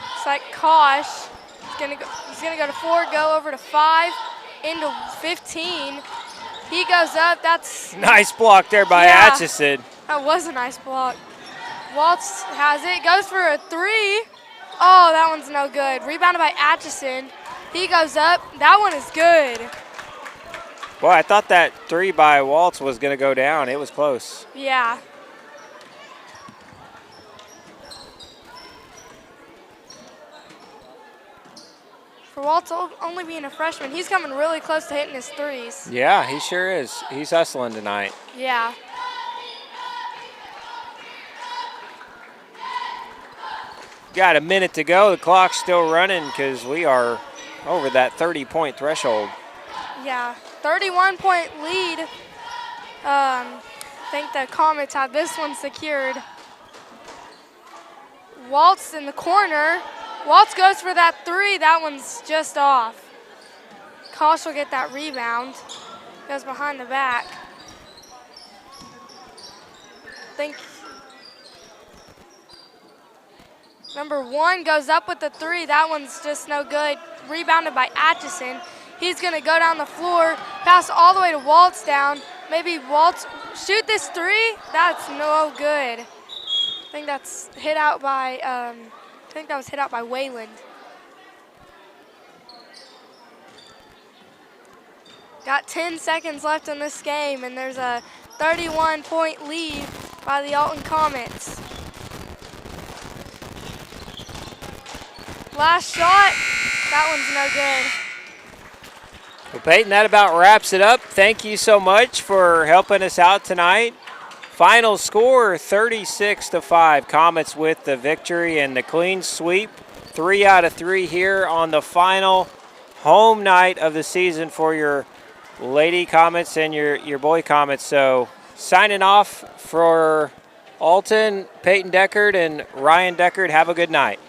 Looks like Kosh he's gonna go to 4, go over to 5, into 15. He goes up. That's Nice block there by Atchison. That was a nice block. Waltz has it. Goes for a 3. Oh, that one's no good. Rebounded by Atchison. He goes up. That one is good. Boy, I thought that 3 by Waltz was going to go down. It was close. Yeah. For Waltz only being a freshman, he's coming really close to hitting his 3s. Yeah, he sure is. He's hustling tonight. Yeah. Got a minute to go. The clock's still running because we are over that 30-point threshold. Yeah, 31-point lead. I think the Comets have this one secured. Waltz in the corner. Waltz goes for that 3. That one's just off. Kosh will get that rebound. Goes behind the back. I think number 1 goes up with the 3. That one's just no good. Rebounded by Atchison. He's going to go down the floor, pass all the way to Waltz down. Maybe Waltz shoot this 3. That's no good. I think that's hit out by, that was hit out by Wayland. Got 10 seconds left in this game, and there's a 31-point lead by the Alton Comets. Last shot, that one's no good. Well, Peyton, that about wraps it up. Thank you so much for helping us out tonight. Final score, 36-5. Comets with the victory and the clean sweep. 3 out of 3 here on the final home night of the season for your Lady Comets and your boy Comets. So signing off for Alton, Peyton Deckard, and Ryan Deckard. Have a good night.